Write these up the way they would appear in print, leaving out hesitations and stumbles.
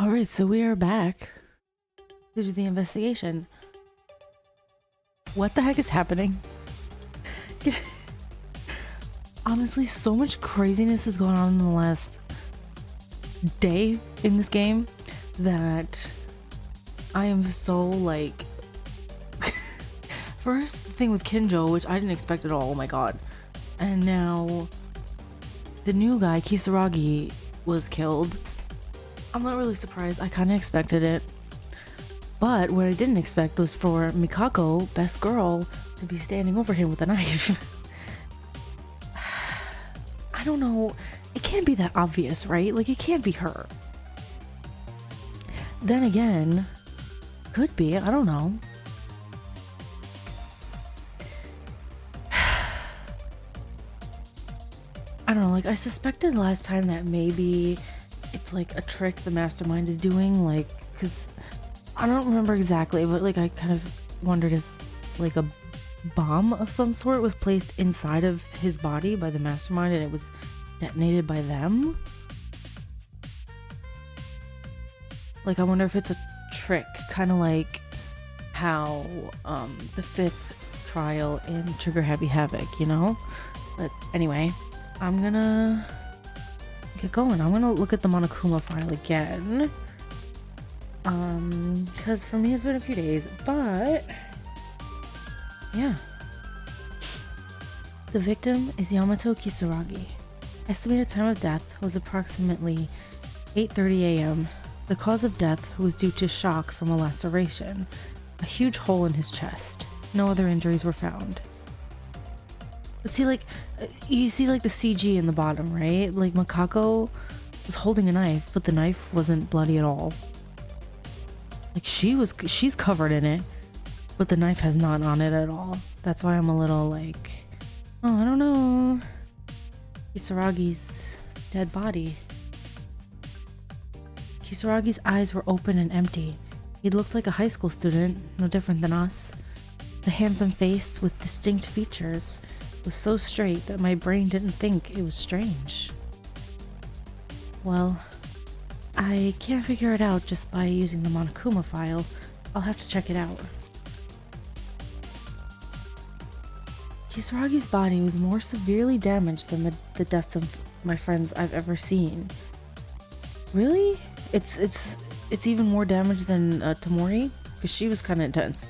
Alright, so we are back to do the investigation. What the heck is happening? Honestly, so much craziness has gone on in the last day in this game that I am so like... First, the thing with Kinjo, which I didn't expect at all, oh my god. And now, the new guy, Kisaragi, was killed. I'm not really surprised, I kinda expected it. But what I didn't expect was for Mikako, best girl, to be standing over him with a knife. I don't know, it can't be that obvious, right? Like, it can't be her. Then again, could be, I don't know. I don't know, like, I suspected last time that maybe it's like a trick the mastermind is doing, like, because I don't remember exactly, but like I kind of wondered if like a bomb of some sort was placed inside of his body by the mastermind and it was detonated by them. Like, I wonder if it's a trick, kind of like how the 5th trial in Trigger Happy Havoc, you know? But anyway, I'm gonna get going. I'm gonna look at the Monokuma file again. Because for me it's been a few days, but yeah. The victim is Yamato Kisaragi. Estimated time of death was approximately 8:30 a.m. The cause of death was due to shock from a laceration, a huge hole in his chest. No other injuries were found. But see, like, you see like the CG in the bottom, right? Like, Mikako was holding a knife, but the knife wasn't bloody at all. Like, she's covered in it, but the knife has not on it at all. That's why I'm a little like, oh, I don't know. Kisaragi's dead body. Kisaragi's eyes were open and empty. He looked like a high school student, no different than us. The handsome face with distinct features was so straight that my brain didn't think it was strange. Well, I can't figure it out just by using the Monokuma file. I'll have to check it out. Kisaragi's body was more severely damaged than the deaths of my friends I've ever seen. Really? It's even more damaged than Tamori? Because she was kind of intense.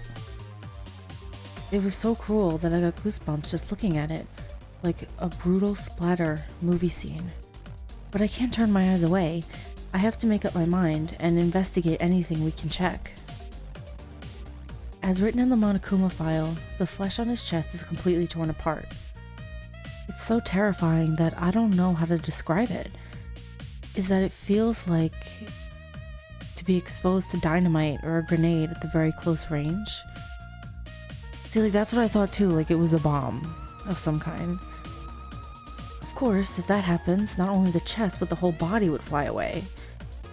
It was so cruel that I got goosebumps just looking at it. Like a brutal splatter movie scene. But I can't turn my eyes away. I have to make up my mind and investigate anything we can check. As written in the Monokuma file, the flesh on his chest is completely torn apart. It's so terrifying that I don't know how to describe it. Is that it feels like to be exposed to dynamite or a grenade at the very close range. See, like, that's what I thought too, like it was a bomb of some kind. Of course, if that happens, not only the chest but the whole body would fly away.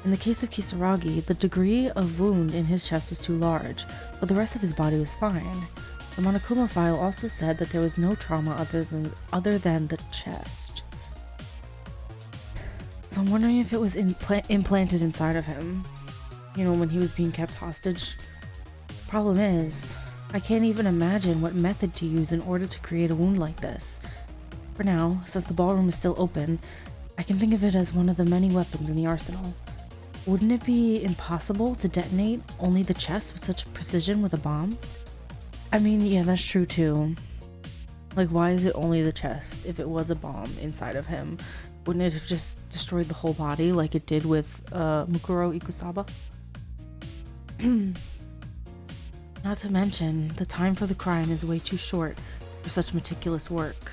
In the case of Kisaragi, the degree of wound in his chest was too large, but the rest of his body was fine. The Monokuma file also said that there was no trauma other than the chest. So I'm wondering if it was implanted inside of him, you know, when he was being kept hostage. Problem is, I can't even imagine what method to use in order to create a wound like this. For now, since the ballroom is still open, I can think of it as one of the many weapons in the arsenal. Wouldn't it be impossible to detonate only the chest with such precision with a bomb? I mean, yeah, that's true too. Like, why is it only the chest? If it was a bomb inside of him, wouldn't it have just destroyed the whole body like it did with Mukuro Ikusaba? Not to mention, the time for the crime is way too short for such meticulous work.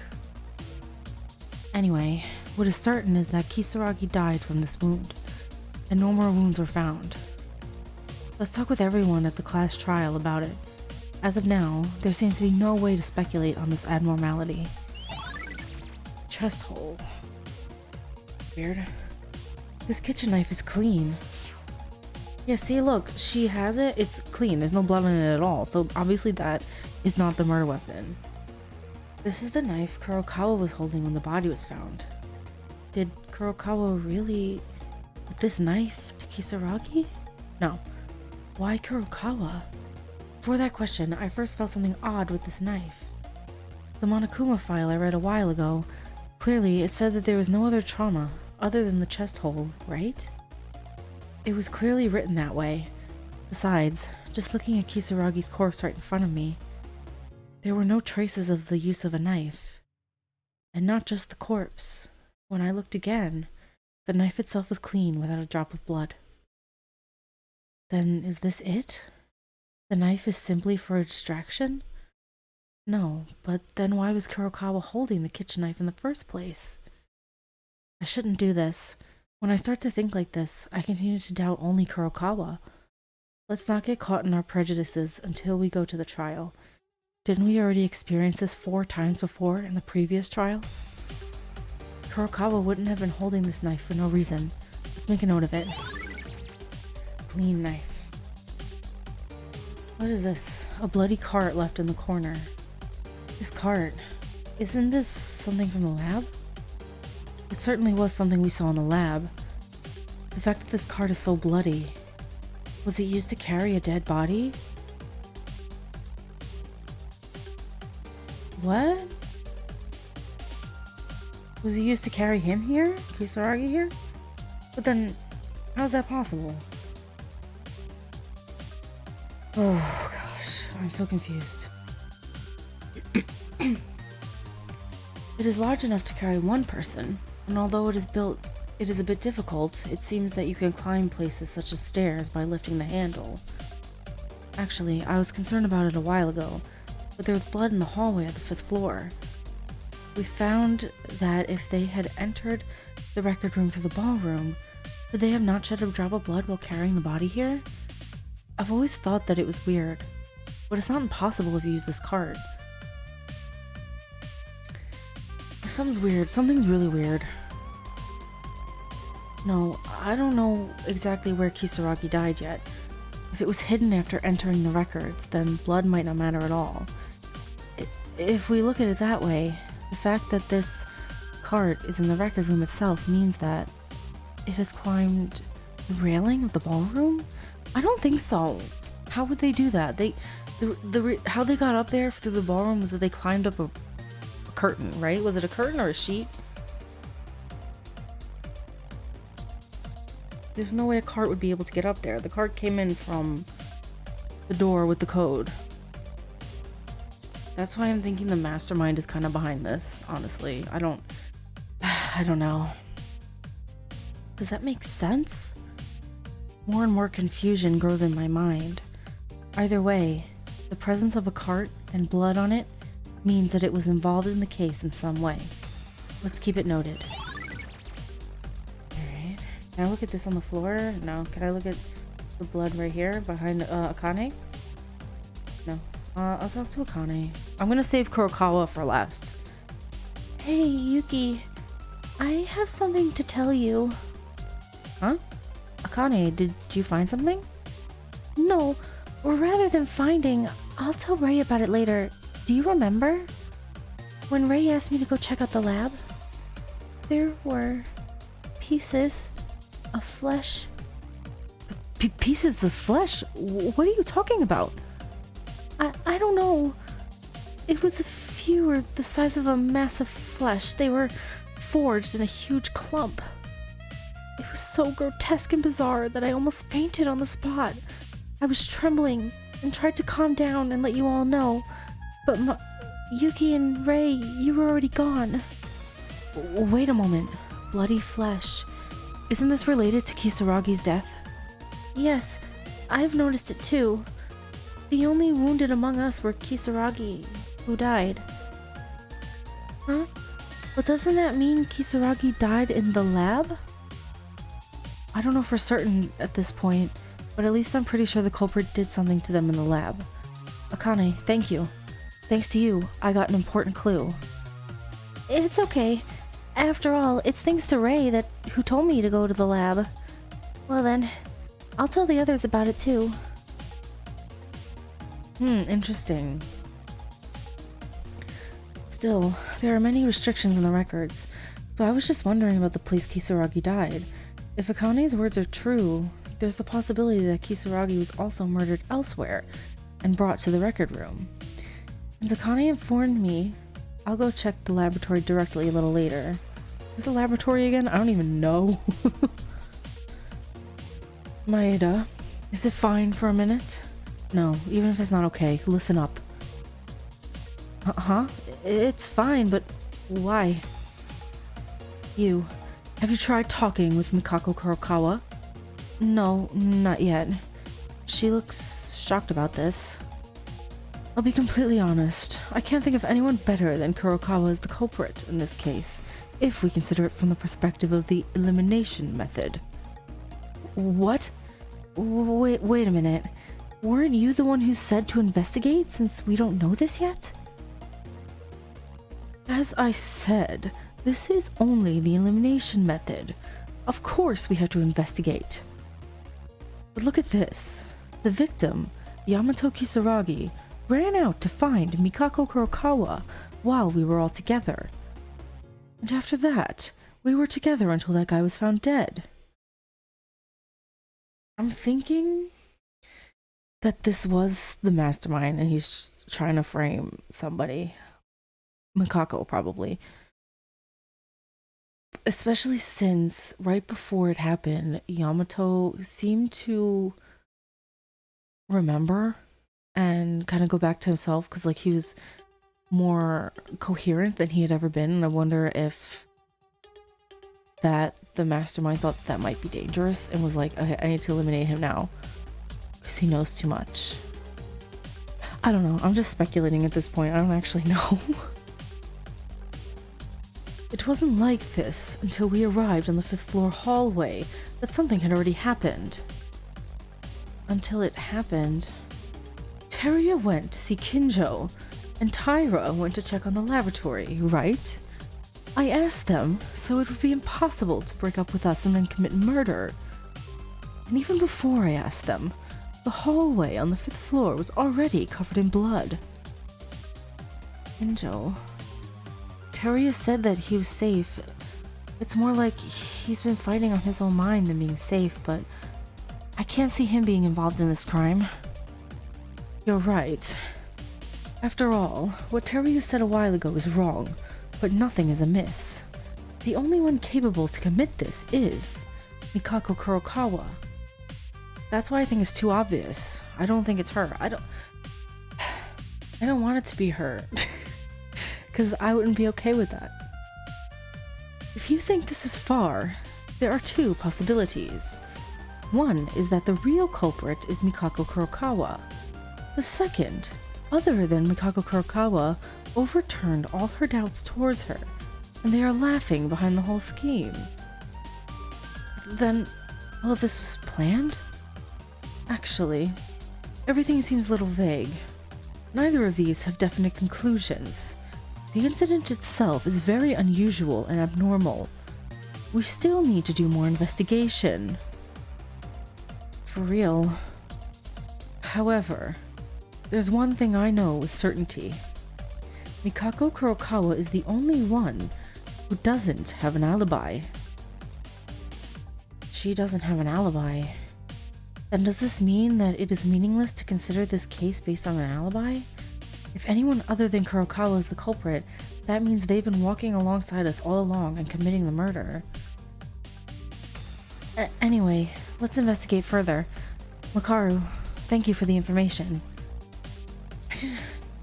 Anyway, what is certain is that Kisaragi died from this wound, and no more wounds were found. Let's talk with everyone at the class trial about it. As of now, there seems to be no way to speculate on this abnormality. Chest hole. Weird. This kitchen knife is clean. Yeah, see, look, she has it, it's clean, there's no blood on it at all, so obviously that is not the murder weapon. This is the knife Kurokawa was holding when the body was found. Did Kurokawa really put this knife to Kisaragi? No. Why Kurokawa? Before that question, I first felt something odd with this knife. The Monokuma file I read a while ago, clearly it said that there was no other trauma other than the chest hole, right? It was clearly written that way. Besides, just looking at Kisaragi's corpse right in front of me, there were no traces of the use of a knife. And not just the corpse. When I looked again, the knife itself was clean without a drop of blood. Then is this it? The knife is simply for a distraction? No, but then why was Kurokawa holding the kitchen knife in the first place? I shouldn't do this. When I start to think like this, I continue to doubt only Kurokawa. Let's not get caught in our prejudices until we go to the trial. Didn't we already experience this 4 times before in the previous trials? Kurokawa wouldn't have been holding this knife for no reason. Let's make a note of it. Clean knife. What is this? A bloody cart left in the corner. This cart. Isn't this something from the lab? It certainly was something we saw in the lab. The fact that this cart is so bloody. Was it used to carry a dead body? What? Was it used to carry him here? Kisaragi here? But then, how's that possible? Oh gosh, I'm so confused. It is large enough to carry one person, and although it is a bit difficult, it seems that you can climb places such as stairs by lifting the handle. Actually, I was concerned about it a while ago, but there was blood in the hallway at the 5th floor. We found that if they had entered the record room through the ballroom, could they have not shed a drop of blood while carrying the body here? I've always thought that it was weird, but it's not impossible if you use this cart. Something's weird. Something's really weird. No, I don't know exactly where Kisaragi died yet. If it was hidden after entering the records, then blood might not matter at all. If we look at it that way, the fact that this cart is in the record room itself means that it has climbed the railing of the ballroom? I don't think so. How would they do that? How they got up there through the ballroom was that they climbed up a curtain, right? Was it a curtain or a sheet? There's no way a cart would be able to get up there. The cart came in from the door with the code. That's why I'm thinking the mastermind is kind of behind this, honestly. I don't know. Does that make sense? More and more confusion grows in my mind. Either way, the presence of a cart and blood on it means that it was involved in the case in some way. Let's keep it noted. Alright. Can I look at this on the floor? No. Can I look at the blood right here behind Akane? No. I'll talk to Akane. I'm gonna save Kurokawa for last. Hey, Yuki. I have something to tell you. Huh? Akane, did you find something? No, or rather than finding, I'll tell Ray about it later. Do you remember? When Ray asked me to go check out the lab, there were pieces of flesh. Pieces of flesh? What are you talking about? I don't know. It was a few or the size of a mass of flesh. They were forged in a huge clump. It was so grotesque and bizarre that I almost fainted on the spot. I was trembling and tried to calm down and let you all know, but Yuki and Ray, you were already gone. Wait a moment. Bloody flesh. Isn't this related to Kisaragi's death? Yes, I've noticed it too. The only wounded among us were Kisaragi, who died. Huh? But doesn't that mean Kisaragi died in the lab? I don't know for certain at this point, but at least I'm pretty sure the culprit did something to them in the lab. Akane, thank you. Thanks to you, I got an important clue. It's okay. After all, it's thanks to Ray who told me to go to the lab. Well then, I'll tell the others about it too. Interesting. Still, there are many restrictions in the records, so I was just wondering about the place Kisaragi died. If Akane's words are true, there's the possibility that Kisaragi was also murdered elsewhere and brought to the record room. And Zakane informed me I'll go check the laboratory directly a little later. Where's the laboratory again? I don't even know. Maeda, is it fine for a minute? No, even if it's not okay, listen up. Huh? It's fine, but why? Have you tried talking with Mikako Kurokawa? No, not yet. She looks shocked about this. I'll be completely honest. I can't think of anyone better than Kurokawa as the culprit in this case, if we consider it from the perspective of the elimination method. What? Wait a minute. Weren't you the one who said to investigate since we don't know this yet? As I said, this is only the elimination method. Of course we have to investigate. But look at this. The victim, Yamato Kisaragi, ran out to find Mikako Kurokawa while we were all together. And after that, we were together until that guy was found dead. I'm thinking that this was the mastermind and he's trying to frame somebody. Mikako, probably. Especially since right before it happened, Yamato seemed to remember and kind of go back to himself because like he was more coherent than he had ever been. And I wonder if that the mastermind thought that might be dangerous and was like, okay, I need to eliminate him now because he knows too much. I don't know. I'm just speculating at this point. I don't actually know. It wasn't like this until we arrived on the 5th floor hallway that something had already happened. Until it happened, Teria went to see Kinjo, and Taira went to check on the laboratory, right? I asked them, so it would be impossible to break up with us and then commit murder. And even before I asked them, the hallway on the 5th floor was already covered in blood. Kinjo... Teria said that he was safe. It's more like he's been fighting on his own mind than being safe, but I can't see him being involved in this crime. You're right. After all, what Teria said a while ago is wrong, but nothing is amiss. The only one capable to commit this is Mikako Kurokawa. That's why I think it's too obvious. I don't think it's her. I don't want it to be her. Because I wouldn't be okay with that. If you think this is far, there are two possibilities. One is that the real culprit is Mikako Kurokawa. The second, other than Mikako Kurokawa, overturned all her doubts towards her, and they are laughing behind the whole scheme. Then, all of this was planned? Actually, everything seems a little vague. Neither of these have definite conclusions. The incident itself is very unusual and abnormal. We still need to do more investigation. For real. However, there's one thing I know with certainty. Mikako Kurokawa is the only one who doesn't have an alibi. She doesn't have an alibi. Then does this mean that it is meaningless to consider this case based on an alibi? If anyone other than Kurokawa is the culprit, that means they've been walking alongside us all along and committing the murder. Anyway, let's investigate further. Makaru, thank you for the information.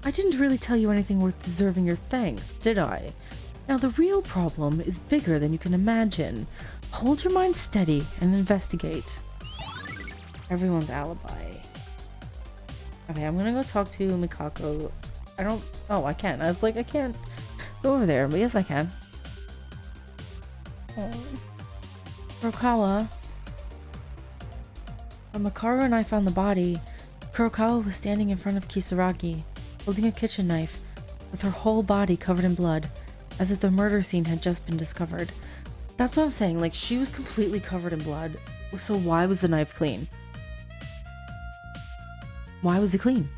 I didn't really tell you anything worth deserving your thanks, did I? Now the real problem is bigger than you can imagine. Hold your mind steady and investigate. Everyone's alibi. Okay, I'm gonna go talk to Mikako. Oh, I can't. I was like, I can't go over there, but yes, I can. Kurokawa. When Makaru and I found the body, Kurokawa was standing in front of Kisaragi, holding a kitchen knife, with her whole body covered in blood, as if the murder scene had just been discovered. That's what I'm saying, like, she was completely covered in blood, so why was the knife clean? Why was it clean?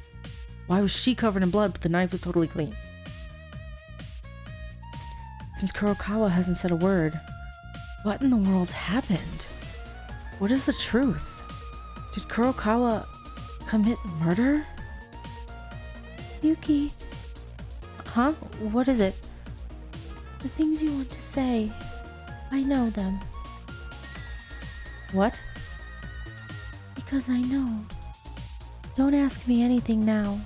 Why was she covered in blood but the knife was totally clean? Since Kurokawa hasn't said a word, what in the world happened? What is the truth? Did Kurokawa commit murder? Yuki, Huh? What is it? the things you want to say, I know them. What? Because I know. Don't ask me anything now.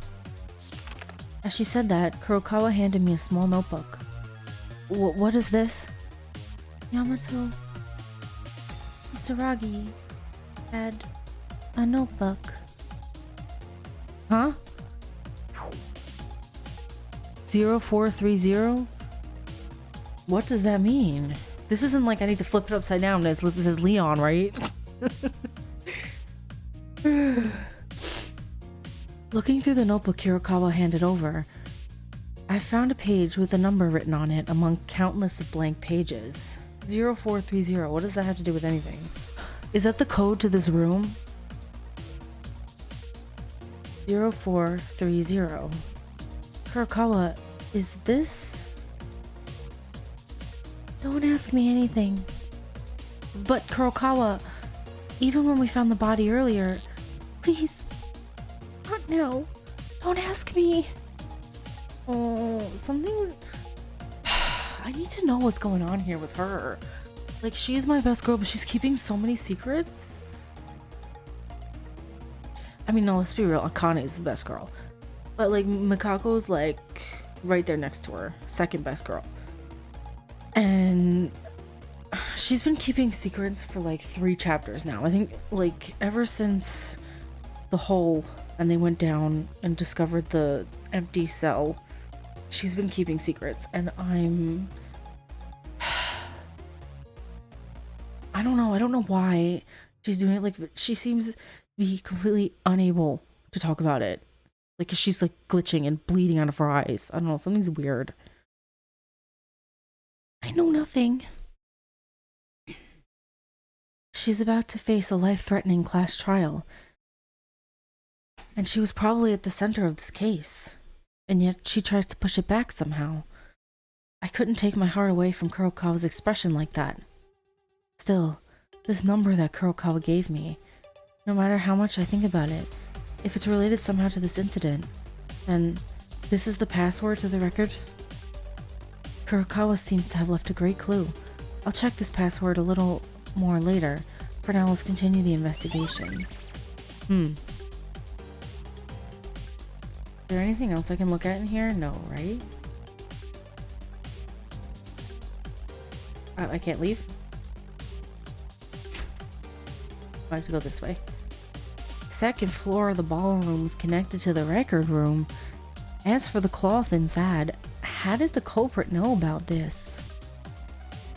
As she said that, Kurokawa handed me a small notebook. What is this? Yamato Saragi had a notebook. Huh? 0430? What does that mean? This isn't like I need to flip it upside down. This says Leon, right? Looking through the notebook Kurokawa handed over, I found a page with a number written on it among countless of blank pages. 0430, what does that have to do with anything? Is that the code to this room? 0430. Kurokawa, is this? Don't ask me anything. But Kurokawa, even when we found the body earlier, Please. Not now. Don't ask me. oh, something's... I need to know what's going on here with her. Like, she's my best girl, but she's keeping so many secrets. I mean, no, let's be real. Akane is the best girl. But, like, Mikako's, like, right there next to her. Second best girl. And she's been keeping secrets for, like, 3 chapters now. I think, like, ever since the hole and they went down and discovered the empty cell, she's been keeping secrets. And I don't know why she's doing it. Like, she seems to be completely unable to talk about it. Like, she's like glitching and bleeding out of her eyes. I don't know, something's weird. I know nothing. She's about to face a life-threatening class trial. And she was probably at the center of this case. And yet she tries to push it back somehow. I couldn't take my heart away from Kurokawa's expression like that. Still, this number that Kurokawa gave me, no matter how much I think about it, if it's related somehow to this incident, then this is the password to the records? Kurokawa seems to have left a great clue. I'll check this password a little more later. For now, let's continue the investigation. Is there anything else I can look at in here? No, right? I can't leave? I have to go this way. Second floor of the ballroom is connected to the record room. As for the cloth inside, how did the culprit know about this?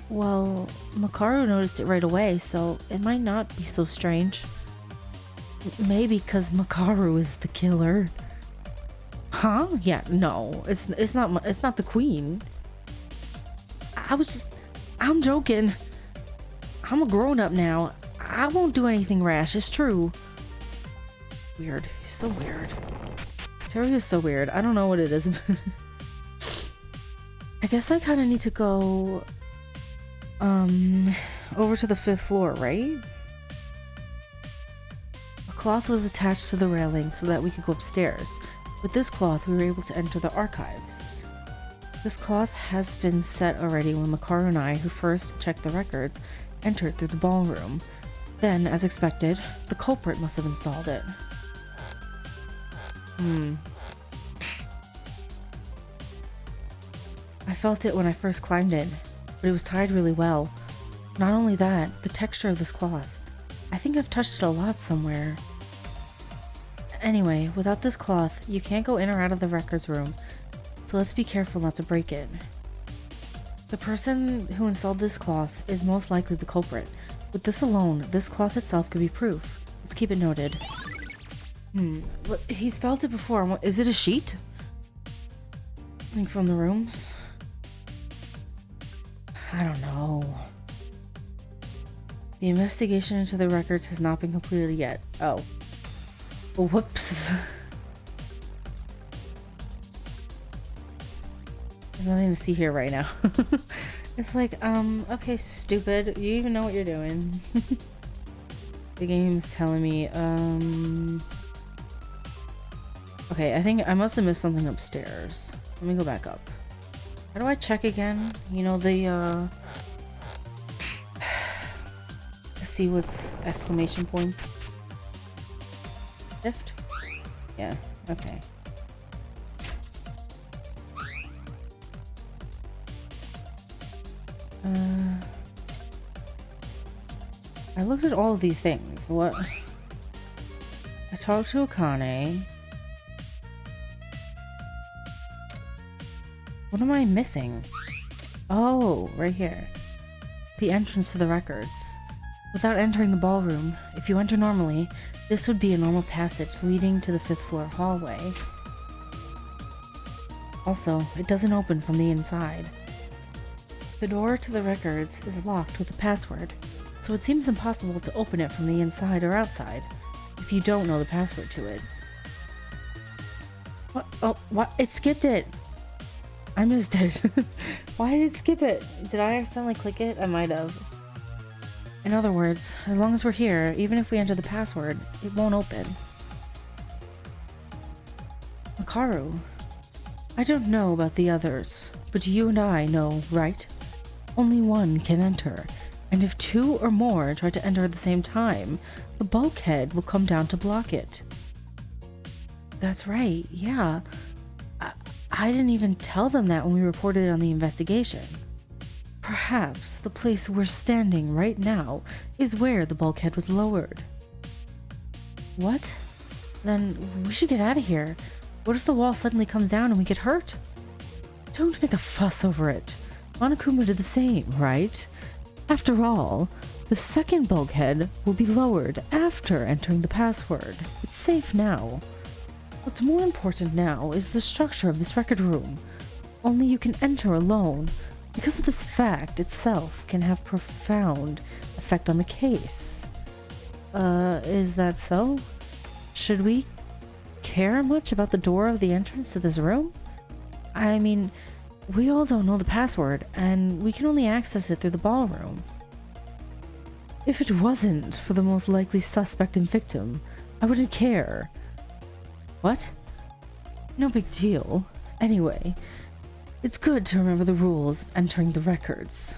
Well, Makaru noticed it right away, so it might not be so strange. Maybe because Makaru is the killer. Huh? Yeah, no, it's not the queen. I'm joking. I'm a grown-up now. I won't do anything rash, it's true. Weird. He's so weird. Terry is so weird. I don't know what it is. I guess I kind of need to go over to the 5th floor, right? A cloth was attached to the railing so that we could go upstairs. With this cloth, we were able to enter the archives. This cloth has been set already when Makaru and I, who first checked the records, entered through the ballroom. Then, as expected, the culprit must have installed it. I felt it when I first climbed in, but it was tied really well. Not only that, the texture of this cloth. I think I've touched it a lot somewhere. Anyway, without this cloth, you can't go in or out of the records room, so let's be careful not to break it. The person who installed this cloth is most likely the culprit. With this alone, this cloth itself could be proof. Let's keep it noted. But he's felt it before. Is it a sheet? Something from the rooms? I don't know. The investigation into the records has not been completed yet. Oh. Whoops. There's nothing to see here right now. It's like, okay, stupid. You even know what you're doing. The game's telling me, okay, I think I must have missed something upstairs. Let me go back up. How do I check again? You know, the, to see what's exclamation point? Shift? Yeah, okay. I looked at all of these things. What? I talked to Akane. What am I missing? Oh, right here. The entrance to the records. Without entering the ballroom, if you enter normally, this would be a normal passage leading to the 5th floor hallway. Also, it doesn't open from the inside. The door to the records is locked with a password, so it seems impossible to open it from the inside or outside, if you don't know the password to it. What? Oh, what? It skipped it! I missed it. Why did it skip it? Did I accidentally click it? I might have. In other words, as long as we're here, even if we enter the password, it won't open. Makaru, I don't know about the others, but you and I know, right? Only one can enter, and if 2 or more try to enter at the same time, the bulkhead will come down to block it. That's right, yeah. I didn't even tell them that when we reported it on the investigation. Perhaps the place we're standing right now is where the bulkhead was lowered. What? Then we should get out of here. What if the wall suddenly comes down and we get hurt? Don't make a fuss over it. Monokuma did the same, right? After all, the second bulkhead will be lowered after entering the password. It's safe now. What's more important now is the structure of this record room. Only you can enter alone, because of this fact itself can have profound effect on the case. Is that so? Should we care much about the door of the entrance to this room? I mean, we all don't know the password, and we can only access it through the ballroom. If it wasn't for the most likely suspect and victim, I wouldn't care. What? No big deal. Anyway, it's good to remember the rules of entering the records.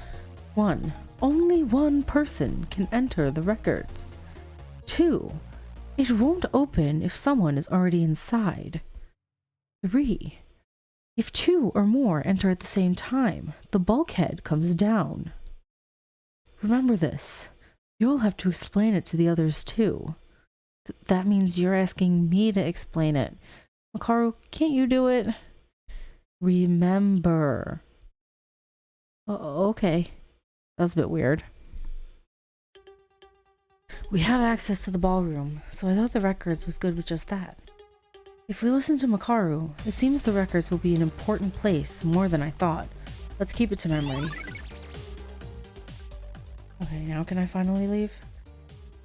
1. Only one person can enter the records. 2. It won't open if someone is already inside. 3. If 2 or more enter at the same time, the bulkhead comes down. Remember this. You'll have to explain it to the others too. That means you're asking me to explain it. Makaru, can't you do it? Remember. Okay. That was a bit weird. We have access to the ballroom, so I thought the records was good with just that. If we listen to Makaru, it seems the records will be an important place more than I thought. Let's keep it to memory. Okay, now can I finally leave?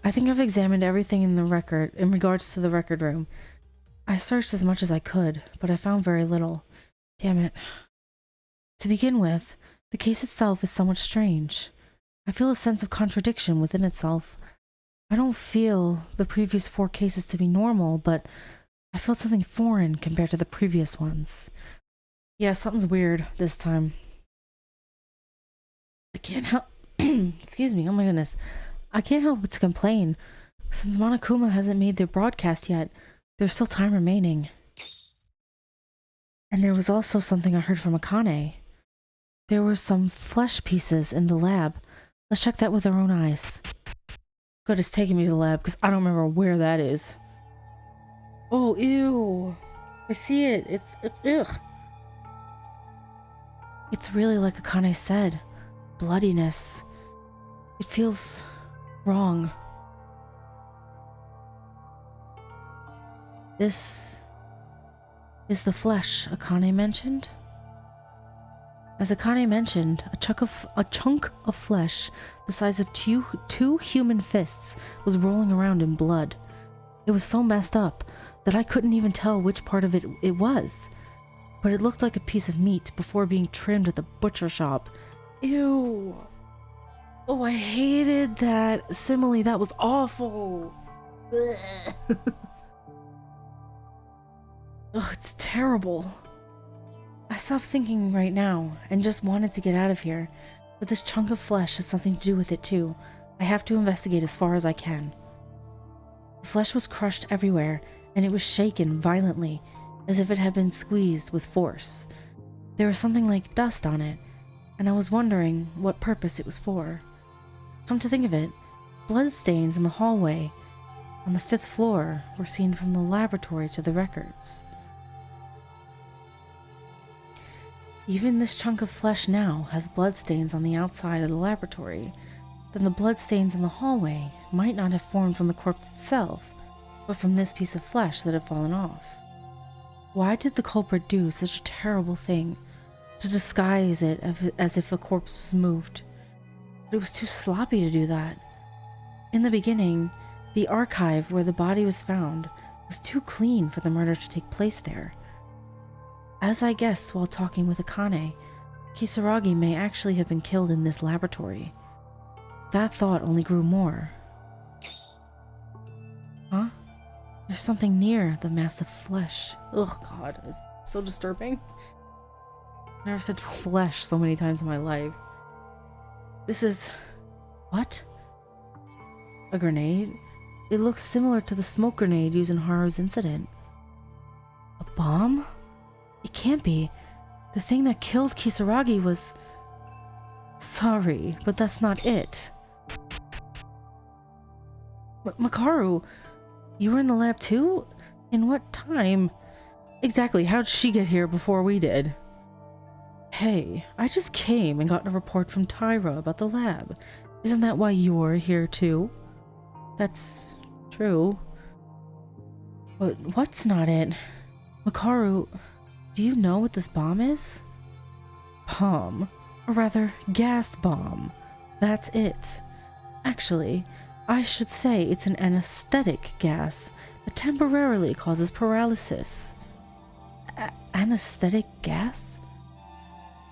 I think I've examined everything in regards to the record room. I searched as much as I could, but I found very little. Damn it. To begin with, the case itself is somewhat strange. I feel a sense of contradiction within itself. I don't feel the previous 4 cases to be normal, but I felt something foreign compared to the previous ones. Yeah, something's weird this time. I can't help... Excuse me, oh my goodness. I can't help but to complain. Since Monokuma hasn't made their broadcast yet, there's still time remaining. And there was also something I heard from Akane. There were some flesh pieces in the lab. Let's check that with our own eyes. Good, it's taking me to the lab because I don't remember where that is. Oh, ew. I see it. It's... ugh. It's really like Akane said. Bloodiness. It feels... wrong. This is the flesh Akane mentioned? As Akane mentioned, a chunk of flesh the size of two human fists was rolling around in blood. It was so messed up that I couldn't even tell which part of it was, but it looked like a piece of meat before being trimmed at the butcher shop. Ew. Oh, I hated that simile. That was awful. Oh, it's terrible. I stopped thinking right now and just wanted to get out of here. But this chunk of flesh has something to do with it too. I have to investigate as far as I can. The flesh was crushed everywhere, and it was shaken violently, as if it had been squeezed with force. There was something like dust on it, and I was wondering what purpose it was for. Come to think of it, blood stains in the hallway on the 5th floor were seen from the laboratory to the records. Even this chunk of flesh now has bloodstains on the outside of the laboratory. Then the bloodstains in the hallway might not have formed from the corpse itself, but from this piece of flesh that had fallen off. Why did the culprit do such a terrible thing, to disguise it as if a corpse was moved? But it was too sloppy to do that. In the beginning, the archive where the body was found was too clean for the murder to take place there. As I guessed while talking with Akane, Kisaragi may actually have been killed in this laboratory. That thought only grew more. Huh? There's something near the mass of flesh. Oh god, it's so disturbing. I've never said flesh so many times in my life. This is... what? A grenade? It looks similar to the smoke grenade used in Haru's incident. A bomb? It can't be. The thing that killed Kisaragi was... Sorry, but that's not it. Makaru, you were in the lab too? In what time? Exactly, how'd she get here before we did? Hey, I just came and got a report from Tyra about the lab. Isn't that why you're here too? That's true. But what's not it? Makaru, do you know what this bomb is? Bomb? Or rather, gas bomb. That's it. Actually, I should say it's an anesthetic gas that temporarily causes paralysis. Anesthetic gas?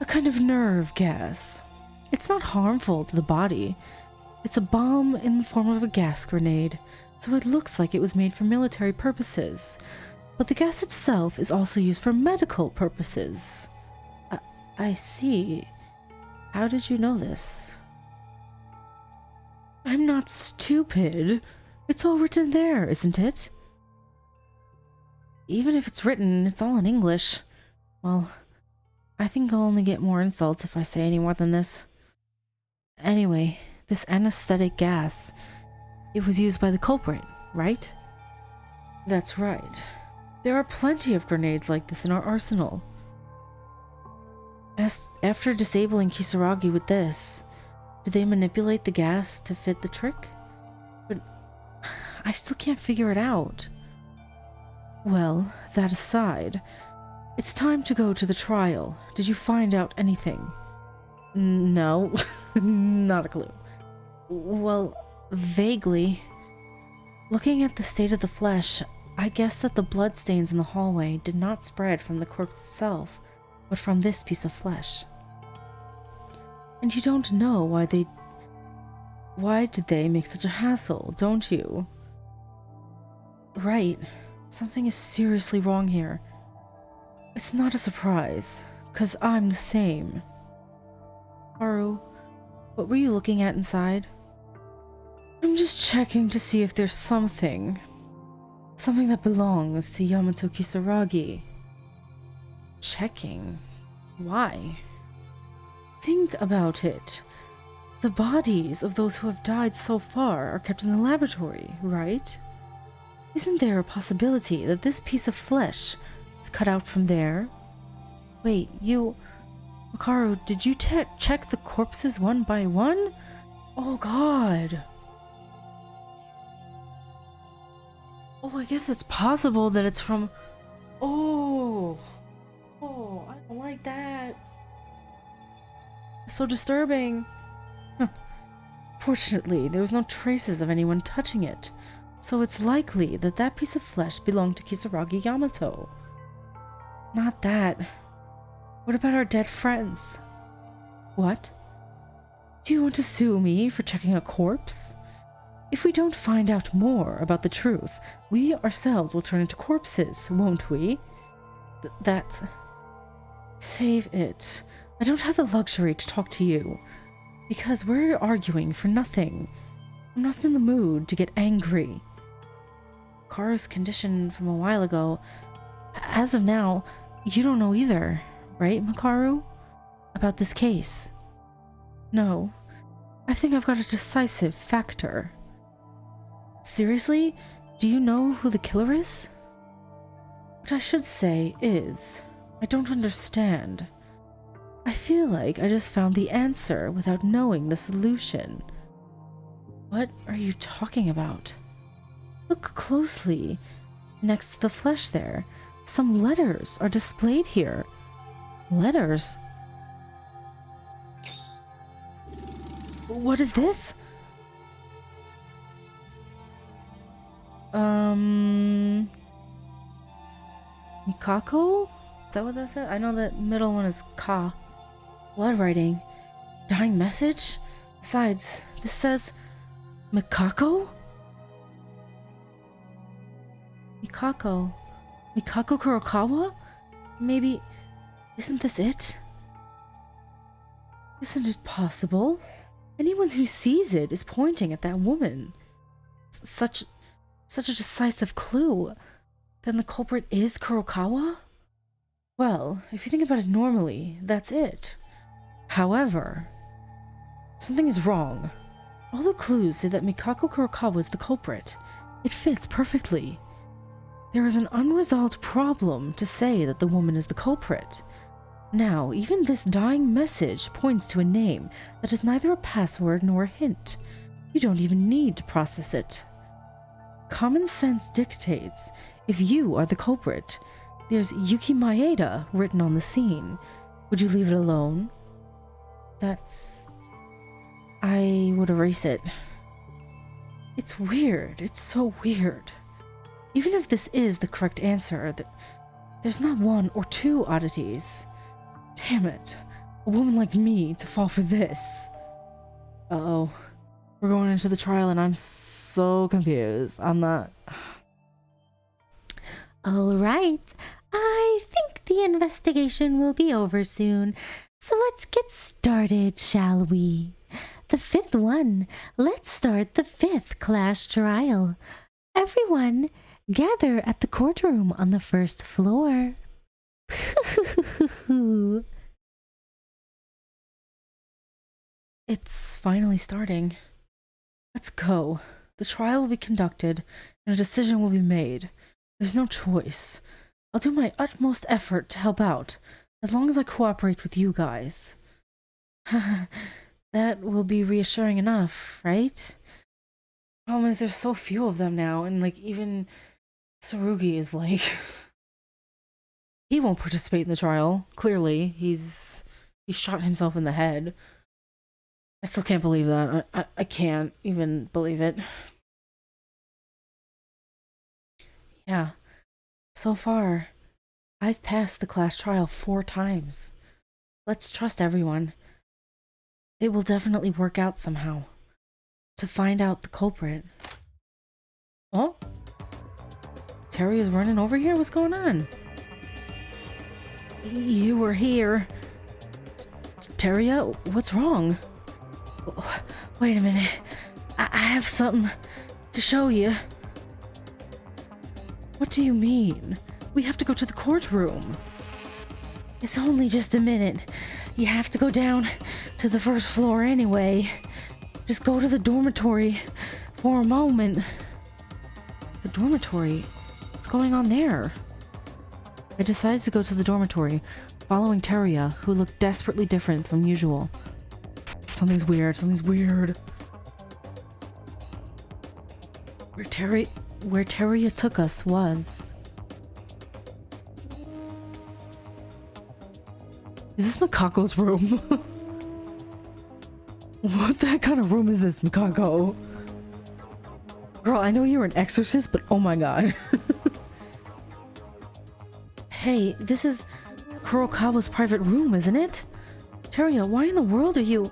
A kind of nerve gas. It's not harmful to the body. It's a bomb in the form of a gas grenade, so it looks like it was made for military purposes. But the gas itself is also used for medical purposes. I see. How did you know this? I'm not stupid. It's all written there, isn't it? Even if it's written, it's all in English. Well, I think I'll only get more insults if I say any more than this. Anyway, this anesthetic gas, it was used by the culprit, right? That's right. There are plenty of grenades like this in our arsenal. After disabling Kisaragi with this, did they manipulate the gas to fit the trick? But I still can't figure it out. Well, that aside, it's time to go to the trial. Did you find out anything? No, not a clue. Well, vaguely. Looking at the state of the flesh, I guess that the bloodstains in the hallway did not spread from the corpse itself, but from this piece of flesh. And you don't know why did they make such a hassle, don't you? Right. Something is seriously wrong here. It's not a surprise, 'cause I'm the same. Haru, what were you looking at inside? I'm just checking to see if there's something that belongs to Yamato Kisaragi. Checking? Why? Think about it. The bodies of those who have died so far are kept in the laboratory, right? Isn't there a possibility that this piece of flesh is cut out from there? Wait, Makaru, did you check the corpses one by one? Oh god. Oh, I guess it's possible that it's from... Oh, I don't like that. It's so disturbing. Huh. Fortunately, there was no traces of anyone touching it, so it's likely that that piece of flesh belonged to Kisaragi Yamato. Not that. What about our dead friends? What? Do you want to sue me for checking a corpse? If we don't find out more about the truth, we ourselves will turn into corpses, won't we? That... Save it. I don't have the luxury to talk to you, because we're arguing for nothing. I'm not in the mood to get angry. Kara's condition from a while ago. As of now, you don't know either, right, Makaru? About this case. No. I think I've got a decisive factor. Seriously? Do you know who the killer is? What I should say is, I don't understand. I feel like I just found the answer without knowing the solution. What are you talking about? Look closely. Next to the flesh there, some letters are displayed here. Letters? What is this? Mikako? Is that what that said? I know that middle one is Ka. Blood writing. Dying message? Besides, this says Mikako? Mikako. Mikako Kurokawa? Maybe... Isn't this it? Isn't it possible? Anyone who sees it is pointing at that woman. Such a decisive clue. Then the culprit is Kurokawa? Well, if you think about it normally, that's it. However, something is wrong. All the clues say that Mikako Kurokawa is the culprit. It fits perfectly. There is an unresolved problem to say that the woman is the culprit. Now, even this dying message points to a name that is neither a password nor a hint. You don't even need to process it. Common sense dictates if you are the culprit. There's Yuki Maeda written on the scene. Would you leave it alone? I would erase it. It's weird. It's so weird. Even if this is the correct answer, there's not one or two oddities. Damn it. A woman like me to fall for this. Uh-oh. We're going into the trial and I'm so confused. I'm not... Alright, I think the investigation will be over soon, so let's get started, shall we? The fifth one. Let's start the fifth class trial. Everyone, gather at the courtroom on the first floor. It's finally starting. Let's go. The trial will be conducted and a decision will be made. There's no choice. I'll do my utmost effort to help out, as long as I cooperate with you guys. That will be reassuring enough, right? Problem is, there's so few of them now, and like, even Tsurugi is like... he won't participate in the trial, clearly. He shot himself in the head. I still can't believe that. I can't even believe it. Yeah. So far, I've passed the class trial 4 times. Let's trust everyone. It will definitely work out somehow. To find out the culprit. Oh? Terry is running over here? What's going on? You were here. Teria, what's wrong? Wait a minute. I have something to show you. What do you mean? We have to go to the courtroom. It's only just a minute. You have to go down to the first floor anyway. Just go to the dormitory for a moment. The dormitory? What's going on there? I decided to go to the dormitory, following Teria, who looked desperately different from usual. Something's weird. Something's weird. Where Teria took us was... Is this Mikako's room? What the kind of room is this, Mikako? Girl, I know you're an exorcist, but oh my god. Hey, this is Kurokawa's private room, isn't it? Teria, why in the world are you...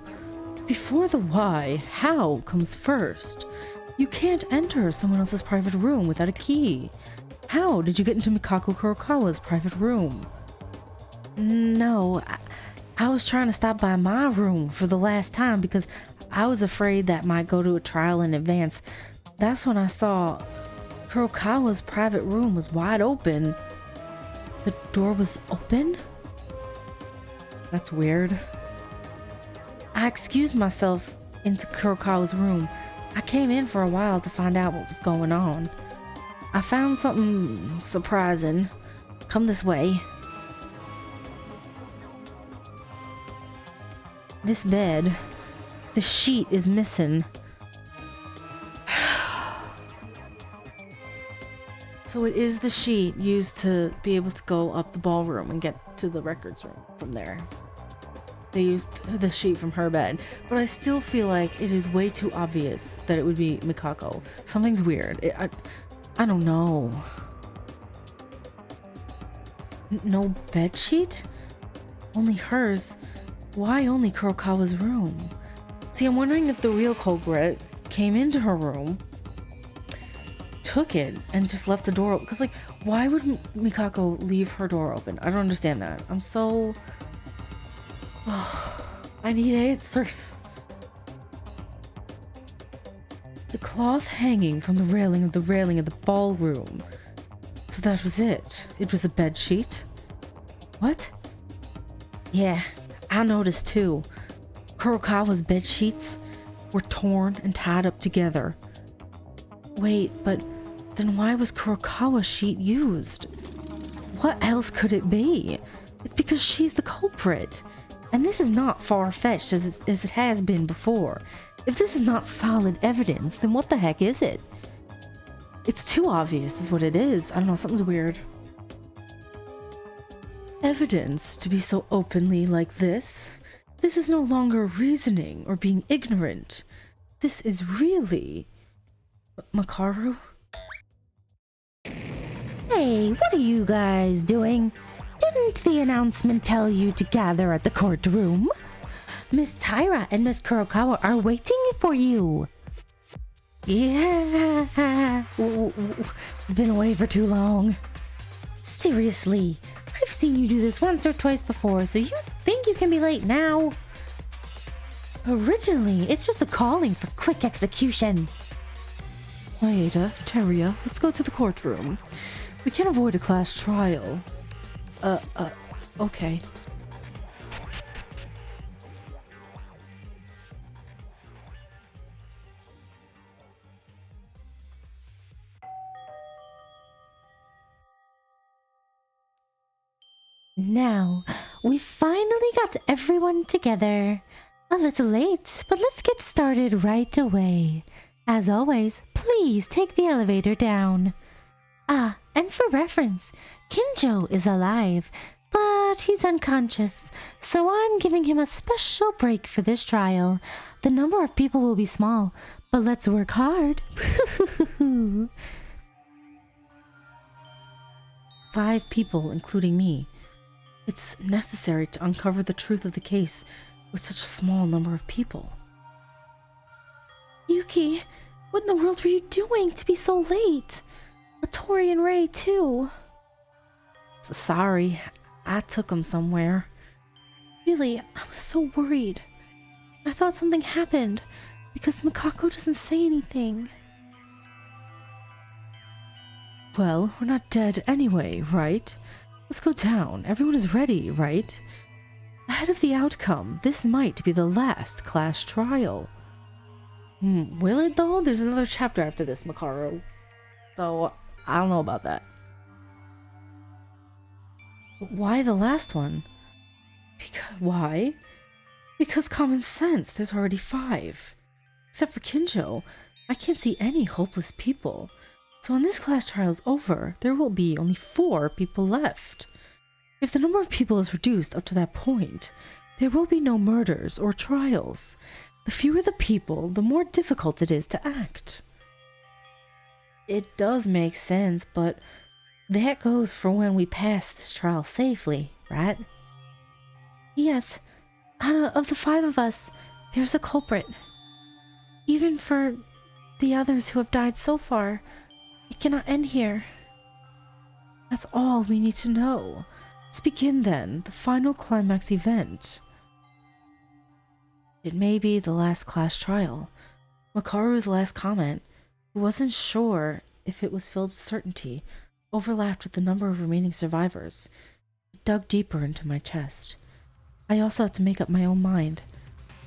Before the why, how comes first. You can't enter someone else's private room without a key. How did you get into Mikako Kurokawa's private room? No, I was trying to stop by my room for the last time because I was afraid that might go to a trial in advance. That's when I saw Kurokawa's private room was wide open. The door was open? That's weird. I excused myself into Kurokawa's room. I came in for a while to find out what was going on. I found something surprising. Come this way. This bed, the sheet is missing. So it is the sheet used to be able to go up the ballroom and get to the records room from there. They used the sheet from her bed, but I still feel like it is way too obvious that it would be Mikako. Something's weird. I don't know. No bed sheet? Only hers. Why only Kurokawa's room? See, I'm wondering if the real culprit came into her room, took it, and just left the door open. Because, like, why would Mikako leave her door open? I don't understand that. I'm so... Oh, I need answers. The cloth hanging from the railing of the ballroom. So that was it. It was a bed sheet. What? Yeah, I noticed too. Kurokawa's bed sheets were torn and tied up together. Wait, but then why was Kurokawa's sheet used? What else could it be? It's because she's the culprit. And this is not far-fetched as it has been before. If this is not solid evidence, then what the heck is it? It's too obvious is what it is. I don't know, something's weird. Evidence to be so openly like this? This is no longer reasoning or being ignorant. This is really... Makaru? Hey, what are you guys doing? Didn't the announcement tell you to gather at the courtroom? Miss Tyra and Miss Kurokawa are waiting for you. Yeah, we've been away for too long. Seriously, I've seen you do this once or twice before, so you think you can be late now? Originally, it's just a calling for quick execution. Maeda, Teria, let's go to the courtroom. We can't avoid a class trial. Okay. Now, we finally got everyone together. A little late, but let's get started right away. As always, please take the elevator down. Ah, and for reference, Kinjo is alive, but he's unconscious, so I'm giving him a special break for this trial. The number of people will be small, but let's work hard. 5 people, including me. It's necessary to uncover the truth of the case with such a small number of people. Yuki, what in the world were you doing to be so late? Tori and Ray, too. Sorry, I took them somewhere. Really, I was so worried. I thought something happened because Mikako doesn't say anything. Well, we're not dead anyway, right? Let's go down. Everyone is ready, right? Ahead of the outcome, this might be the last class trial. Will it though? There's another chapter after this, Makaru. So, I don't know about that. Why the last one? Why? Because common sense, there's already 5. Except for Kinjo, I can't see any hopeless people. So when this class trial is over, there will be only 4 people left. If the number of people is reduced up to that point, there will be no murders or trials. The fewer the people, the more difficult it is to act. It does make sense, but that goes for when we pass this trial safely, right? Yes. Out of the 5 of us, There's a culprit. Even for the others who have died so far, it cannot end here. That's all we need to know. Let's begin then, the final climax event. It may be the last class trial. Makaru's last comment, who wasn't sure if it was filled with certainty, overlapped with the number of remaining survivors. It dug deeper into my chest. I also have to make up my own mind.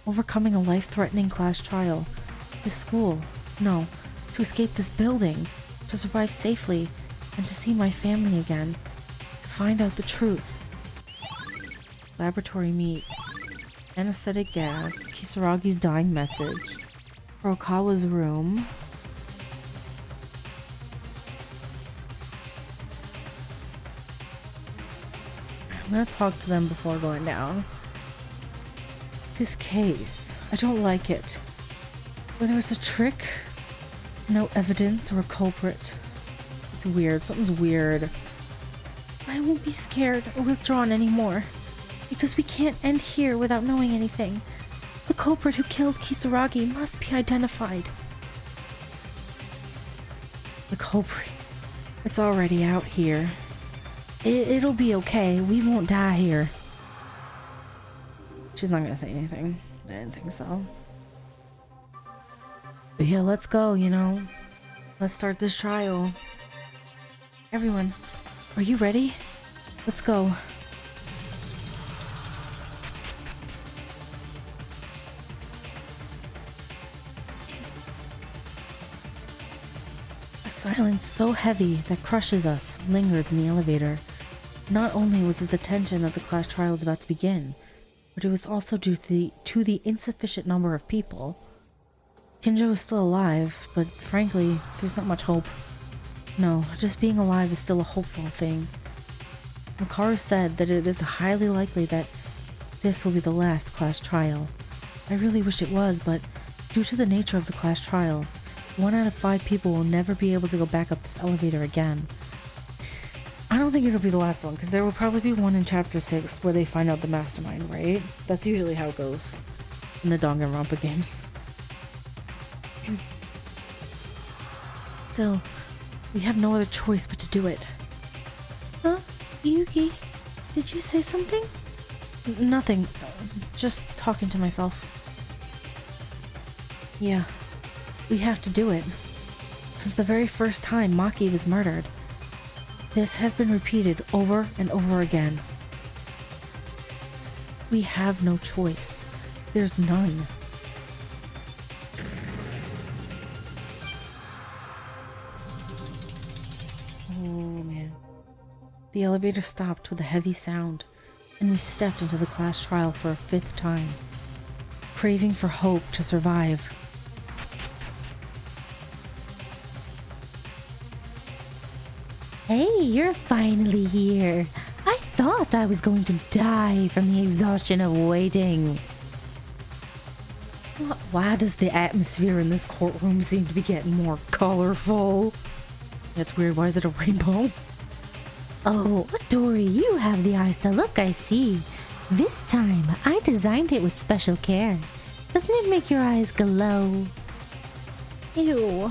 Overcoming a life-threatening class trial. This school. No, to escape this building. To survive safely. And to see my family again. To find out the truth. Laboratory meat. Anesthetic gas. Kisaragi's dying message. Furukawa's room. I'm gonna talk to them before going down. This case, I don't like it. Whether it's a trick, no evidence, or a culprit. It's weird, something's weird. I won't be scared or withdrawn anymore, because we can't end here without knowing anything. The culprit who killed Kisaragi must be identified. The culprit, it's already out here. It'll be okay, we won't die here. She's not gonna say anything. I didn't think so. But yeah, let's go, you know. Let's start this trial. Everyone, are you ready? Let's go. A silence so heavy that crushes us lingers in the elevator. Not only was it the tension that the class trial was about to begin, but it was also due to the insufficient number of people. Kinjo is still alive, but frankly, there's not much hope. No, just being alive is still a hopeful thing. Makaru said that it is highly likely that this will be the last class trial. I really wish it was, but due to the nature of the class trials, 1 out of 5 people will never be able to go back up this elevator again. I don't think it'll be the last one, because there will probably be one in Chapter 6 where they find out the mastermind, right? That's usually how it goes in the Danganronpa games. Still, we have no other choice but to do it. Huh? Yuki, did you say something? Nothing. Just talking to myself. Yeah, we have to do it. Since the very first time Maki was murdered. This has been repeated over and over again. We have no choice. There's none. Oh man. The elevator stopped with a heavy sound, and we stepped into the class trial for a 5th time, craving for hope to survive. Hey, you're finally here. I thought I was going to die from the exhaustion of waiting. Why does the atmosphere in this courtroom seem to be getting more colorful? That's weird. Why is it a rainbow? Oh, Dory, you have the eyes to look, I see. This time, I designed it with special care. Doesn't it make your eyes glow? Ew.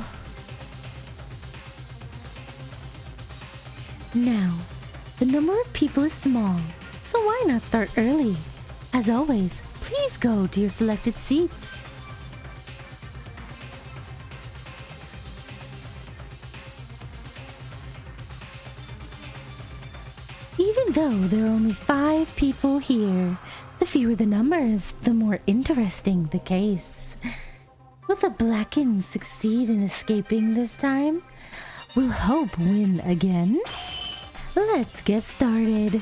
Now, the number of people is small, so why not start early? As always, please go to your selected seats. Even though there are only 5 people here, the fewer the numbers, the more interesting the case. Will the Blackens succeed in escaping this time? Will hope win again? Let's get started.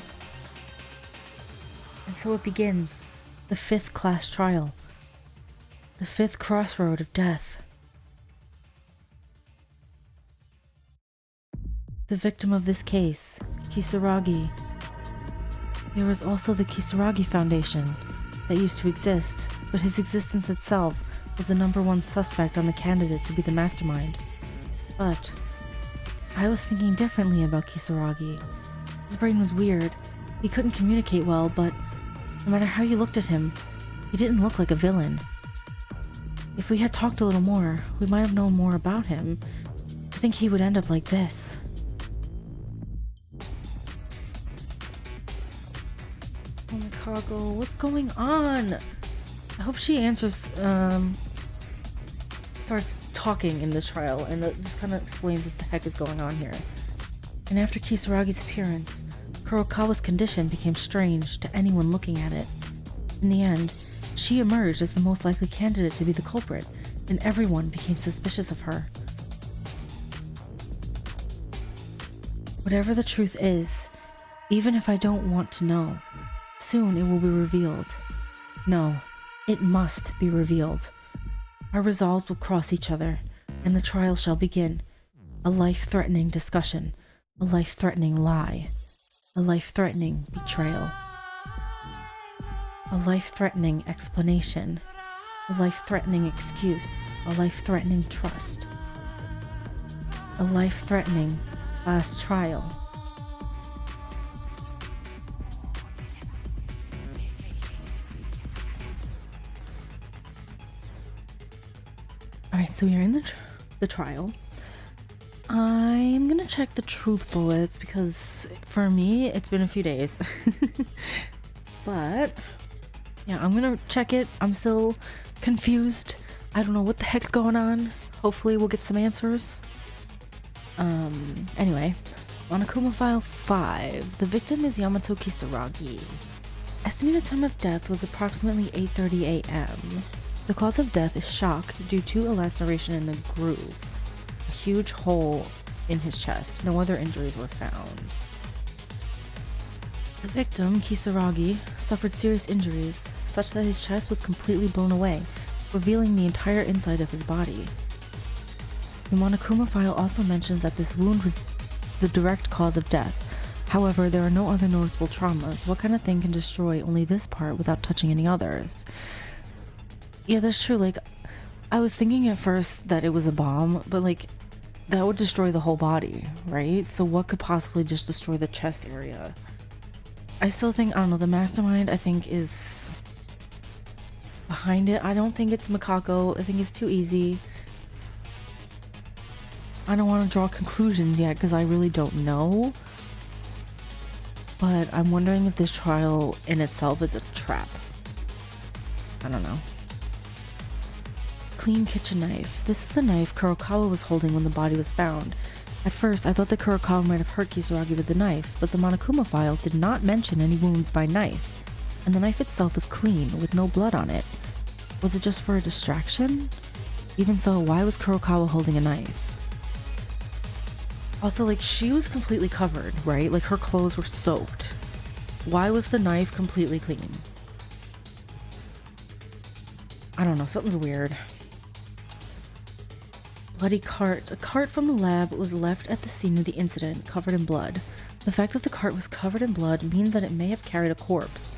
And so it begins. The 5th class trial. The 5th crossroad of death. The victim of this case, Kisaragi. There was also the Kisaragi Foundation that used to exist, but his existence itself was the #1 suspect on the candidate to be the mastermind. But I was thinking differently about Kisaragi. His brain was weird. He couldn't communicate well, but no matter how you looked at him, he didn't look like a villain. If we had talked a little more, we might have known more about him. To think he would end up like this. Oh my Kago, what's going on? I hope she answers, starts talking in this trial and just kind of explains what the heck is going on here. And after Kisaragi's appearance, Kurokawa's condition became strange to anyone looking at it. In the end, she emerged as the most likely candidate to be the culprit, and everyone became suspicious of her. Whatever the truth is, even if I don't want to know, soon it will be revealed. No, it must be revealed. Our resolves will cross each other, and the trial shall begin. A life-threatening discussion, a life-threatening lie, a life-threatening betrayal, a life-threatening explanation, a life-threatening excuse, a life-threatening trust, a life-threatening last trial. Alright, so we are in the trial. I'm gonna check the truth bullets because for me it's been a few days. But yeah, I'm gonna check it. I'm still confused. I don't know what the heck's going on. Hopefully we'll get some answers. Anyway, Monokuma File 5. The victim is Yamato Kisaragi. Estimated time of death was approximately 8:30 a.m. The cause of death is shock due to a laceration in the groove. A huge hole in his chest. No other injuries were found. The victim, Kisaragi, suffered serious injuries, such that his chest was completely blown away, revealing the entire inside of his body. The Monokuma file also mentions that this wound was the direct cause of death. However, there are no other noticeable traumas. What kind of thing can destroy only this part without touching any others? Yeah, that's true. Like, I was thinking at first that it was a bomb, but like, that would destroy the whole body, right? So what could possibly just destroy the chest area? I still think, I don't know, the mastermind, I think, is behind it. I don't think it's Mikako. I think it's too easy. I don't want to draw conclusions yet because I really don't know. But I'm wondering if this trial in itself is a trap. I don't know. Clean kitchen knife. This is the knife Kurokawa was holding when the body was found. At first, I thought that Kurokawa might have hurt Kisaragi with the knife, but the Monokuma file did not mention any wounds by knife, and the knife itself was clean, with no blood on it. Was it just for a distraction? Even so, why was Kurokawa holding a knife? Also, like, she was completely covered, right? Like, her clothes were soaked. Why was the knife completely clean? I don't know, something's weird. Bloody cart. A cart from the lab was left at the scene of the incident, covered in blood. The fact that the cart was covered in blood means that it may have carried a corpse.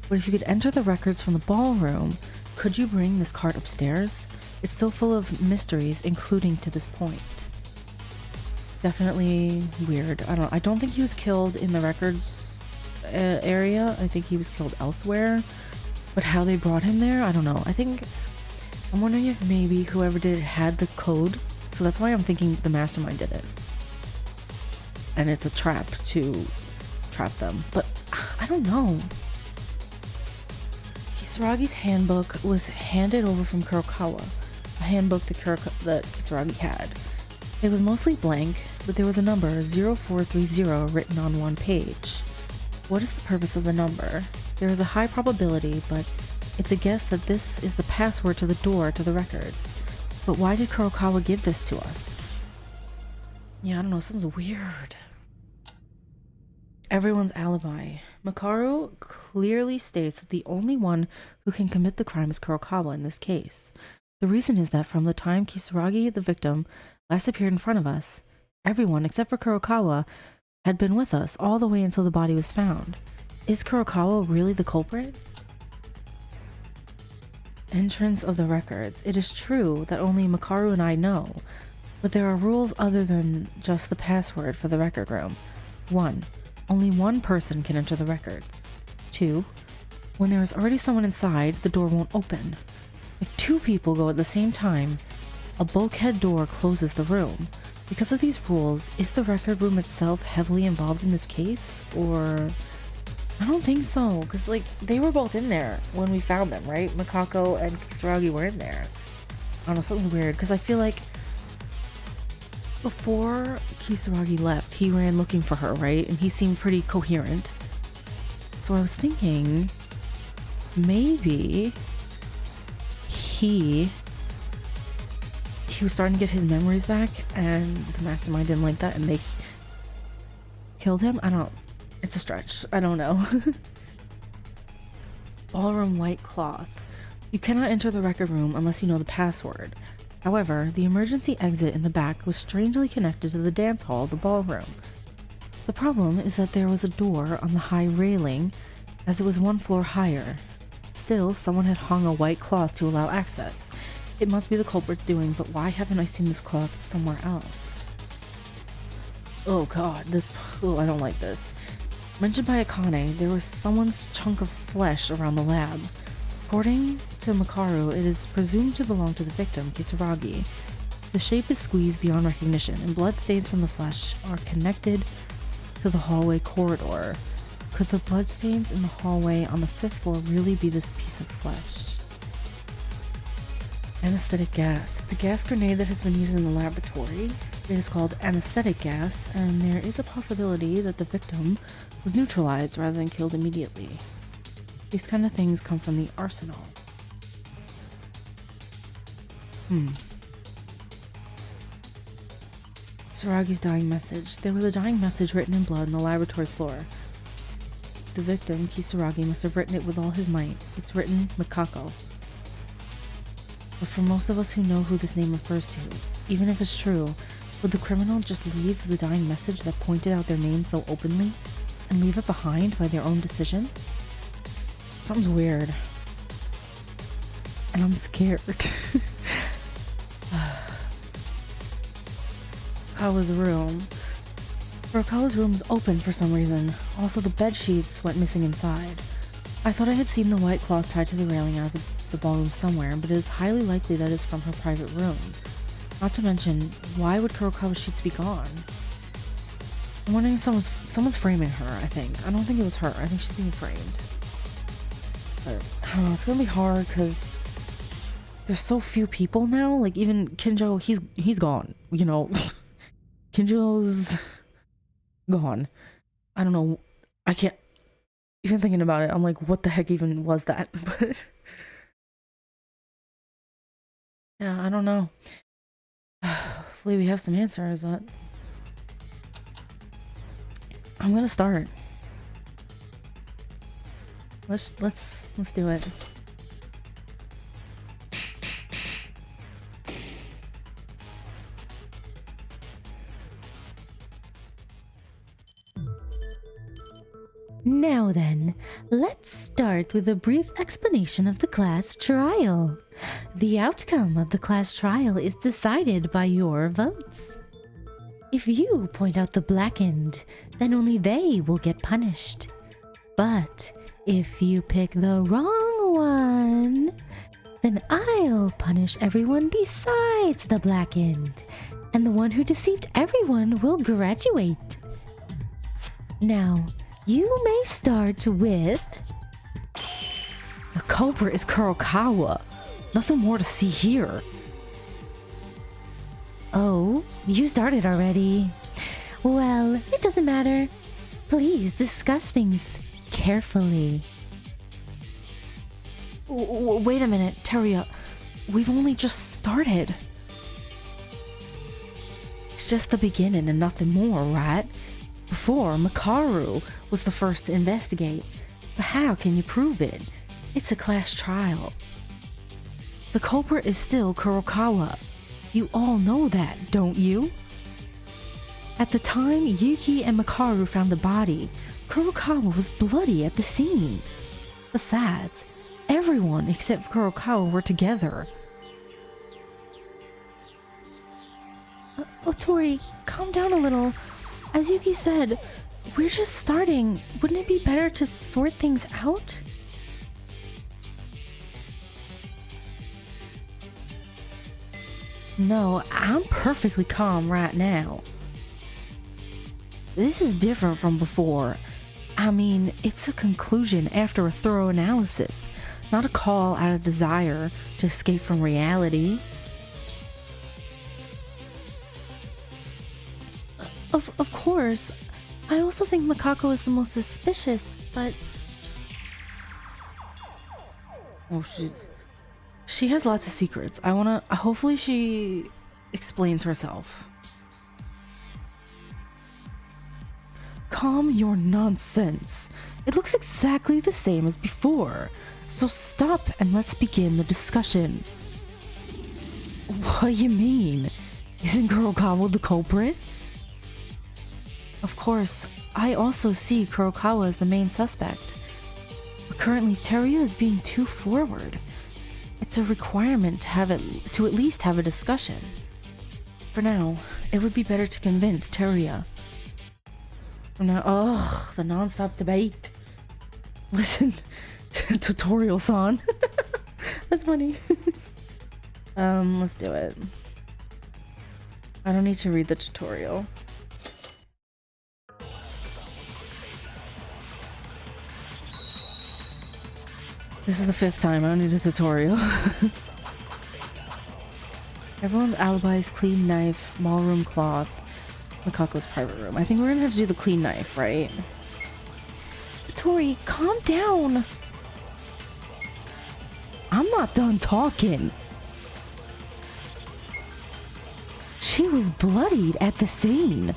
But if you could enter the records from the ballroom, could you bring this cart upstairs? It's still full of mysteries, including to this point. Definitely weird. I don't think he was killed in the records area. I think he was killed elsewhere. But how they brought him there, I don't know. I'm wondering if maybe whoever did it had the code. So that's why I'm thinking the mastermind did it. And it's a trap to trap them. But I don't know. Kisaragi's handbook was handed over from Kurokawa. A handbook that Kisaragi had. It was mostly blank, but there was a number, 0430, written on one page. What is the purpose of the number? There is a high probability, but it's a guess that this is the password to the door to the records. But why did Kurokawa give this to us? Yeah, I don't know, something's weird. Everyone's alibi. Makaru clearly states that the only one who can commit the crime is Kurokawa in this case. The reason is that from the time Kisaragi, the victim, last appeared in front of us, everyone except for Kurokawa had been with us all the way until the body was found. Is Kurokawa really the culprit? Entrance of the records. It is true that only Makaru and I know, but there are rules other than just the password for the record room. 1. Only one person can enter the records. 2. When there is already someone inside, the door won't open. If two people go at the same time, a bulkhead door closes the room. Because of these rules, is the record room itself heavily involved in this case? Or... I don't think so, because, like, they were both in there when we found them, right? Makako and Kisaragi were in there. I don't know, something weird, because I feel like before Kisaragi left, he ran looking for her, right? And he seemed pretty coherent. So I was thinking, maybe he was starting to get his memories back, and the mastermind didn't like that, and they killed him? It's a stretch. I don't know. Ballroom white cloth. You cannot enter the record room unless you know the password. However, the emergency exit in the back was strangely connected to the dance hall of the ballroom. The problem is that there was a door on the high railing, as it was one floor higher. Still, someone had hung a white cloth to allow access. It must be the culprit's doing, but why haven't I seen this cloth somewhere else? Oh god, I don't like this. Mentioned by Akane, there was someone's chunk of flesh around the lab. According to Makaru, it is presumed to belong to the victim, Kisaragi. The shape is squeezed beyond recognition, and blood stains from the flesh are connected to the hallway corridor. Could the bloodstains in the hallway on the 5th floor really be this piece of flesh? Anesthetic gas. It's a gas grenade that has been used in the laboratory. It is called anesthetic gas, and there is a possibility that the victim was neutralized rather than killed immediately. These kind of things come from the arsenal. Saragi's dying message. There was a dying message written in blood on the laboratory floor. The victim, Kisaragi, must have written it with all his might. It's written Makako. But for most of us who know who this name refers to, even if it's true, would the criminal just leave the dying message that pointed out their name so openly and leave it behind by their own decision? Something's weird. And I'm scared. Furukawa's room. Furukawa's room was open for some reason. Also, the bed sheets went missing inside. I thought I had seen the white cloth tied to the railing out of the ballroom somewhere, but it is highly likely that it's from her private room. Not to mention, why would Kurokawa's sheets be gone? I'm wondering if someone's framing her, I think. I don't think it was her. I think she's being framed. But, I don't know, it's gonna be hard because there's so few people now. Like, even Kinjo, he's gone, you know? Kinjo's gone. I don't know. I can't... Even thinking about it, I'm like, what the heck even was that? But... yeah, I don't know. Hopefully we have some answers, but... I'm gonna start. Let's do it. Now then, let's start with a brief explanation of the class trial. The outcome of the class trial is decided by your votes. If you point out the blackened, then only they will get punished. But if you pick the wrong one, then I'll punish everyone besides the blackened, and the one who deceived everyone will graduate. Now, you may start with... The culprit is Kurokawa. Nothing more to see here. Oh, you started already. Well, it doesn't matter. Please discuss things carefully. Wait a minute, Teria. We've only just started. It's just the beginning and nothing more, right? Before, Makaru was the first to investigate. But how can you prove it? It's a class trial. The culprit is still Kurokawa. You all know that, don't you? At the time Yuki and Makaru found the body, Kurokawa was bloody at the scene. Besides, everyone except Kurokawa were together. Tori, calm down a little. As Yuki said, we're just starting. Wouldn't it be better to sort things out? No, I'm perfectly calm right now. This is different from before. I mean, it's a conclusion after a thorough analysis, not a call out of desire to escape from reality. Of course, I also think Makako is the most suspicious, but... Oh, she has lots of secrets. Hopefully she explains herself. Calm your nonsense. It looks exactly the same as before. So stop and let's begin the discussion. What do you mean? Isn't Kurokawa the culprit? Of course, I also see Kurokawa as the main suspect. But currently, Teruya is being too forward. It's a requirement to at least have a discussion. For now, it would be better to convince Teruya. For now, the non-stop debate. Listen to tutorial-san. That's funny. Let's do it. I don't need to read the tutorial. This is the 5th time. I don't need a tutorial. Everyone's alibis, clean knife, ballroom cloth, Makako's private room. I think we're gonna have to do the clean knife, right? Tori, calm down. I'm not done talking. She was bloodied at the scene.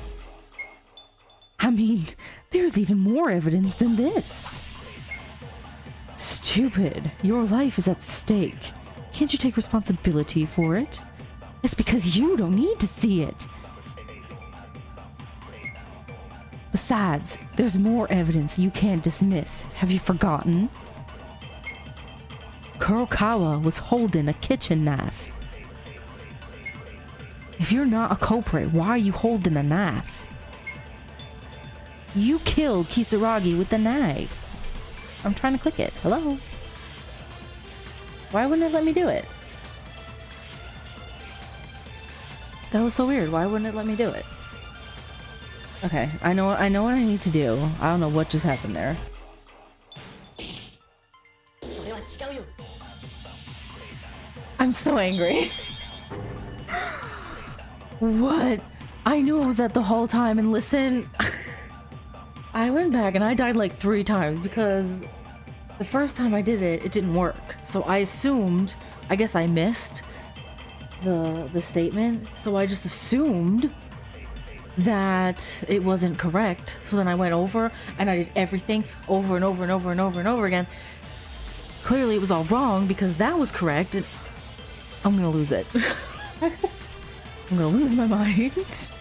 I mean, there's even more evidence than this. Stupid. Your life is at stake. Can't you take responsibility for it? It's because you don't need to see it. Besides, there's more evidence you can't dismiss. Have you forgotten? Kurokawa was holding a kitchen knife. If you're not a culprit, why are you holding a knife? You killed Kisaragi with the knife. I'm trying to click it. Hello? Why wouldn't it let me do it? That was so weird. Why wouldn't it let me do it? Okay, I know what I need to do. I don't know what just happened there. I'm so angry. What? I knew it was that the whole time, and listen, I went back and I died like 3 times because the first time I did it, it didn't work. So I assumed, I guess I missed the statement. So I just assumed that it wasn't correct. So then I went over and I did everything over and over and over and over and over again. Clearly it was all wrong because that was correct, and I'm gonna lose it. I'm gonna lose my mind.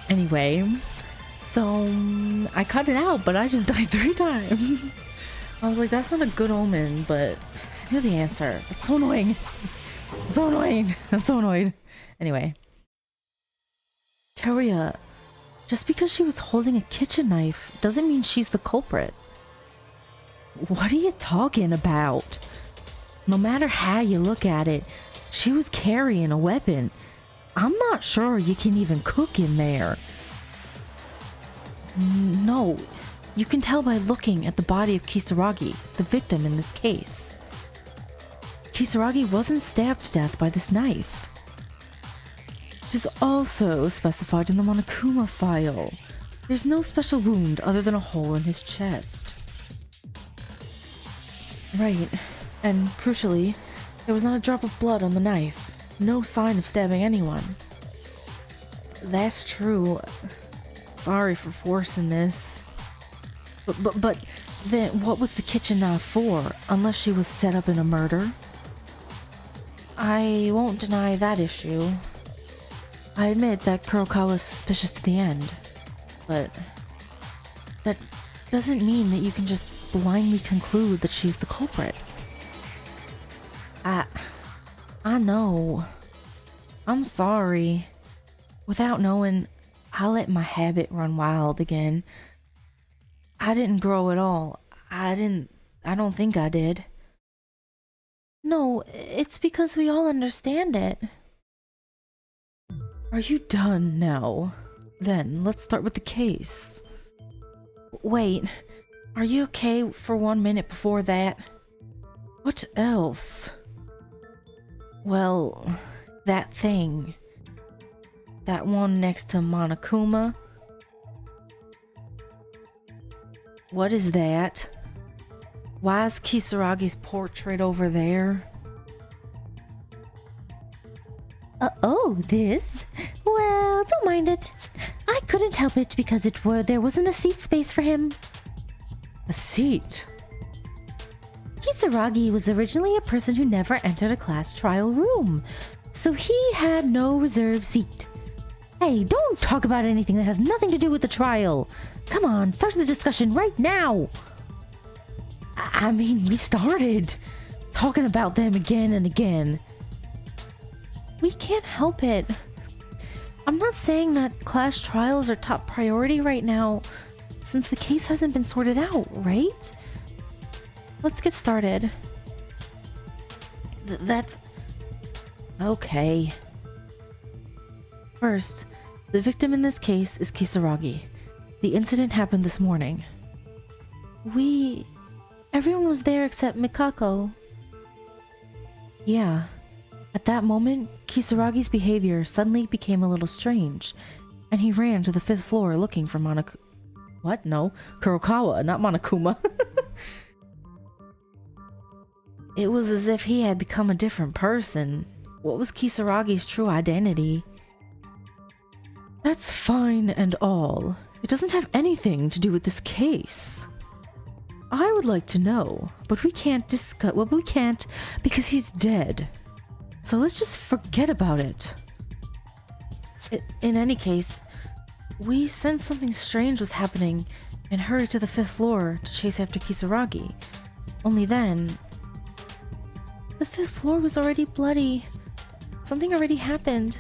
Anyway, so I cut it out, but I just died 3 times. I was like, that's not a good omen, but I knew the answer. It's so annoying. I'm so annoying. I'm so annoyed. Anyway. Teruya, just because she was holding a kitchen knife doesn't mean she's the culprit. What are you talking about? No matter how you look at it, she was carrying a weapon. I'm not sure you can even cook in there. No, you can tell by looking at the body of Kisaragi, the victim in this case. Kisaragi wasn't stabbed to death by this knife. It is also specified in the Monokuma file. There's no special wound other than a hole in his chest. Right, and crucially, there was not a drop of blood on the knife. No sign of stabbing anyone. That's true. Sorry for forcing this. But then what was the kitchen knife for, unless she was set up in a murder? I won't deny that issue. I admit that Kurokawa was suspicious to the end, but that doesn't mean that you can just blindly conclude that she's the culprit. I know. I'm sorry. Without knowing, I let my habit run wild again. I didn't grow at all. I don't think I did. No, it's because we all understand it. Are you done now? Then let's start with the case. Wait, are you okay for 1 minute before that? What else? Well, that thing. That one next to Monokuma. What is that? Why is Kisaragi's portrait over there? Oh, this? Well, don't mind it. I couldn't help it because there wasn't a seat space for him. A seat? Kisaragi was originally a person who never entered a class trial room, so he had no reserved seat. Hey, don't talk about anything that has nothing to do with the trial. Come on, start the discussion right now. I mean, we started talking about them again and again. We can't help it. I'm not saying that class trials are top priority right now, since the case hasn't been sorted out, right? Let's get started. That's... okay. First, the victim in this case is Kisaragi. The incident happened this morning. Everyone was there except Mikako. Yeah. At that moment, Kisaragi's behavior suddenly became a little strange, and he ran to the 5th floor looking for What? No. Kurokawa, not Monokuma. It was as if he had become a different person. What was Kisaragi's true identity? That's fine and all. It doesn't have anything to do with this case. I would like to know, but we can't discuss... well, we can't because he's dead. So let's just forget about it. In any case, we sensed something strange was happening and hurried to the 5th floor to chase after Kisaragi. Only then... the 5th floor was already bloody. Something already happened.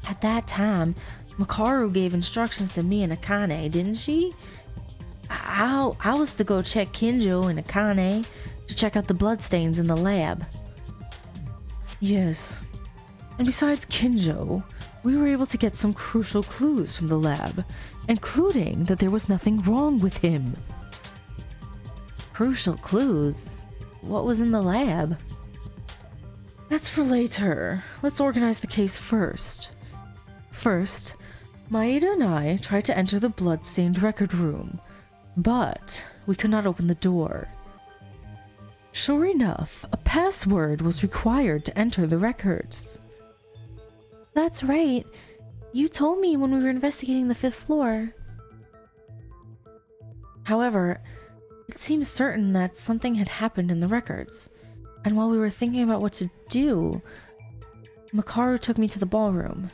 At that time, Makaru gave instructions to me and Akane, didn't she? I was to go check Kinjo and Akane to check out the bloodstains in the lab. Yes. And besides Kinjo, we were able to get some crucial clues from the lab, including that there was nothing wrong with him. Crucial clues? What was in the lab? That's for later. Let's organize the case first. First, Maeda and I tried to enter the blood-stained record room, but we could not open the door. Sure enough, a password was required to enter the records. That's right. You told me when we were investigating the 5th floor. However, it seems certain that something had happened in the records, and while we were thinking about what to do, Makaru took me to the ballroom.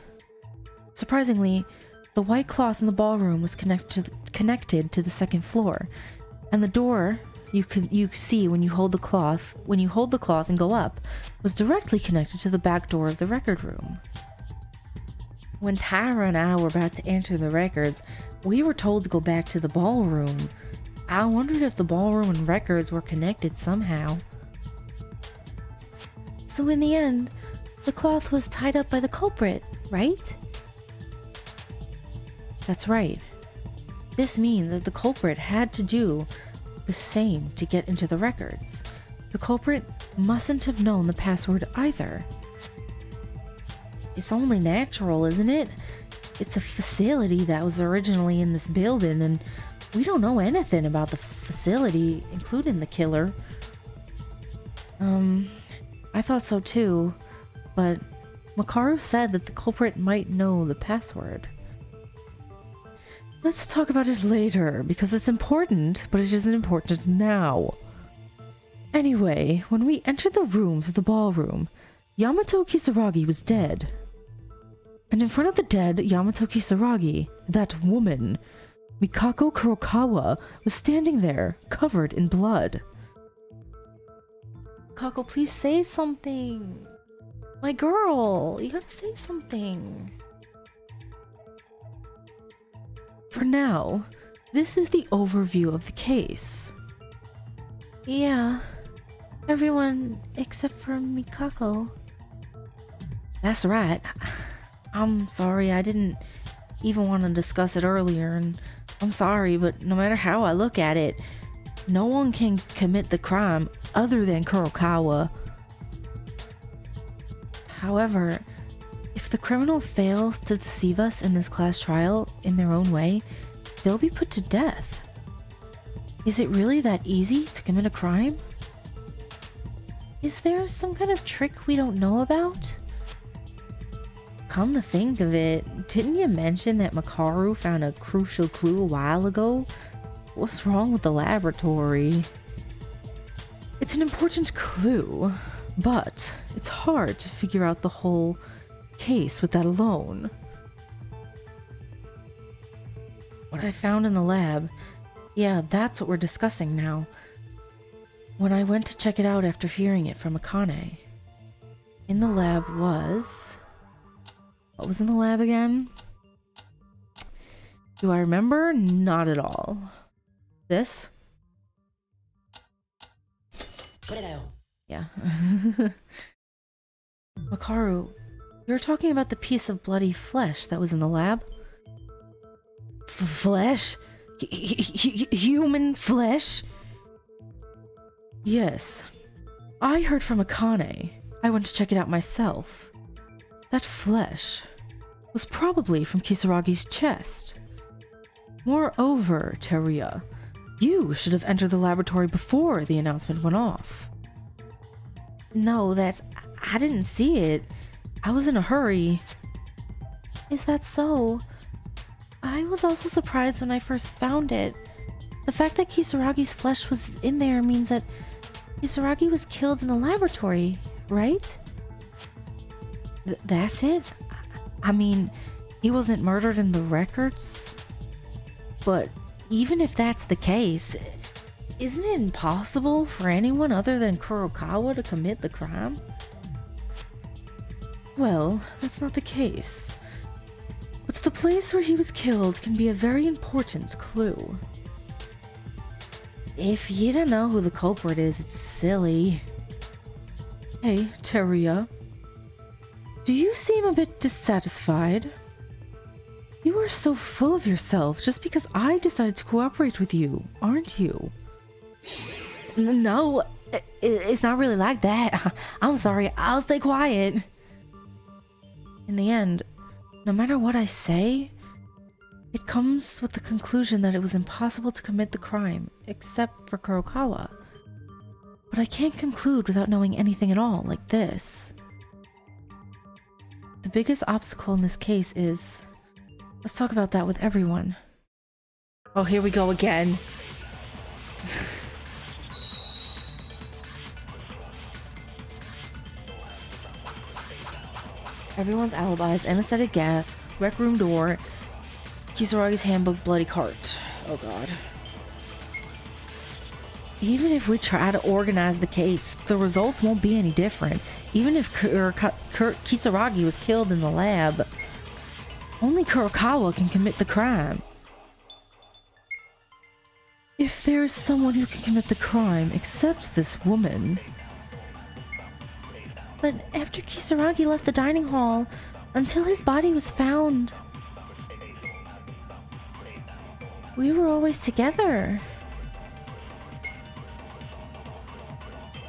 Surprisingly, the white cloth in the ballroom was connected to the 2nd floor, and the door you see when you hold the cloth and go up was directly connected to the back door of the record room. When Tyra and I were about to enter the records, we were told to go back to the ballroom. I wondered if the ballroom and records were connected somehow. So in the end, the cloth was tied up by the culprit, right? That's right. This means that the culprit had to do the same to get into the records. The culprit mustn't have known the password either. It's only natural, isn't it? It's a facility that was originally in this building, and we don't know anything about the facility, including the killer. I thought so too, but Makaru said that the culprit might know the password. Let's talk about it later, because it's important, but it isn't important now. Anyway, when we entered the room through the ballroom, Yamato Kisaragi was dead. And in front of the dead Yamato Kisaragi, that woman, Mikako Kurokawa, was standing there, covered in blood. Kako, please say something. My girl, you gotta say something. For now, this is the overview of the case. Yeah, everyone except for Mikako. That's right. I'm sorry, I didn't even want to discuss it earlier, and I'm sorry, but no matter how I look at it, no one can commit the crime other than Kurokawa. However, if the criminal fails to deceive us in this class trial in their own way, they'll be put to death. Is it really that easy to commit a crime? Is there some kind of trick we don't know about? Come to think of it, didn't you mention that Makaru found a crucial clue a while ago? What's wrong with the laboratory? It's an important clue, but it's hard to figure out the whole case with that alone. What I found in the lab, yeah, that's what we're discussing now. When I went to check it out after hearing it from Akane, in the lab was... What was in the lab again? Do I remember? Not at all. This? Yeah. Makaru, you're talking about the piece of bloody flesh that was in the lab? Flesh? Human flesh? Yes. I heard from Akane. I went to check it out myself. That flesh was probably from Kisaragi's chest. Moreover, Teruya, you should have entered the laboratory before the announcement went off. No, I didn't see it. I was in a hurry. Is that so? I was also surprised when I first found it. The fact that Kisaragi's flesh was in there means that Kisaragi was killed in the laboratory, right? That's it? I mean, he wasn't murdered in the records? But even if that's the case, isn't it impossible for anyone other than Kurokawa to commit the crime? Well, that's not the case. But the place where he was killed can be a very important clue. If you don't know who the culprit is, it's silly. Hey, Teruya. Do you seem a bit dissatisfied? You are so full of yourself just because I decided to cooperate with you, aren't you? No, it's not really like that. I'm sorry, I'll stay quiet. In the end, no matter what I say, it comes with the conclusion that it was impossible to commit the crime, except for Kurokawa. But I can't conclude without knowing anything at all, like this. The biggest obstacle in this case is... Let's talk about that with everyone. Oh, here we go again. Everyone's alibis, anesthetic gas, rec room door, Kisaragi's handbook, bloody cart. Oh god. Even if we try to organize the case, the results won't be any different. Even if Kisaragi was killed in the lab, only Kurokawa can commit the crime. If there is someone who can commit the crime except this woman... But after Kisaragi left the dining hall, until his body was found, we were always together.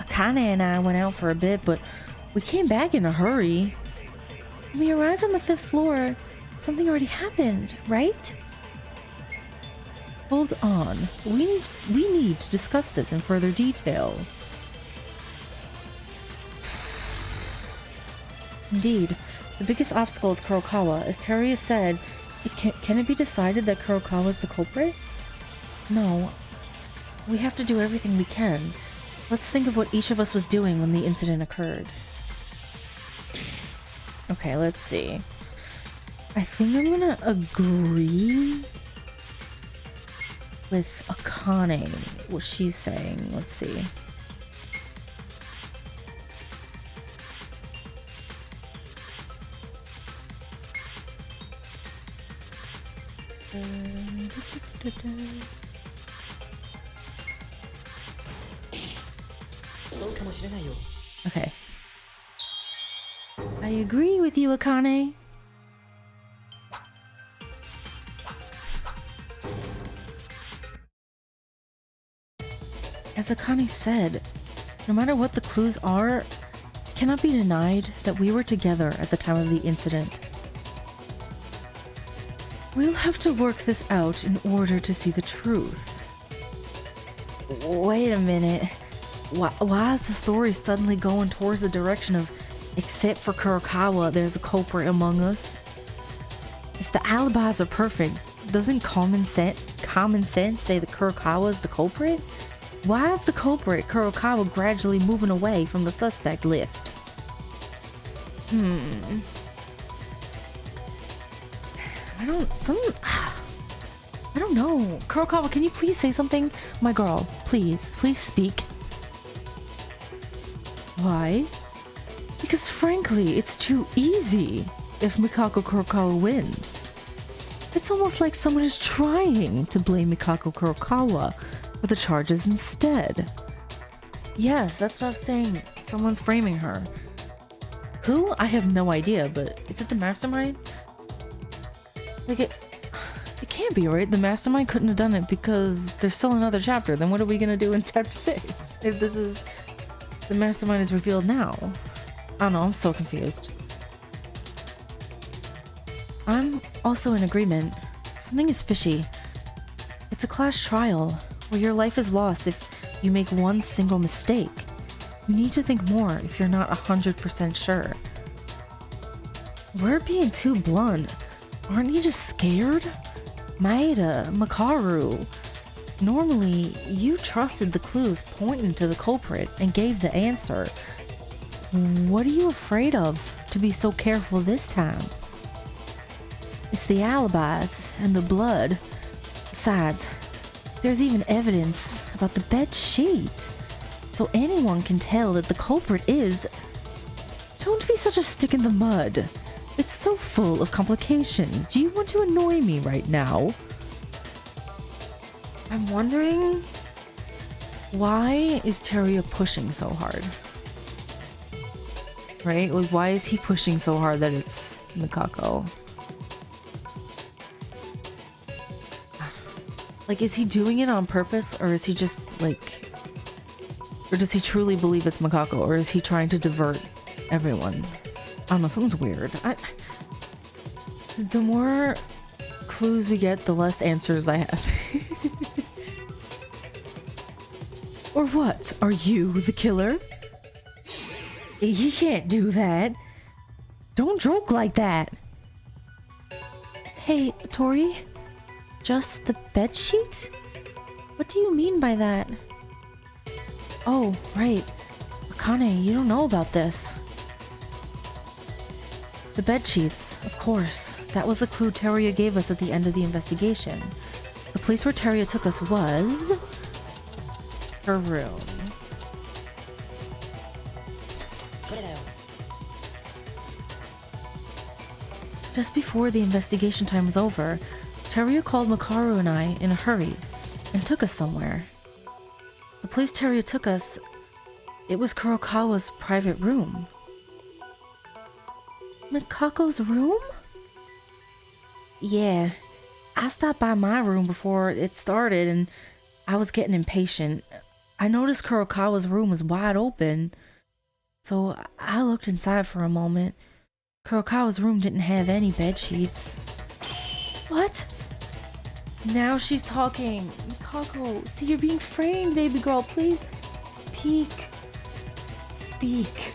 Akane and I went out for a bit, but we came back in a hurry. When we arrived on the 5th floor, something already happened, right? Hold on. We need to discuss this in further detail. Indeed, the biggest obstacle is Kurokawa. As Teruya said, can it be decided that Kurokawa is the culprit? No. We have to do everything we can. Let's think of what each of us was doing when the incident occurred. Okay, let's see. I think I'm gonna agree with Akane, what she's saying. Let's see. Okay. I I agree with you, Akane. As Akane said, no matter what the clues are, it cannot be denied that we were together at the time of the incident. We'll have to work this out in order to see the truth. Wait a minute. Why is the story suddenly going towards the direction of, except for Kurokawa, there's a culprit among us? If the alibis are perfect, doesn't common sense say that Kurokawa is the culprit? Why is the culprit Kurokawa gradually moving away from the suspect list? I don't know. Kurokawa, can you please say something? My girl, please speak. Why? Because frankly, it's too easy if Mikako Kurokawa wins. It's almost like someone is trying to blame Mikako Kurokawa for the charges instead. Yes, that's what I was saying. Someone's framing her. Who? I have no idea, but is it the mastermind? Like it can't be, right? The mastermind couldn't have done it because there's still another chapter. Then what are we gonna do in chapter 6 if this is the mastermind is revealed now? I don't know, I'm so confused. I'm also in agreement. Something is fishy. It's a class trial where your life is lost if you make one single mistake. You need to think more if you're not 100% sure. We're being too blunt. Aren't you just scared? Maeda, Makaru. Normally, you trusted the clues pointing to the culprit and gave the answer. What are you afraid of to be so careful this time? It's the alibis and the blood. Besides, there's even evidence about the bed sheet. So anyone can tell that the culprit is... Don't be such a stick in the mud. It's so full of complications. Do you want to annoy me right now? I'm wondering... Why is Teruya pushing so hard? Right? Like, why is he pushing so hard that it's Mikako? Like, is he doing it on purpose, or is he just, like... Or does he truly believe it's Mikako, or is he trying to divert everyone? I don't know, something's weird. The more clues we get, the less answers I have. Or what? Are you the killer? He can't do that. Don't joke like that. Hey, Tori? Just the bedsheet? What do you mean by that? Oh, right. Akane, you don't know about this. The bedsheets, of course. That was the clue Teruya gave us at the end of the investigation. The place where Teruya took us was... her room. Just before the investigation time was over, Teruya called Makaru and I in a hurry and took us somewhere. The place Teruya took us, it was Kurokawa's private room. Mikako's room? Yeah, I stopped by my room before it started and I was getting impatient. I noticed Kurokawa's room was wide open, so I looked inside for a moment. Kurokawa's room didn't have any bed sheets. What? Now she's talking. Mikako, see, you're being framed, baby girl. Please speak. Speak.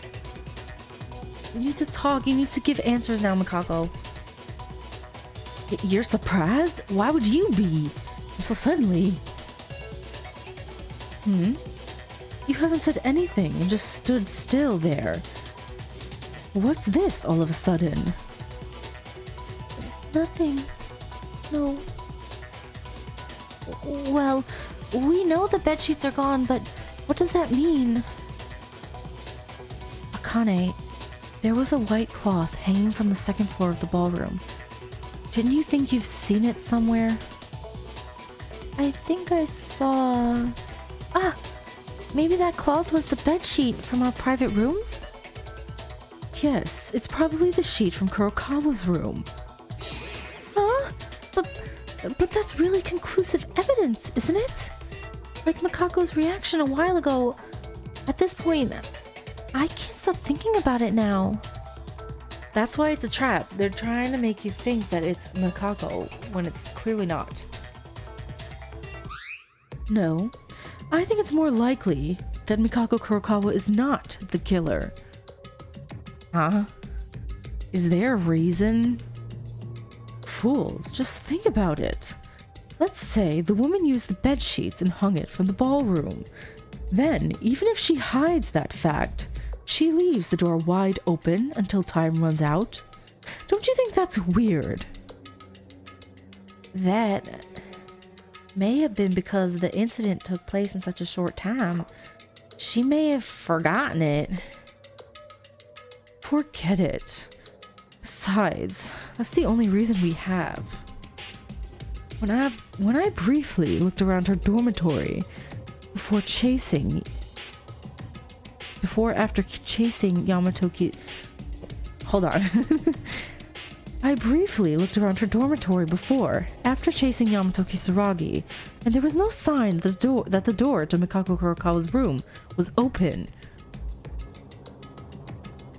You need to talk. You need to give answers now, Mikako. You're surprised? Why would you be? So suddenly. You haven't said anything and just stood still there. What's this all of a sudden? Nothing. No. Well, we know the bedsheets are gone, but what does that mean? Akane, there was a white cloth hanging from the second floor of the ballroom. Didn't you think you've seen it somewhere? I think I saw... Ah! Maybe that cloth was the bedsheet from our private rooms? Yes, it's probably the sheet from Kurokawa's room. Huh? But that's really conclusive evidence, isn't it? Like Mikako's reaction a while ago. At this point, I can't stop thinking about it now. That's why it's a trap. They're trying to make you think that it's Mikako when it's clearly not. No, I think it's more likely that Mikako Kurokawa is not the killer. Huh? Is there a reason? Fools, just think about it. Let's say the woman used the bed sheets and hung it from the ballroom. Then, even if she hides that fact, she leaves the door wide open until time runs out. Don't you think that's weird? That may have been because the incident took place in such a short time. She may have forgotten it. Forget it. Besides, that's the only reason we have. When I briefly looked around her dormitory after chasing Yamatoki. Hold on. I briefly looked around her dormitory after chasing Yamatoki Saragi, and there was no sign that the door to Mikako Kurokawa's room was open.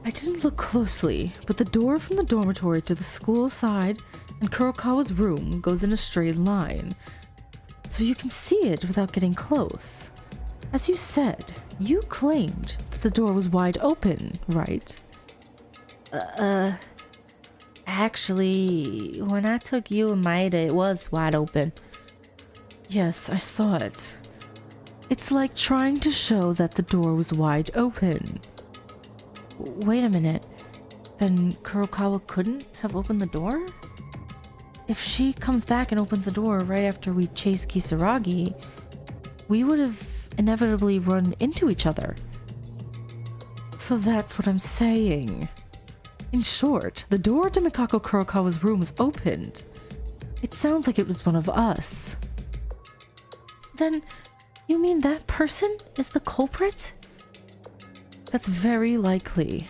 I didn't look closely, but the door from the dormitory to the school side and Kurokawa's room goes in a straight line, so you can see it without getting close. As you said, you claimed that the door was wide open, right? Actually, when I took you and Maeda, it was wide open. Yes, I saw it. It's like trying to show that the door was wide open. Wait a minute. Then Kurokawa couldn't have opened the door? If she comes back and opens the door right after we chase Kisaragi, we would have inevitably run into each other. So that's what I'm saying. In short, the door to Mikako Kurokawa's room was opened. It sounds like it was one of us. Then, you mean that person is the culprit? That's very likely.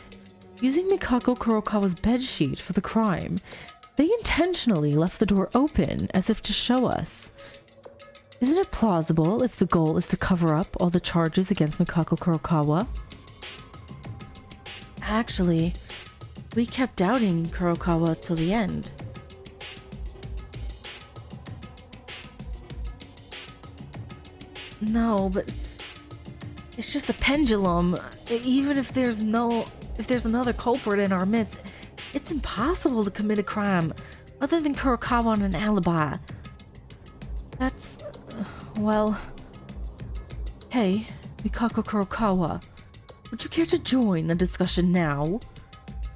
Using Mikako Kurokawa's bedsheet for the crime, they intentionally left the door open as if to show us. Isn't it plausible if the goal is to cover up all the charges against Mikako Kurokawa? Actually, we kept doubting Kurokawa till the end. No, but it's just a pendulum. Even if there's another culprit in our midst, it's impossible to commit a crime other than Kurokawa on an alibi. That's, well... Hey, Mikako Kurokawa, would you care to join the discussion now?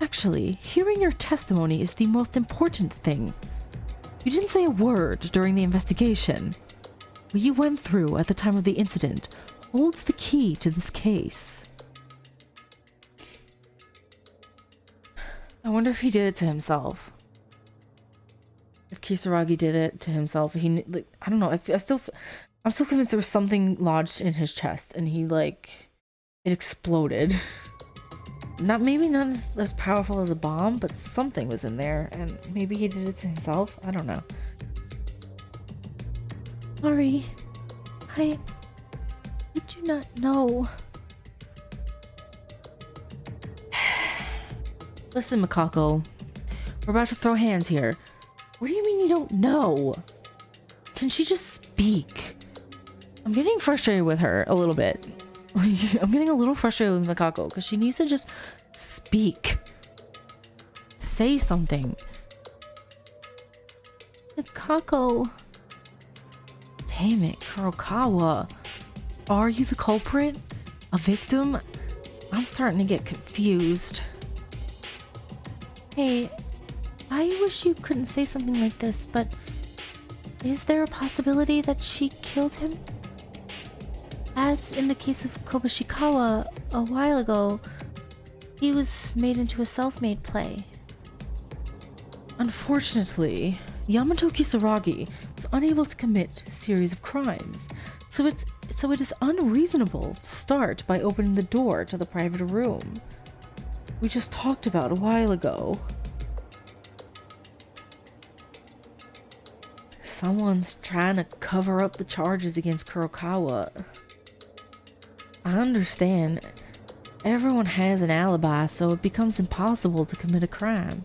Actually, hearing your testimony is the most important thing. You didn't say a word during the investigation. What you went through at the time of the incident holds the key to this case. I wonder if he did it to himself. If Kisaragi did it to himself, I don't know. I'm still convinced there was something lodged in his chest, and it exploded. Maybe not as powerful as a bomb, but something was in there, and maybe he did it to himself. I don't know. Mari, I do not know. Listen, Mikako. We're about to throw hands here. What do you mean you don't know? Can she just speak? I'm getting frustrated with her a little bit. I'm getting a little frustrated with Mikako because she needs to just speak. Say something. Mikako. Damn it, Kurokawa. Are you the culprit? A victim? I'm starting to get confused. Hey, I wish you couldn't say something like this, but is there a possibility that she killed him? As in the case of Kobashikawa a while ago, he was made into a self-made play. Unfortunately, Yamato Kisaragi was unable to commit a series of crimes, so it is unreasonable to start by opening the door to the private room. we just talked about a while ago. Someone's trying to cover up the charges against Kurokawa. I understand. Everyone has an alibi, so it becomes impossible to commit a crime.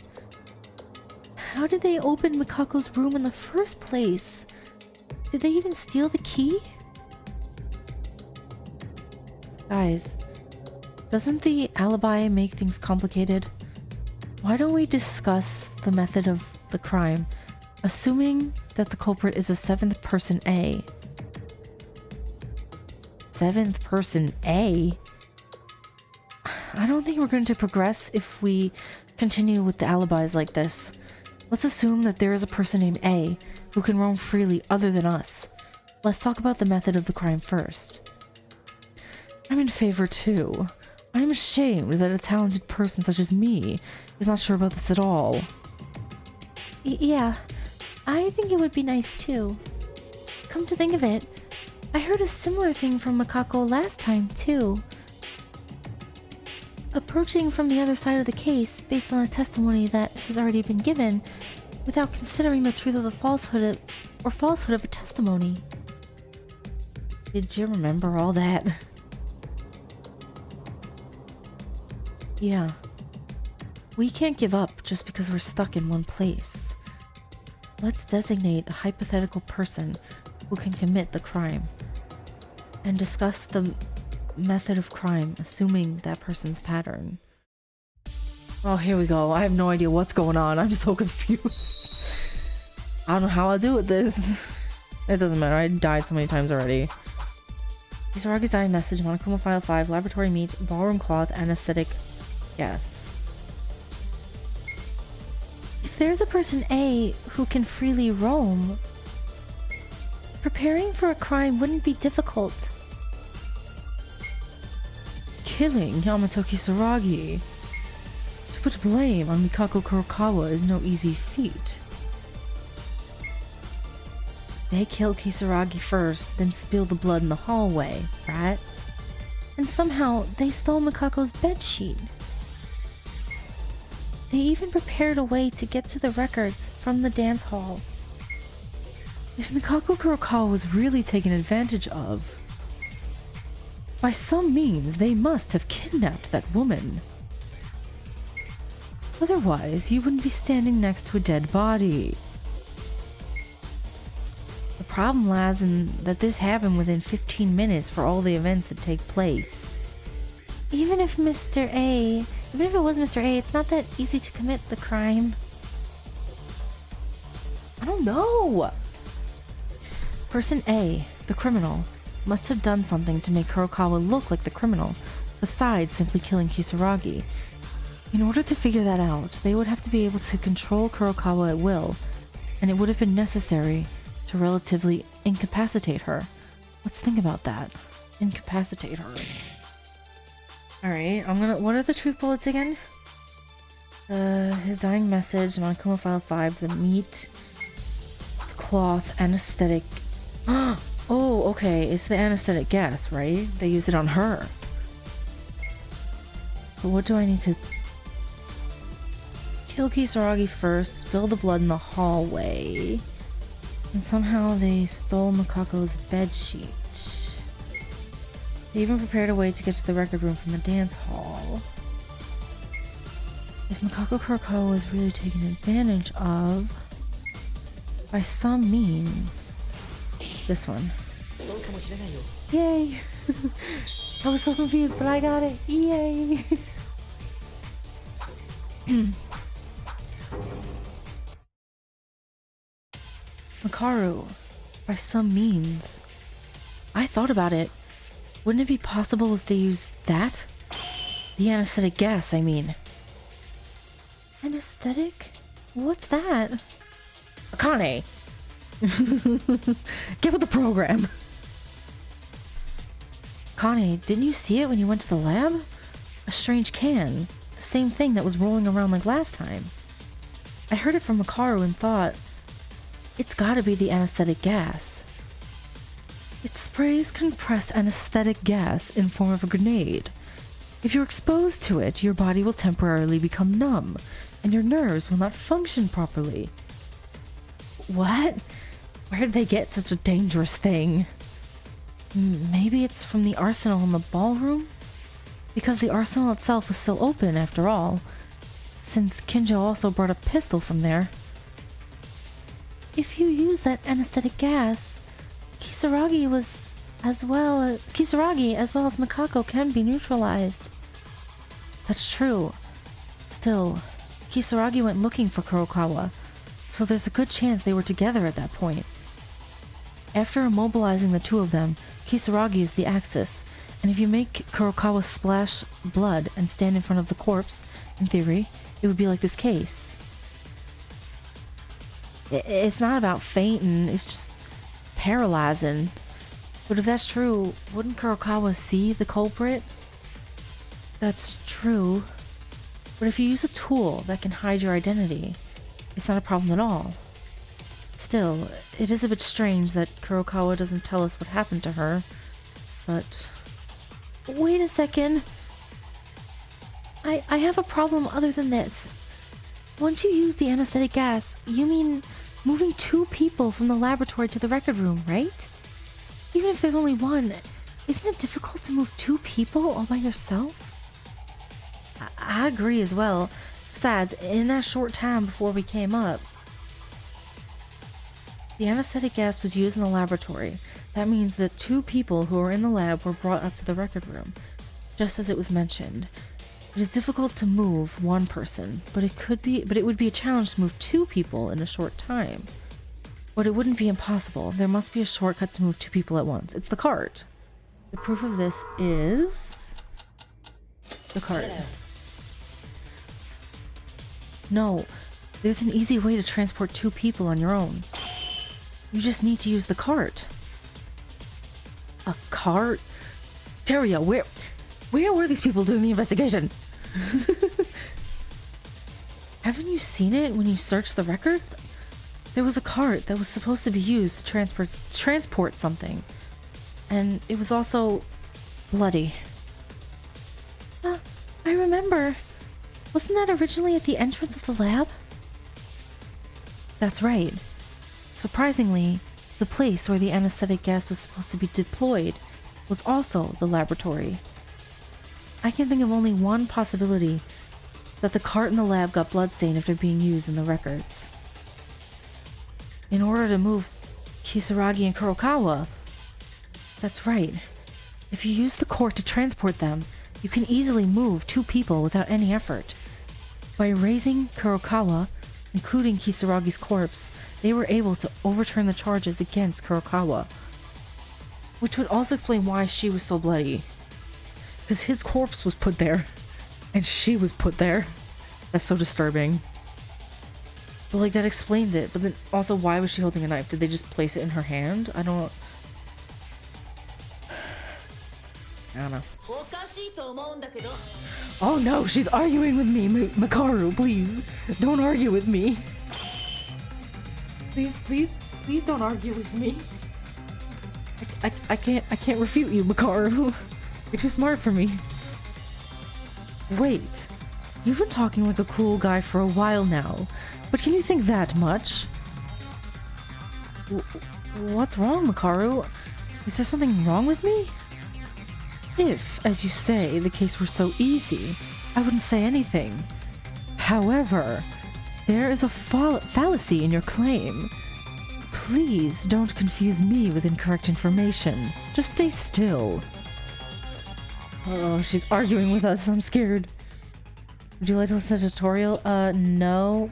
How did they open Mikako's room in the first place? Did they even steal the key? Guys, doesn't the alibi make things complicated? Why don't we discuss the method of the crime, assuming that the culprit is a seventh person A? Seventh person A? I don't think we're going to progress if we continue with the alibis like this. Let's assume that there is a person named A who can roam freely other than us. Let's talk about the method of the crime first. I'm in favor too. I'm ashamed that a talented person such as me is not sure about this at all. Yeah, I think it would be nice too. Come to think of it, I heard a similar thing from Mikako last time too. Approaching from the other side of the case based on a testimony that has already been given without considering the truth of the falsehood of a testimony. Did you remember all that? Yeah. We can't give up just because we're stuck in one place. Let's designate a hypothetical person who can commit the crime and discuss the method of crime, assuming that person's pattern. Oh, here we go. I have no idea what's going on. I'm so confused. I don't know how I'll do with this. It doesn't matter. I died so many times already. Kisaragi's dying message, Monokuma File 5, laboratory meat, ballroom cloth, anesthetic gas. If there's a person A who can freely roam, preparing for a crime wouldn't be difficult. Killing Yamato Kisaragi. To put blame on Mikako Kurokawa is no easy feat. They kill Kisaragi first, then spill the blood in the hallway, right? And somehow they stole Mikako's bedsheet. They even prepared a way to get to the records from the dance hall. If Mikako Kurokawa was really taken advantage of, by some means they must have kidnapped that woman. Otherwise, you wouldn't be standing next to a dead body. The problem lies in that this happened within 15 minutes for all the events that take place. Even if it was Mr. A, it's not that easy to commit the crime. I don't know. Person A, the criminal, must have done something to make Kurokawa look like the criminal, besides simply killing Kisaragi. In order to figure that out, they would have to be able to control Kurokawa at will, and it would have been necessary to relatively incapacitate her. Let's think about that. Incapacitate her. Alright, what are the truth bullets again? His dying message, Monokuma File 5, the meat, cloth, anesthetic. Oh, okay, it's the anesthetic gas, right? They use it on her. But what do I need to... Kill Kisaragi first, spill the blood in the hallway, and somehow they stole Mikako's bedsheet. They even prepared a way to get to the record room from the dance hall. If Mikako Kurokawa was really taken advantage of, by some means, this one. Yay! I was so confused, but I got it. Yay! Makaru, by some means. I thought about it. Wouldn't it be possible if they used that? The anesthetic gas, I mean. Anesthetic? What's that? Akane! Get with the program! Akane, didn't you see it when you went to the lab? A strange can. The same thing that was rolling around like last time. I heard it from Makaru and thought, it's gotta be the anesthetic gas. It sprays compressed anesthetic gas in form of a grenade. If you're exposed to it, your body will temporarily become numb, and your nerves will not function properly. What? Where did they get such a dangerous thing? Maybe it's from the arsenal in the ballroom? Because the arsenal itself was still open, after all, since Kinjo also brought a pistol from there. If you use that anesthetic gas, Kisaragi as well as Mikako can be neutralized. That's true. Still, Kisaragi went looking for Kurokawa, so there's a good chance they were together at that point. After immobilizing the two of them, Kisaragi is the axis, and if you make Kurokawa splash blood and stand in front of the corpse, in theory, it would be like this case. It's not about fainting, it's just paralyzing. But if that's true, wouldn't Kurokawa see the culprit? That's true. But if you use a tool that can hide your identity, it's not a problem at all. Still, it is a bit strange that Kurokawa doesn't tell us what happened to her, but... Wait a second. I have a problem other than this. Once you use the anesthetic gas, you mean moving two people from the laboratory to the record room, right? Even if there's only one, isn't it difficult to move two people all by yourself? I agree as well. Besides, in that short time before we came up, the anesthetic gas was used in the laboratory. That means that two people who were in the lab were brought up to the record room, just as it was mentioned. It is difficult to move one person, but it would be a challenge to move two people in a short time. But it wouldn't be impossible. There must be a shortcut to move two people at once. It's the cart. The proof of this is the cart. No, there's an easy way to transport two people on your own. You just need to use the cart. A cart? Teria, where were these people doing the investigation? Haven't you seen it when you searched the records? There was a cart that was supposed to be used to transport something. And it was also bloody. I remember. Wasn't that originally at the entrance of the lab? That's right. Surprisingly, the place where the anesthetic gas was supposed to be deployed was also the laboratory. I can think of only one possibility, that the cart in the lab got bloodstained after being used in the records. In order to move Kisaragi and Kurokawa, that's right. If you use the cart to transport them, you can easily move two people without any effort. By raising Kurokawa, including Kisaragi's corpse, they were able to overturn the charges against Kurokawa. Which would also explain why she was so bloody. Because his corpse was put there, and she was put there. That's so disturbing. But like, that explains it. But then also, why was she holding a knife? Did they just place it in her hand? I don't know. Oh no, she's arguing with me, Makaru, please. Don't argue with me. Please don't argue with me. I can't refute you, Makaru. You're too smart for me. Wait, you've been talking like a cool guy for a while now, but can you think that much? What's wrong, Makaru? Is there something wrong with me? If, as you say, the case were so easy, I wouldn't say anything. However, there is a fallacy in your claim. Please don't confuse me with incorrect information. Just stay still. Oh, she's arguing with us. I'm scared. Would you like to listen to a tutorial? No.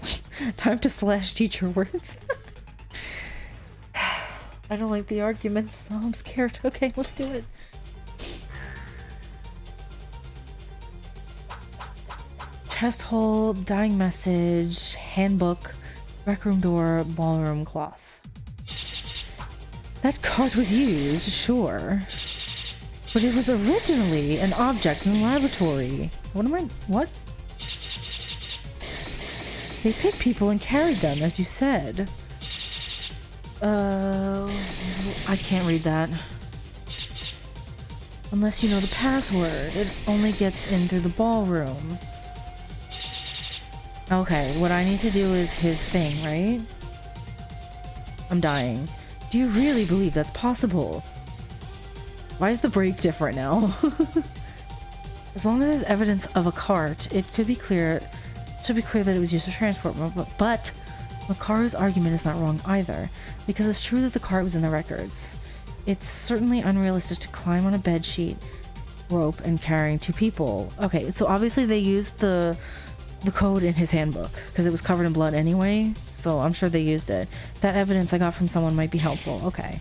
Time to slash teacher words. I don't like the arguments. Oh, I'm scared. Okay, let's do it. Chest hole, dying message, handbook, rec room door, ballroom cloth. That card was used, sure. But it was originally an object in the laboratory. What? They picked people and carried them, as you said. I can't read that. Unless you know the password. It only gets in through the ballroom. Okay, what I need to do is his thing, right? I'm dying. Do you really believe that's possible? Why is the brake different now? As long as there's evidence of a cart, it should be clear that it was used for transport. But Makaru's argument is not wrong either, because it's true that the cart was in the records. It's certainly unrealistic to climb on a bedsheet, rope, and carrying 2 people. Okay, so obviously they used the code in his handbook, because it was covered in blood anyway, so I'm sure they used it. That evidence I got from someone might be helpful. Okay.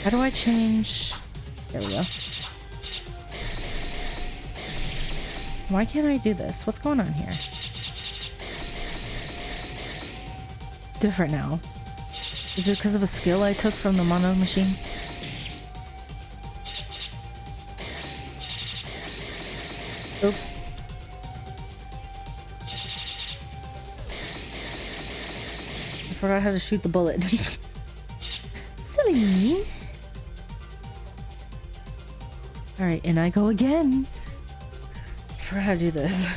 How do I change... There we go. Why can't I do this? What's going on here? It's different now. Is it because of a skill I took from the mono machine? Oops. I forgot how to shoot the bullet. Silly me. Alright, and I go again. I forgot how to do this.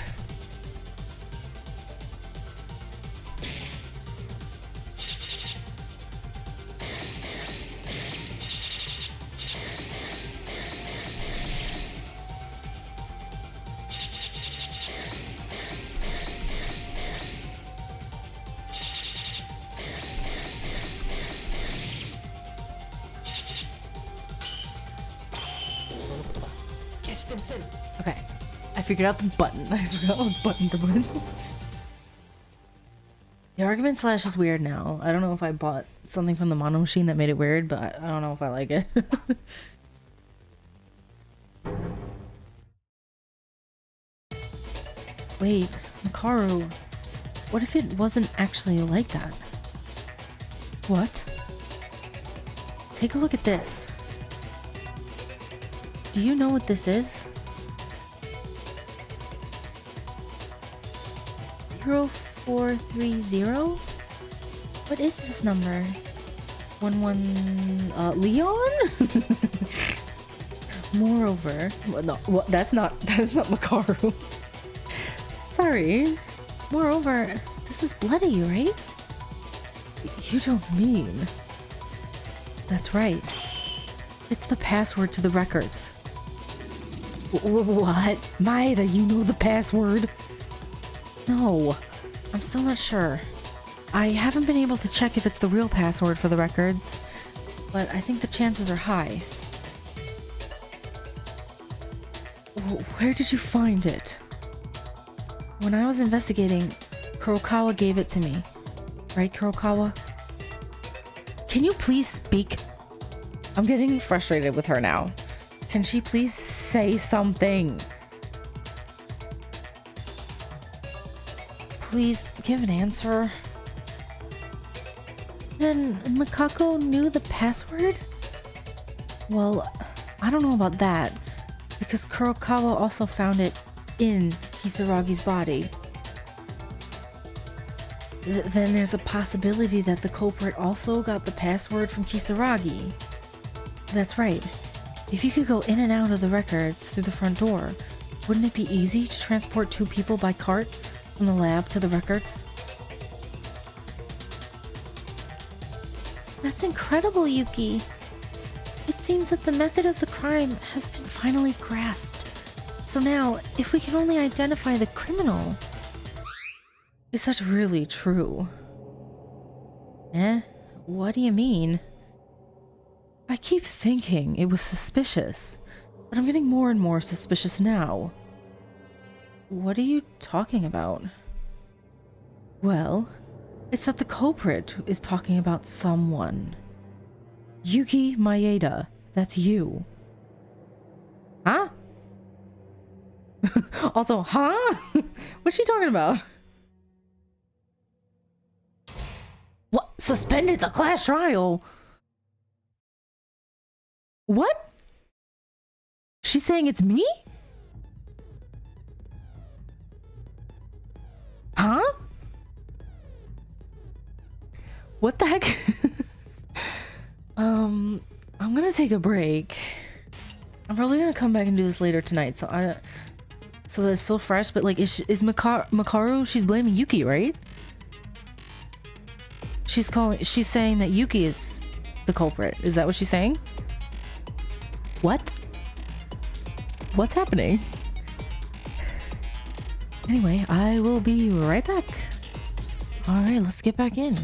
Okay, I figured out the button. I forgot what button to push. The argument slash is weird now. I don't know if I bought something from the mono machine that made it weird, but I don't know if I like it. Wait, Makaru, what if it wasn't actually like that? What? Take a look at this. Do you know what this is? 0430? What is this number? 11 Leon? Moreover, no, that's not Makaru. Sorry. Moreover, this is bloody, right? You don't mean. That's right. It's the password to the records. What? Maida, you know the password? No, I'm still not sure. I haven't been able to check if it's the real password for the records, but I think the chances are high. Where did you find it? When I was investigating, Kurokawa gave it to me. Right, Kurokawa? Can you please speak? I'm getting frustrated with her now. Can she please say something? Please give an answer. Then Makako knew the password? Well, I don't know about that, because Kurokawa also found it in Kisaragi's body. Then there's a possibility that the culprit also got the password from Kisaragi. That's right. If you could go in and out of the records through the front door, wouldn't it be easy to transport 2 people by cart from the lab to the records? That's incredible, Yuki. It seems that the method of the crime has been finally grasped. So now, if we can only identify the criminal... Is that really true? Eh? What do you mean? I keep thinking it was suspicious, but I'm getting more and more suspicious now. What are you talking about? Well, it's that the culprit is talking about someone. Yuki Maeda, that's you. Huh? Also, huh? What's she talking about? What? Suspended the class trial? What? She's saying it's me? Huh? What the heck? I'm gonna take a break. I'm probably gonna come back and do this later tonight, so that's so fresh. But like, is Makaru? She's blaming Yuki, right? She's saying that Yuki is the culprit. Is that what she's saying? What? What's happening? Anyway, I will be right back. All right, let's get back in.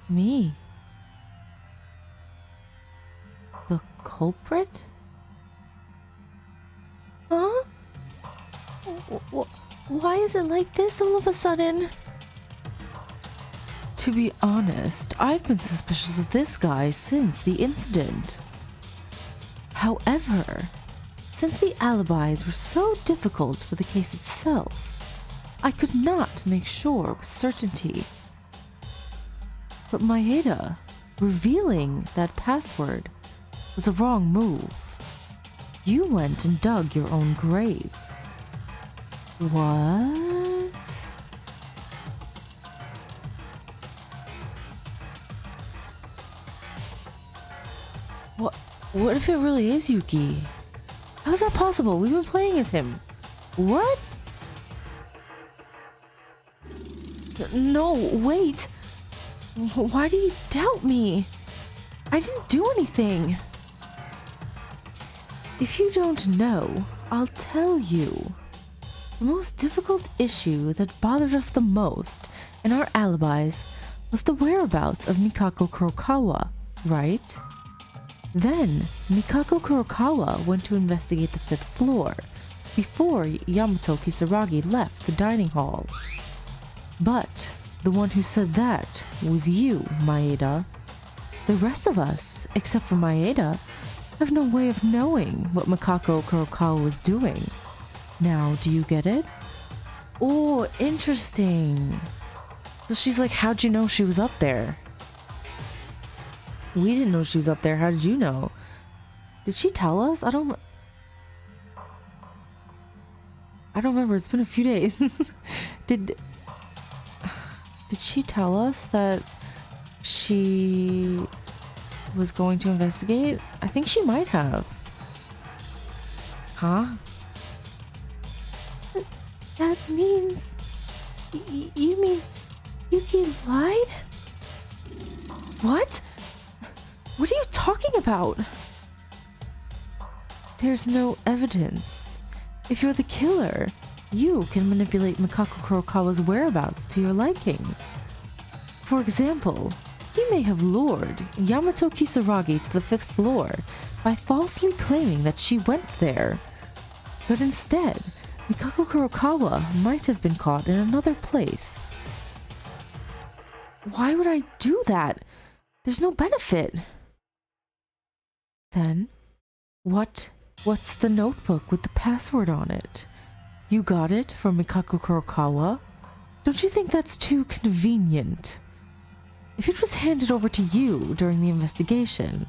Me? The culprit? Huh? Why is it like this all of a sudden? To be honest, I've been suspicious of this guy since the incident. However, since the alibis were so difficult for the case itself, I could not make sure with certainty. But Maeda revealing that password was a wrong move. You went and dug your own grave. What? What if it really is Yuki? How is that possible? We've been playing as him. What? No, wait. Why do you doubt me? I didn't do anything. If you don't know, I'll tell you. The most difficult issue that bothered us the most in our alibis was the whereabouts of Mikako Kurokawa, right? Then, Mikako Kurokawa went to investigate the 5th floor before Yamato Kisaragi left the dining hall. But the one who said that was you, Maeda. The rest of us, except for Maeda, have no way of knowing what Mikako Kurokawa was doing. Now, do you get it? Oh, interesting. So she's like, how'd you know she was up there? We didn't know she was up there. How did you know? Did she tell us? I don't remember. It's been a few days. Did she tell us that she was going to investigate? I think she might have. Huh? That means... You mean Yuki lied? What? What are you talking about? There's no evidence. If you're the killer, you can manipulate Mikako Kurokawa's whereabouts to your liking. For example, he may have lured Yamato Kisaragi to the 5th floor by falsely claiming that she went there. But instead, Mikako Kurokawa might have been caught in another place. Why would I do that? There's no benefit. Then, what's the notebook with the password on it? You got it from Mikako Kurokawa? Don't you think that's too convenient? If it was handed over to you during the investigation,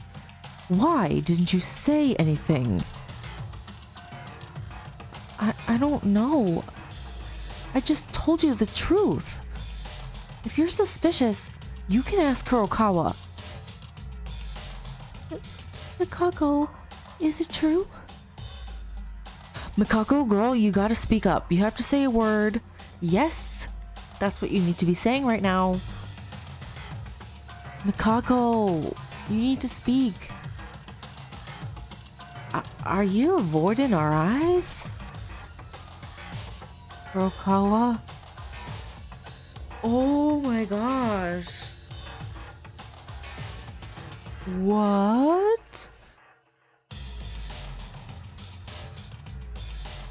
why didn't you say anything? I don't know. I just told you the truth. If you're suspicious, you can ask Kurokawa. Mikako, is it true? Mikako, girl, you gotta speak up. You have to say a word. Yes, that's what you need to be saying right now. Mikako, you need to speak. Are you avoiding our eyes? Kurokawa? Oh my gosh. What?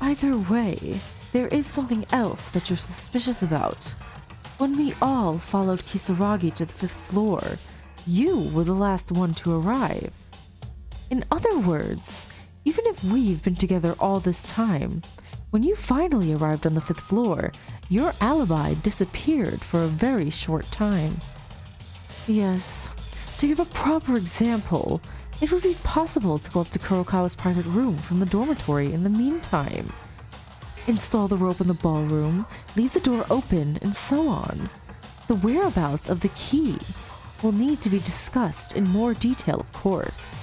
Either way, there is something else that you're suspicious about. When we all followed Kisaragi to the 5th floor, you were the last one to arrive. In other words, even if we've been together all this time, when you finally arrived on the 5th floor, your alibi disappeared for a very short time. Yes, to give a proper example, it would be possible to go up to Kurokawa's private room from the dormitory in the meantime. install the rope in the ballroom, leave the door open, and so on. The whereabouts of the key will need to be discussed in more detail, of course.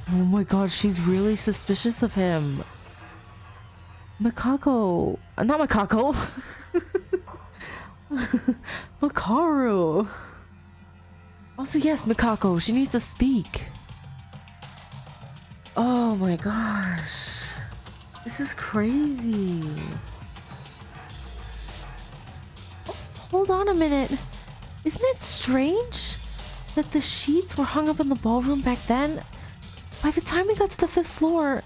Oh my god, she's really suspicious of him. Not Makako. Makaru. Also, yes, Mikako, she needs to speak. Oh my gosh. This is crazy. Oh, hold on a minute. Isn't it strange that the sheets were hung up in the ballroom back then? By the time we got to the 5th floor,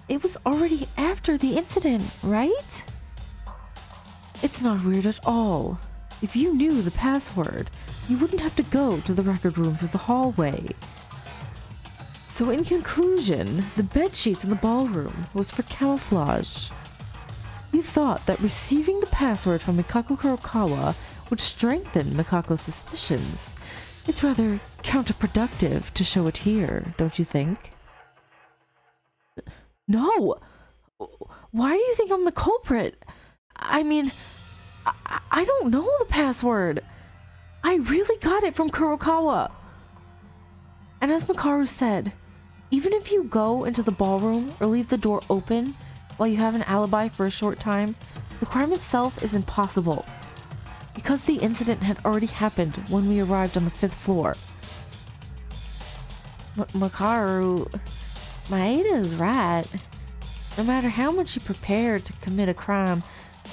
it was already after the incident, right? It's not weird at all. If you knew the password, you wouldn't have to go to the record room through the hallway. So in conclusion, the bed sheets in the ballroom was for camouflage. You thought that receiving the password from Mikako Kurokawa would strengthen Mikako's suspicions. It's rather counterproductive to show it here, don't you think? No! Why do you think I'm the culprit? I mean, I don't know the password. I really got it from Kurokawa. And as Makaru said, even if you go into the ballroom or leave the door open while you have an alibi for a short time, the crime itself is impossible. Because the incident had already happened when we arrived on the 5th floor. Makaru, Maeda's right. No matter how much you prepare to commit a crime,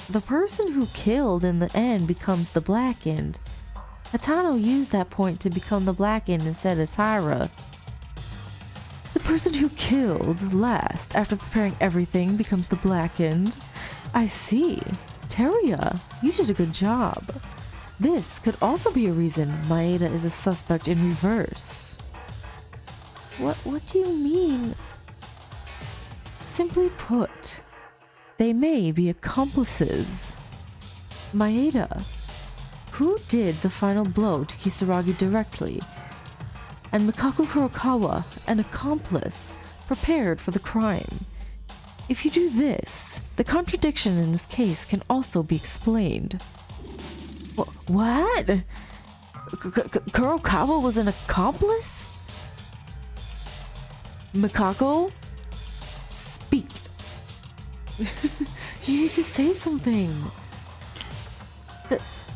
the person who killed in the end becomes the blackened. Hatano used that point to become the blackened instead of Taira. The person who killed last after preparing everything becomes the blackened. I see. Teruya, you did a good job. This could also be a reason Maeda is a suspect in reverse. What do you mean? Simply put, they may be accomplices. Maeda, who did the final blow to Kisaragi directly, and Mikako Kurokawa, an accomplice, prepared for the crime. If you do this, the contradiction in this case can also be explained. What? Kurokawa was an accomplice? Mikako? Speak. You need to say something.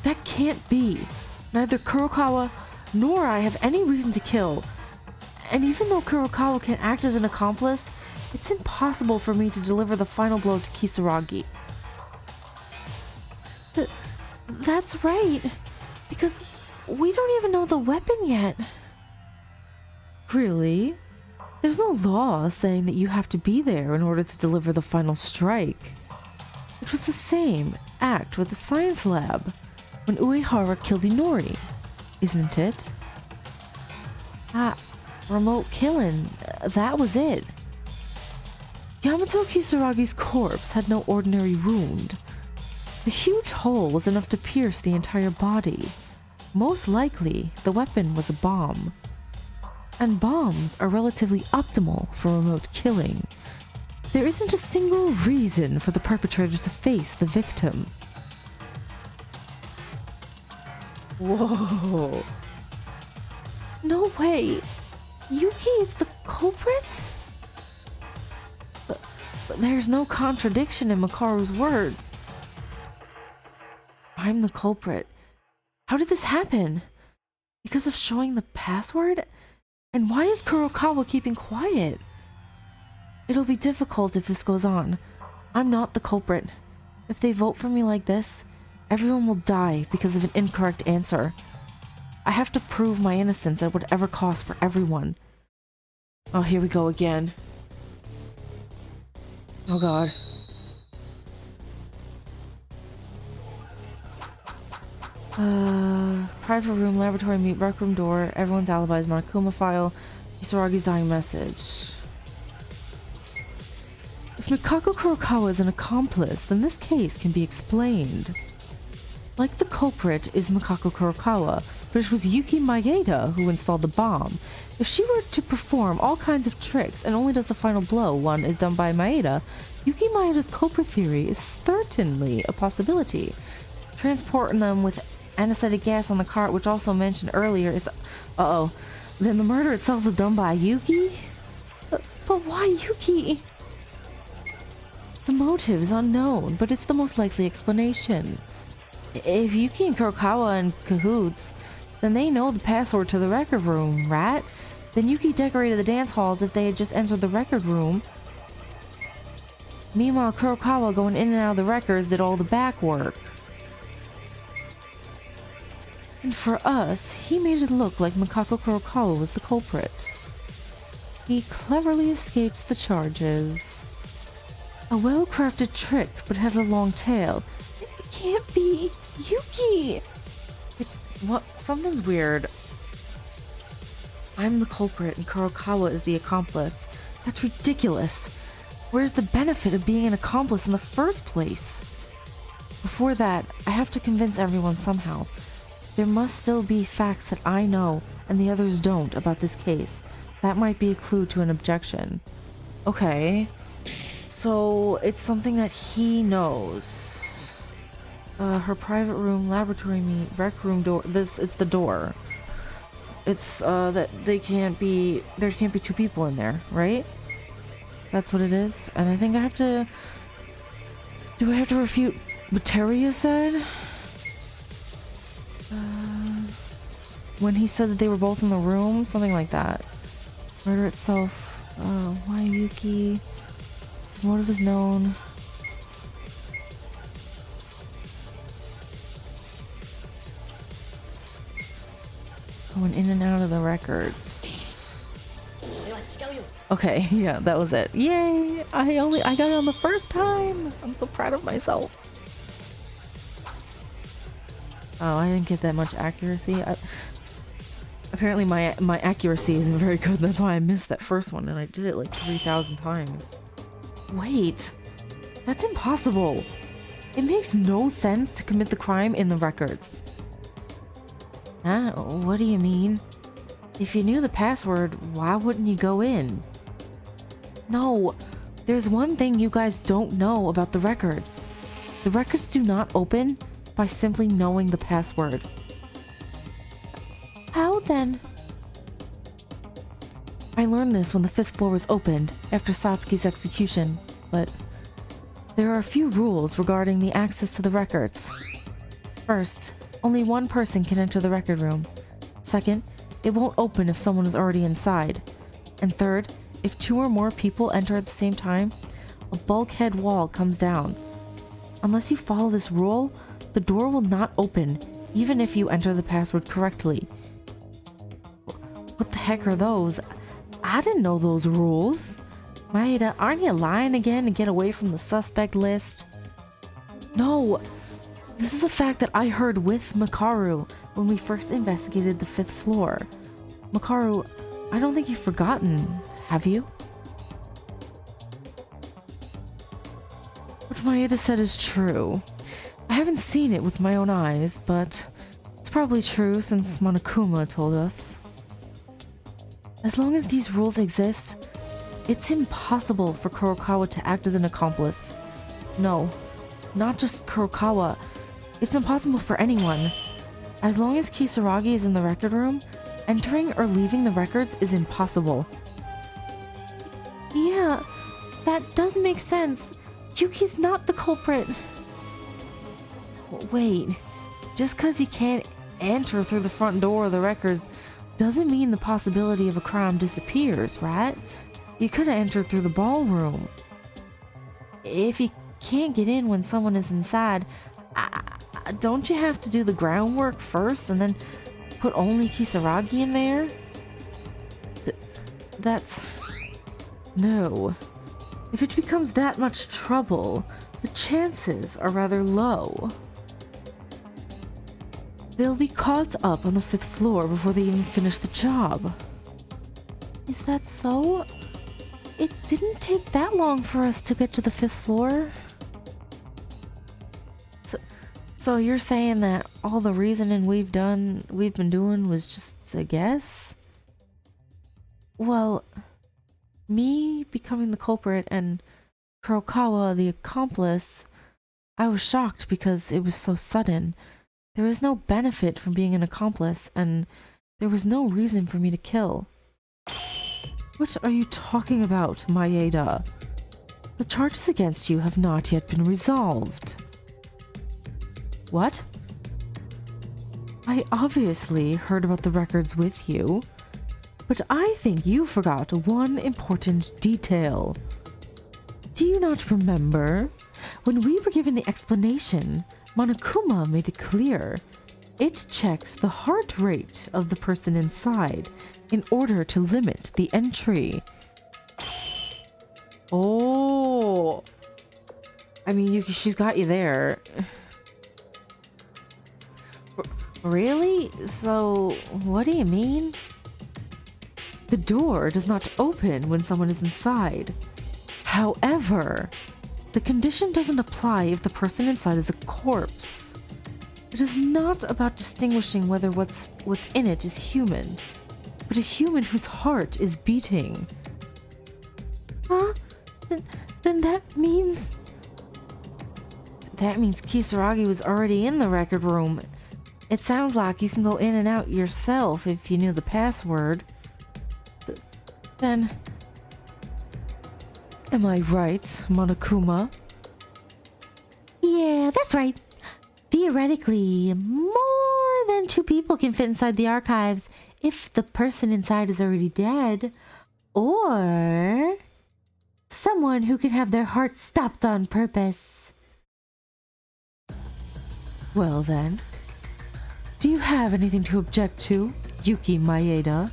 That can't be. Neither Kurokawa nor I have any reason to kill. And even though Kurokawa can act as an accomplice, it's impossible for me to deliver the final blow to Kisaragi. That's right. Because we don't even know the weapon yet. Really? There's no law saying that you have to be there in order to deliver the final strike. It was the same act with the science lab when Uehara killed Inori, isn't it? Remote killing, that was it. Yamato Kisaragi's corpse had no ordinary wound. The huge hole was enough to pierce the entire body. Most likely, the weapon was a bomb. And bombs are relatively optimal for remote killing. There isn't a single reason for the perpetrator to face the victim. Whoa. No way! Yuki is the culprit? But there's no contradiction in Makaru's words. I'm the culprit. How did this happen? Because of showing the password? And why is Kurokawa keeping quiet? It'll be difficult if this goes on. I'm not the culprit. If they vote for me like this, everyone will die because of an incorrect answer. I have to prove my innocence at whatever cost for everyone. Oh, here we go again. Oh god. Private room, laboratory, meet, rec room door, everyone's alibis, Monokuma file, Kisaragi's dying message. If Mikako Kurokawa is an accomplice, then this case can be explained. Like the culprit is Makako Kurokawa, but it was Yuki Maeda who installed the bomb. If she were to perform all kinds of tricks and only does the final blow one is done by Maeda, Yuki Maeda's culprit theory is certainly a possibility. Transporting them with anesthetic gas on the cart, which also mentioned earlier, is... Uh-oh. Then the murder itself was done by Yuki? But why Yuki? The motive is unknown, but it's the most likely explanation. If Yuki and Kurokawa are in cahoots, then they know the password to the record room, right? Then Yuki decorated the dance hall as if they had just entered the record room. Meanwhile, Kurokawa, going in and out of the records, did all the back work. And for us, he made it look like Makako Kurokawa was the culprit. He cleverly escapes the charges. A well-crafted trick, but had a long tail. It can't be Yuki! What? Something's weird. I'm the culprit and Kurokawa is the accomplice. That's ridiculous. Where's the benefit of being an accomplice in the first place? Before that, I have to convince everyone somehow. There must still be facts that I know and the others don't about this case. That might be a clue to an objection. Okay. So, it's something that he knows. Her private room, laboratory meet, rec room door. It's the door. It's, that there can't be two people in there, right? That's what it is. And I think I have to... Do I have to refute what Teruya said? When he said that they were both in the room? Something like that. Murder itself. Why Yuki? The motive is known. Going in and out of the records. Okay, yeah, that was it. Yay! I got it on the first time! I'm so proud of myself. Oh, I didn't get that much accuracy. Apparently my accuracy isn't very good. That's why I missed that first one, and I did it like 3,000 times. Wait, that's impossible. It makes no sense to commit the crime in the records. Huh? What do you mean? If you knew the password, why wouldn't you go in? No, there's one thing you guys don't know about the records. The records do not open by simply knowing the password. How then? I learned this when the 5th floor was opened after Satsuki's execution, but there are a few rules regarding the access to the records. First, only one person can enter the record room. Second, it won't open if someone is already inside. And third, if 2 or more people enter at the same time, a bulkhead wall comes down. Unless you follow this rule, the door will not open, even if you enter the password correctly. What the heck are those? I didn't know those rules. Maeda, aren't you lying again to get away from the suspect list? No, this is a fact that I heard with Makaru when we first investigated the 5th floor. Makaru, I don't think you've forgotten, have you? What Maeda said is true. I haven't seen it with my own eyes, but it's probably true since Monokuma told us. As long as these rules exist, it's impossible for Kurokawa to act as an accomplice. No, not just Kurokawa. It's impossible for anyone. As long as Kisaragi is in the record room, entering or leaving the records is impossible. Yeah, that does make sense. Yuki's not the culprit. Wait, just because you can't enter through the front door of the records doesn't mean the possibility of a crime disappears, right? You could have entered through the ballroom. If you can't get in when someone is inside, don't you have to do the groundwork first and then put only Kisaragi in there? That's... No. If it becomes that much trouble, the chances are rather low. They'll be caught up on the 5th floor before they even finish the job. Is that so? It didn't take that long for us to get to the 5th floor. So you're saying that all the reasoning we've been doing was just a guess? Well, me becoming the culprit and Kurokawa the accomplice, I was shocked because it was so sudden. There is no benefit from being an accomplice, and there was no reason for me to kill. What are you talking about, Maeda? The charges against you have not yet been resolved. What? I obviously heard about the records with you, but I think you forgot one important detail. Do you not remember? When we were given the explanation, Monokuma made it clear. It checks the heart rate of the person inside in order to limit the entry. Oh. I mean, she's got you there. Really? So, what do you mean? The door does not open when someone is inside. However, the condition doesn't apply if the person inside is a corpse. It is not about distinguishing whether what's in it is human, but a human whose heart is beating. Huh? Then that means... That means Kisaragi was already in the record room. It sounds like you can go in and out yourself if you knew the password. Then... Am I right, Monokuma? Yeah, that's right. Theoretically, more than 2 people can fit inside the archives if the person inside is already dead. Or someone who can have their heart stopped on purpose. Well then, do you have anything to object to, Yuki Maeda?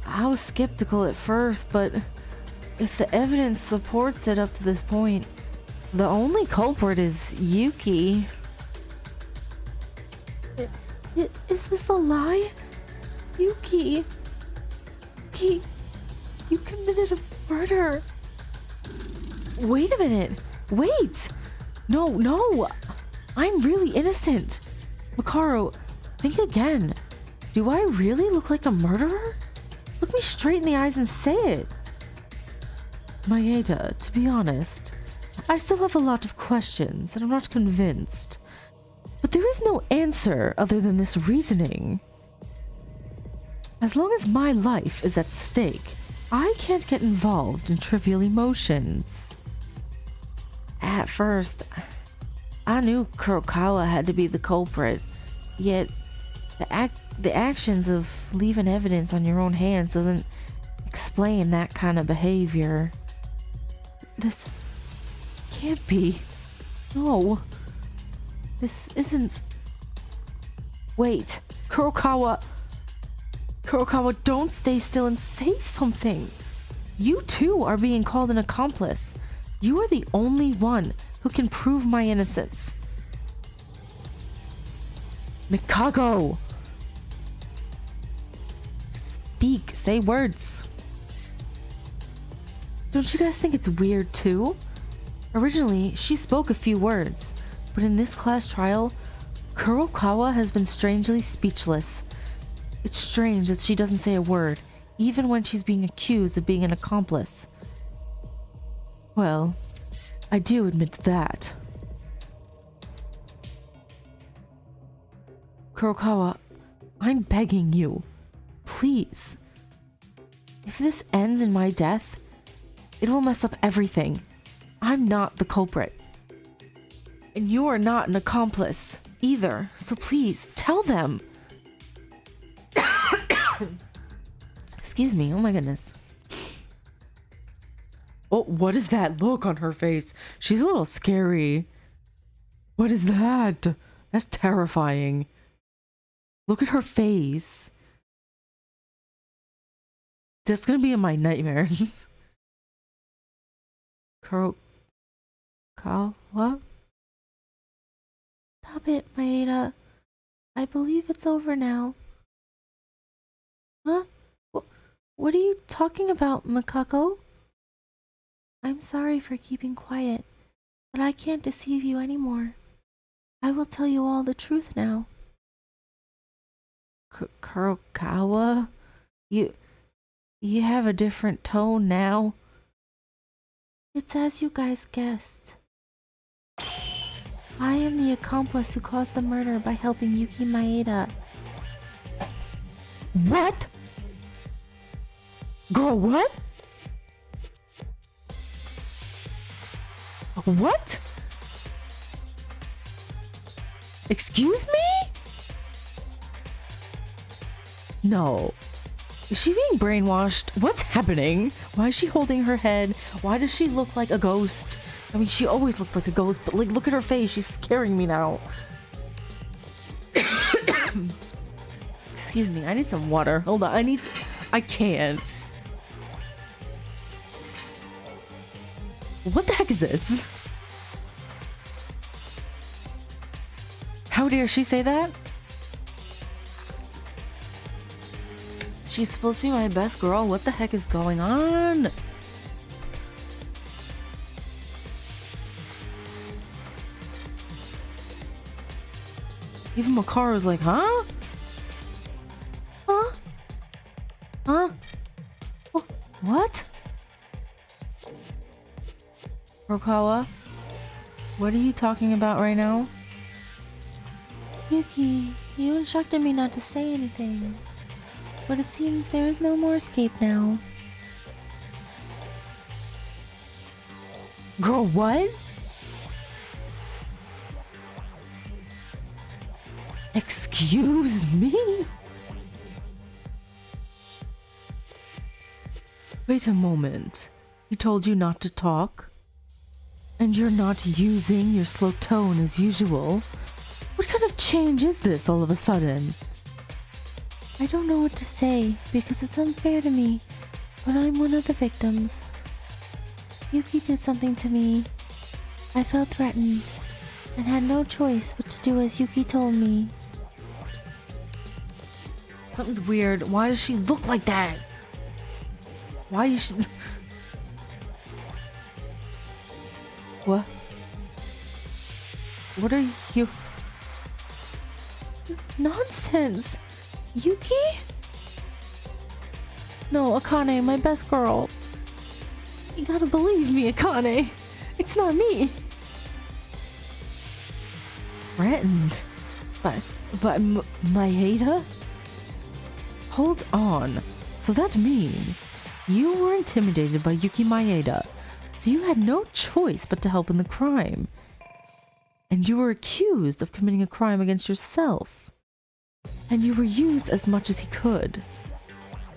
I was skeptical at first, but if the evidence supports it up to this point, the only culprit is Yuki. Is this a lie? Yuki, you committed a murder. Wait a minute. Wait. No. I'm really innocent. Makaru, think again. Do I really look like a murderer? Look me straight in the eyes and say it. Maeda, to be honest, I still have a lot of questions and I'm not convinced. But there is no answer other than this reasoning. As long as my life is at stake, I can't get involved in trivial emotions. At first, I knew Kurokawa had to be the culprit, yet the actions of leaving evidence on your own hands doesn't explain that kind of behavior. This can't be. No. This isn't... Wait. Kurokawa, don't stay still and say something. You too are being called an accomplice. You are the only one who can prove my innocence. Mikago! Speak, say words. Don't you guys think it's weird too? Originally, she spoke a few words, but in this class trial, Kurokawa has been strangely speechless. It's strange that she doesn't say a word, even when she's being accused of being an accomplice. Well, I do admit that. Kurokawa, I'm begging you. Please. If this ends in my death, it will mess up everything. I'm not the culprit. And you are not an accomplice either, so please tell them. Excuse me, oh my goodness. Oh, what is that look on her face? She's a little scary. What is that? That's terrifying. Look at her face. That's gonna be in my nightmares. Kurokawa? Stop it, Maeda. I believe it's over now. Huh? What are you talking about, Makako? I'm sorry for keeping quiet, but I can't deceive you anymore. I will tell you all the truth now. Kurokawa? You have a different tone now. It's as you guys guessed. I am the accomplice who caused the murder by helping Yuki Maeda. What? Girl, what? What? Excuse me? No. Is she being brainwashed? What's happening? Why is she holding her head? Why does she look like a ghost? I mean, she always looked like a ghost, but like, look at her face. She's scaring me now. Excuse me, I need some water. Hold on, I can't. What the heck is this? How dare she say that? She's supposed to be my best girl. What the heck is going on? Even Makaru's like, huh? Huh? Huh? What? Kurokawa? What are you talking about right now? Yuki, you instructed me not to say anything. But it seems there is no more escape now. Girl, what? Excuse me? Wait a moment. He told you not to talk? And you're not using your slow tone as usual? What kind of change is this all of a sudden? I don't know what to say because it's unfair to me, but I'm one of the victims. Yuki did something to me. I felt threatened and had no choice but to do as Yuki told me. Something's weird. Why does she look like that? Why is she... What? What are you... Nonsense! Yuki? No, Akane, my best girl. You gotta believe me, Akane. It's not me. Threatened? By Maeda? Hold on. So that means you were intimidated by Yuki Maeda, so you had no choice but to help in the crime. And you were accused of committing a crime against yourself. And you were used as much as he could.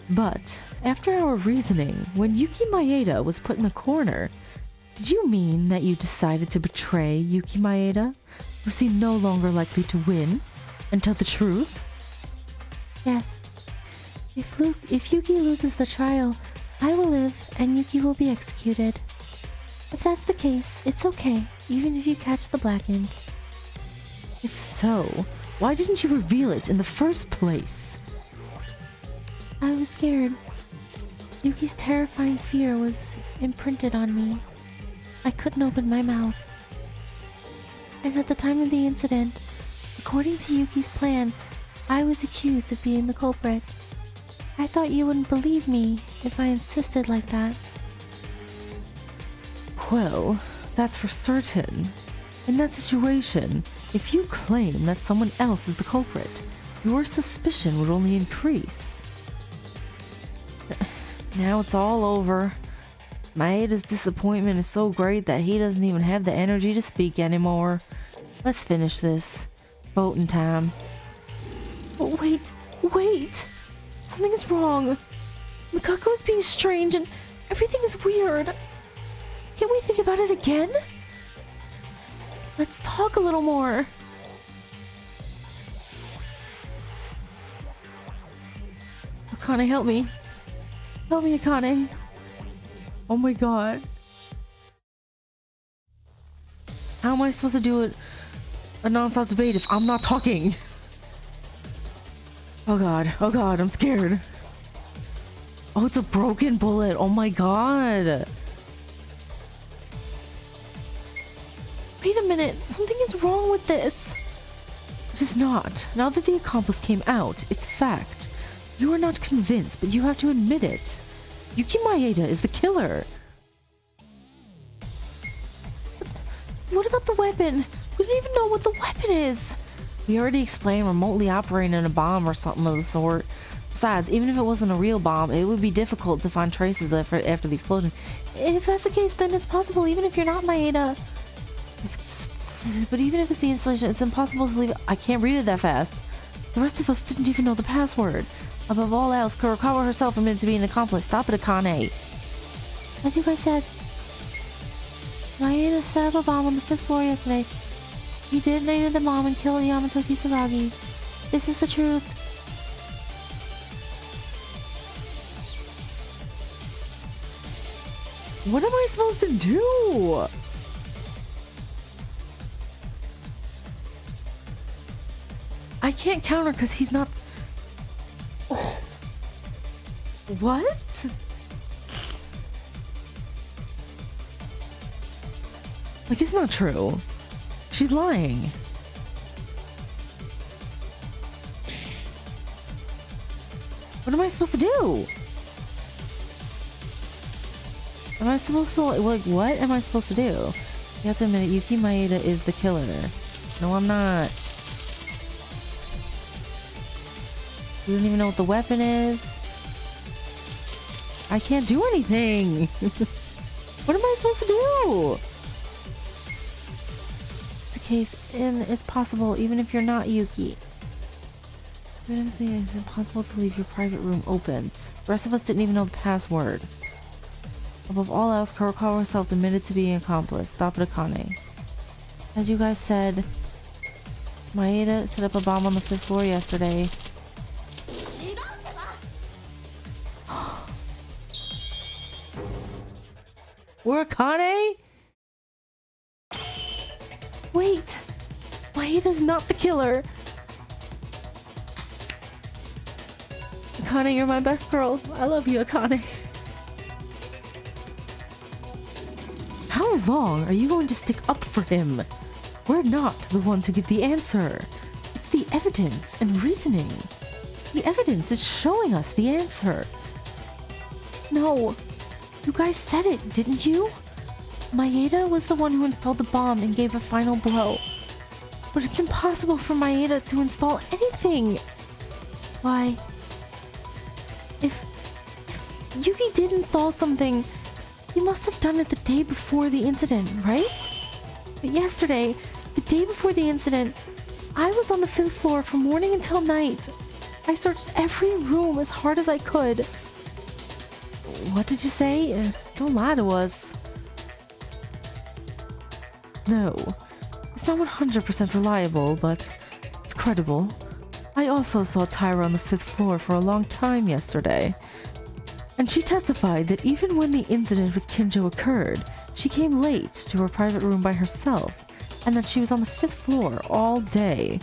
But, after our reasoning, when Yuki Maeda was put in the corner, did you mean that you decided to betray Yuki Maeda? Was he no longer likely to win and tell the truth? Yes. If Yuki loses the trial, I will live and Yuki will be executed. If that's the case, it's okay, even if you catch the blackened. If so, why didn't you reveal it in the first place? I was scared. Yuki's terrifying fear was imprinted on me. I couldn't open my mouth. And at the time of the incident, according to Yuki's plan, I was accused of being the culprit. I thought you wouldn't believe me if I insisted like that. Well, that's for certain. In that situation, if you claim that someone else is the culprit, your suspicion would only increase. Now it's all over. Maeda's disappointment is so great that he doesn't even have the energy to speak anymore. Let's finish this. Voting time. Oh, wait! Something is wrong. Mikako is being strange and everything is weird. Can't we think about it again? Let's talk a little more. Akane, help me. Help me, Akane. Oh my god. How am I supposed to do a non-stop debate if I'm not talking? Oh god, I'm scared. Oh, it's a broken bullet. Oh my god. Wait a minute. Something is wrong with this. It is not. Now that the accomplice came out, it's fact. You are not convinced, but you have to admit it. Yuki Maeda is the killer. What about the weapon? We don't even know what the weapon is. We already explained remotely operating a bomb or something of the sort. Besides, even if it wasn't a real bomb, it would be difficult to find traces after the explosion. If that's the case, then it's possible, even if you're not Maeda. But even if it's the installation, it's impossible to leave it. I can't read it that fast. The rest of us didn't even know the password. Above all else, Kurokawa herself admitted to being an accomplice. Stop it, Akane. As you guys said, Maeda set up a bomb on the 5th floor yesterday. He detonated the bomb and killed Yamato Kisaragi. This is the truth. What am I supposed to do? I can't counter because he's not... What? Like, it's not true. She's lying. What am I supposed to do? Am I supposed to, like, what am I supposed to do? You have to admit, Yuki Maeda is the killer. No, I'm not. You don't even know what the weapon is. I can't do anything. What am I supposed to do? It's the case, and it's possible, even if you're not Yuki. Even if it's impossible to leave your private room open. The rest of us didn't even know the password. Above all else, Kurokawa herself admitted to being an accomplice. Stop it, Akane. As you guys said, Maeda set up a bomb on the 5th floor yesterday. We're Akane? Wait! Maeda's not the killer! Akane, you're my best girl. I love you, Akane. How long are you going to stick up for him? We're not the ones who give the answer. It's the evidence and reasoning. The evidence is showing us the answer. No. You guys said it, didn't you? Maeda was the one who installed the bomb and gave a final blow. But it's impossible for Maeda to install anything. Why? If Yuki did install something, he must have done it the day before the incident, right? But yesterday, the day before the incident, I was on the 5th floor from morning until night. I searched every room as hard as I could. What did you say? Don't lie to us. No, it's not 100% reliable, but it's credible. I also saw Tyra on the 5th floor for a long time yesterday. And she testified that even when the incident with Kinjo occurred, she came late to her private room by herself, and that she was on the 5th floor all day.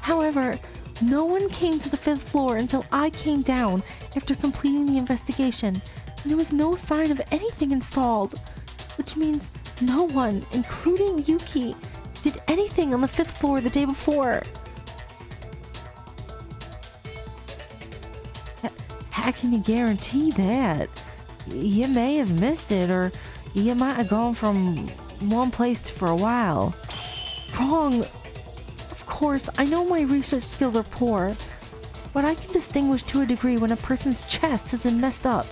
However, no one came to the 5th floor until I came down after completing the investigation, and there was no sign of anything installed, which means no one, including Yuki, did anything on the 5th floor the day before. How can you guarantee that? You may have missed it, or you might have gone from one place for a while. Wrong. Of course, I know my research skills are poor, but I can distinguish to a degree when a person's chest has been messed up.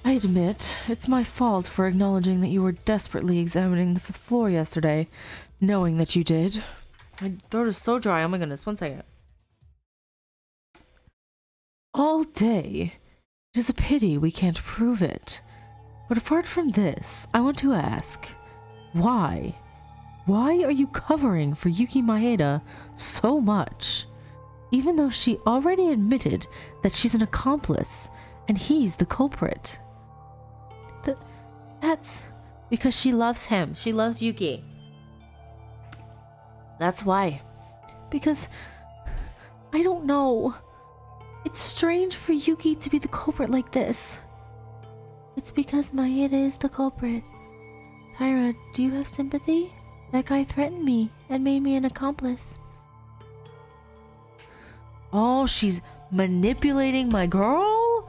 I admit, it's my fault for acknowledging that you were desperately examining the 5th floor yesterday, knowing that you did. My throat is so dry, oh my goodness, one second. All day. It is a pity we can't prove it. But apart from this, I want to ask, why? Why are you covering for Yuki Maeda so much? Even though she already admitted that she's an accomplice, and he's the culprit. That's because she loves him. She loves Yuki. That's why. Because I don't know. It's strange for Yuki to be the culprit like this. It's because Maeda is the culprit. Tyra, do you have sympathy? That guy threatened me and made me an accomplice. Oh, she's manipulating my girl?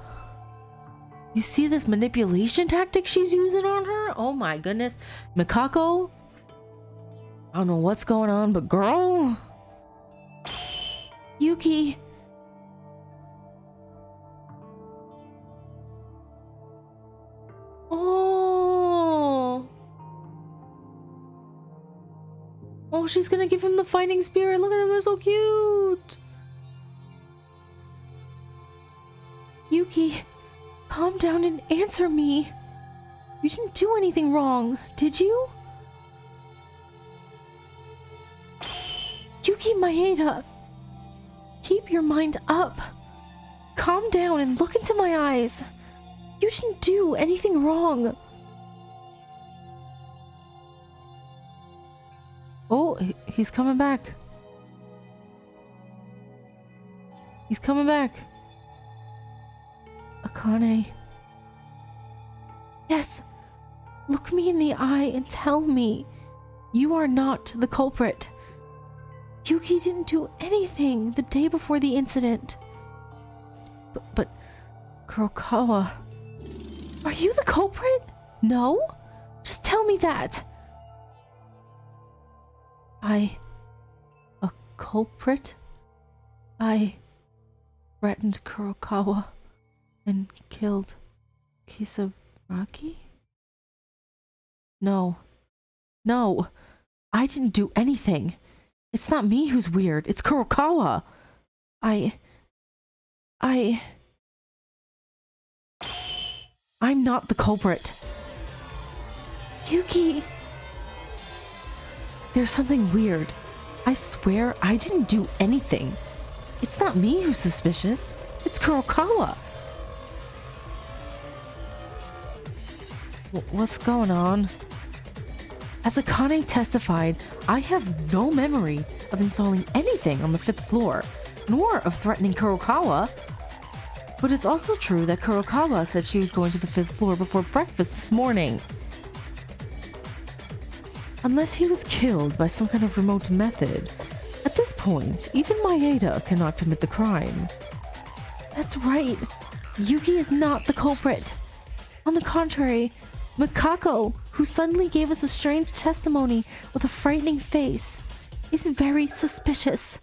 You see this manipulation tactic she's using on her? Oh my goodness. Mikako? I don't know what's going on, but girl? Yuki. Oh. Oh, she's gonna give him the fighting spirit. Look at them, they're so cute. Yuki, calm down and answer me. You didn't do anything wrong, did you? Yuki Maeda, keep your mind up. Calm down and look into my eyes. You didn't do anything wrong. Oh, he's coming back. He's coming back. Akane. Yes, look me in the eye and tell me you are not the culprit. Yuki didn't do anything the day before the incident. But Kurokawa, are you the culprit? No? Just tell me that. A culprit? I threatened Kurokawa and killed Kisaragi? No, I didn't do anything. It's not me who's weird, it's Kurokawa. I'm not the culprit. Yuki! There's something weird. I swear I didn't do anything. It's not me who's suspicious, it's Kurokawa. What's going on? As Akane testified, I have no memory of installing anything on the 5th floor, nor of threatening Kurokawa. But it's also true that Kurokawa said she was going to the 5th floor before breakfast this morning. Unless he was killed by some kind of remote method, at this point, even Maeda cannot commit the crime. That's right. Yuki is not the culprit. On the contrary, Mikako, who suddenly gave us a strange testimony with a frightening face, is very suspicious.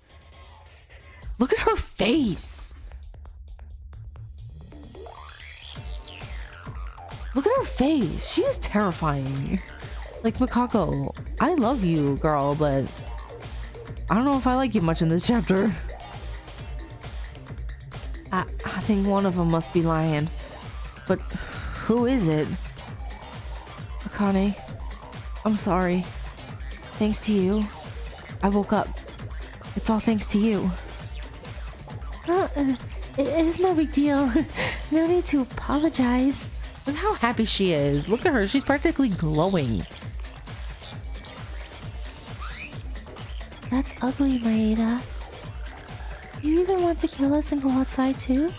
Look at her face! Look at her face! She is terrifying. Like, Mikako, I love you, girl, but I don't know if I like you much in this chapter. I think one of them must be lying. But who is it? Akane, I'm sorry. Thanks to you, I woke up. It's all thanks to you. It's no big deal. No need to apologize. Look how happy she is. Look at her, she's practically glowing. That's ugly, Maeda. You even want to kill us and go outside too?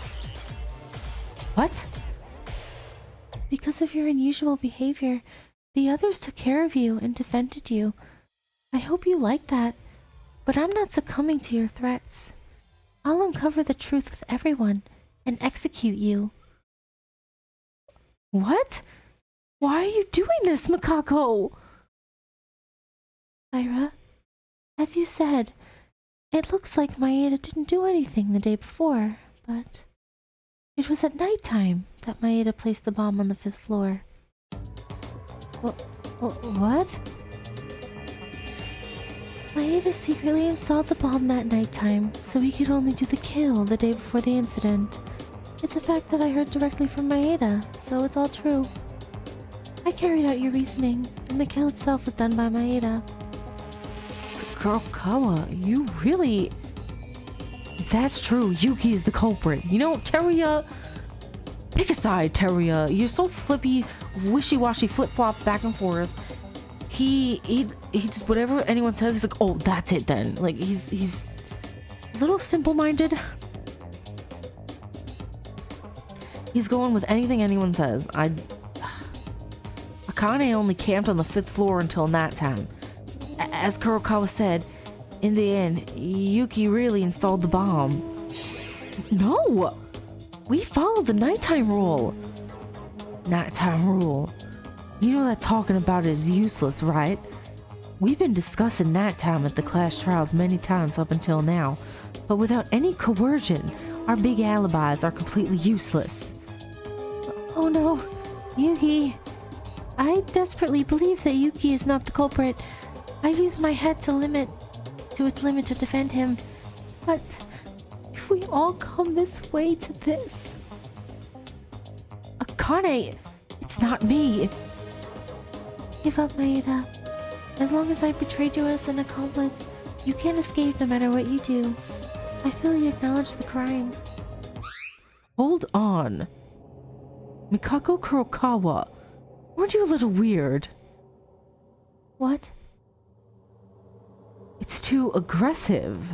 What? Because of your unusual behavior, the others took care of you and defended you. I hope you like that, but I'm not succumbing to your threats. I'll uncover the truth with everyone and execute you. What? Why are you doing this, Mikako? Tyra, as you said, it looks like Maeda didn't do anything the day before, but it was at nighttime that Maeda placed the bomb on the 5th floor. What? Maeda secretly installed the bomb that nighttime, so he could only do the kill the day before the incident. It's a fact that I heard directly from Maeda, so it's all true. I carried out your reasoning, and the kill itself was done by Maeda. Kurokawa, you really... That's true, Yuki's the culprit. You know, Teruya... Pick a side, Teruya. You're so flippy, wishy-washy, flip-flop, back and forth. he just, whatever anyone says, he's like, oh, that's it then. Like, he's a little simple-minded. He's going with anything anyone says. Akane only camped on the 5th floor until night time. As Kurokawa said, in the end, Yuki really installed the bomb. No! We followed the nighttime rule. Nighttime rule. You know that talking about it is useless, right? We've been discussing nighttime at the class trials many times up until now, but without any coercion, our big alibis are completely useless. Oh no, Yuki. I desperately believe that Yuki is not the culprit. I've used my head to its limit to defend him. But if we all come this way to this... Akane, it's not me. Give up, Maeda. As long as I betrayed you as an accomplice, you can't escape no matter what you do. I fully acknowledge the crime. Hold on. Mikako Kurokawa, weren't you a little weird? What? It's too aggressive.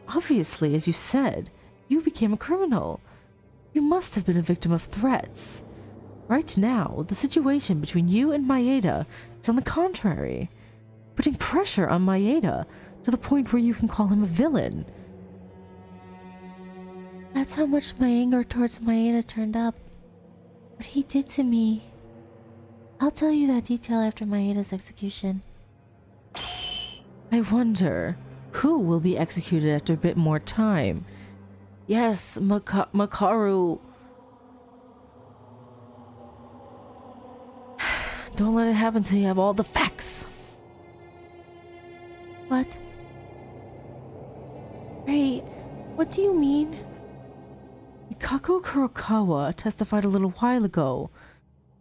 Obviously, as you said, you became a criminal. You must have been a victim of threats. Right now, the situation between you and Maeda is on the contrary, putting pressure on Maeda to the point where you can call him a villain. That's how much my anger towards Maeda turned up. What he did to me. I'll tell you that detail after Maeda's execution. I wonder who will be executed after a bit more time. Yes, Makaru. Don't let it happen till you have all the facts. What? Wait, what do you mean? Mikako Kurokawa testified a little while ago.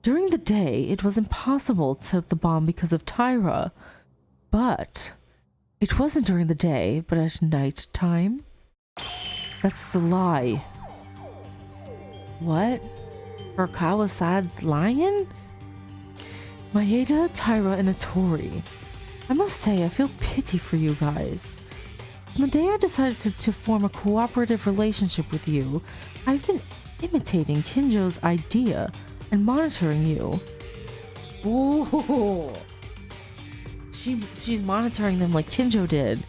During the day, it was impossible to set up the bomb because of Tyra. But it wasn't during the day, but at night time. That's a lie. What? Kurokawa's side lying? Maeda, Tyra, and Atori. I must say, I feel pity for you guys. From the day I decided to form a cooperative relationship with you, I've been imitating Kinjo's idea and monitoring you. Ooh. She's monitoring them like Kinjo did.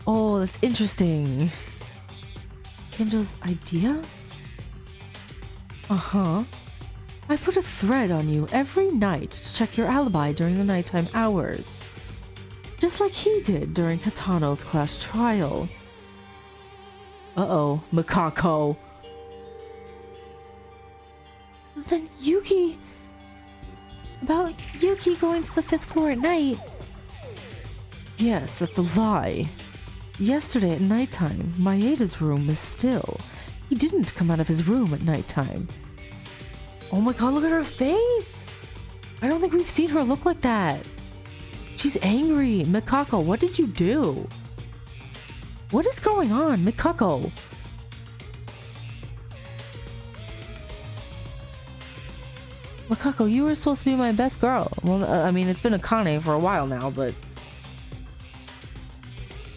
Oh, that's interesting. Kinjo's idea? Uh-huh. I put a thread on you every night to check your alibi during the nighttime hours. Just like he did during Katano's class trial. Uh-oh, Mikako. Then Yuki... About Yuki going to the 5th floor at night. Yes, that's a lie. Yesterday at nighttime, Maeda's room was still. He didn't come out of his room at nighttime. Oh my god, look at her face! I don't think we've seen her look like that. She's angry. Mikako, what did you do? What is going on, Mikako? Mikako, you were supposed to be my best girl. Well, I mean, it's been Akane for a while now, but...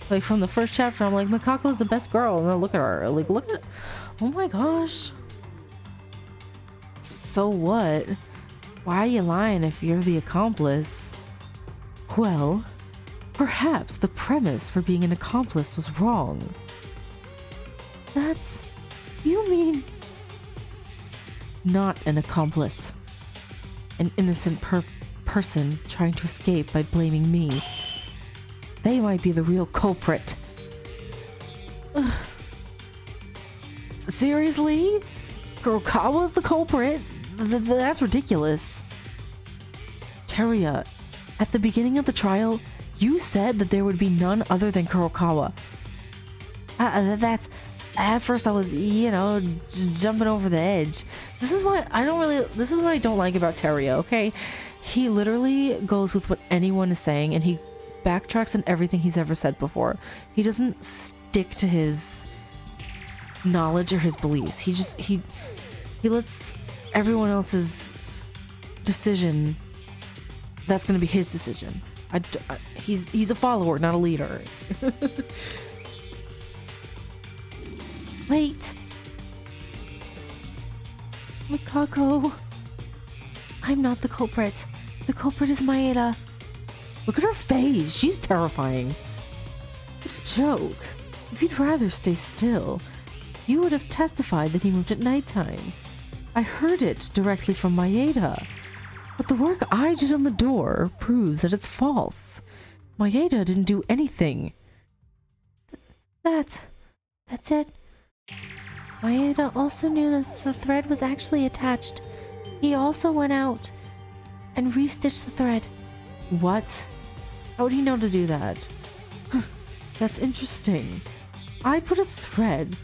Like, from the first chapter, I'm like, Mikako's the best girl. And then look at her. Like, look at... Oh my gosh. So what? Why are you lying if you're the accomplice? Well, perhaps the premise for being an accomplice was wrong. That's... You mean... Not an accomplice. An innocent person trying to escape by blaming me. They might be the real culprit. Ugh. Seriously? Kurokawa's the culprit? That's ridiculous. Teria, at the beginning of the trial, you said that there would be none other than Kurokawa. That's... At first I was, you know, jumping over the edge. This is what I don't like about Teria, okay? He literally goes with what anyone is saying and he backtracks on everything he's ever said before. He doesn't stick to his knowledge or his beliefs. He lets everyone else's decision that's gonna be his decision. He's a follower, not a leader. Wait. Mikako. I'm not the culprit. The culprit is Maeda. Look at her face. She's terrifying. It's a joke. If you'd rather stay still, you would have testified that he moved at nighttime. I heard it directly from Maeda. But the work I did on the door proves that it's false. Maeda didn't do anything. That's it. Maeda also knew that the thread was actually attached. He also went out and restitched the thread. What? How would he know to do that? That's interesting. I put a thread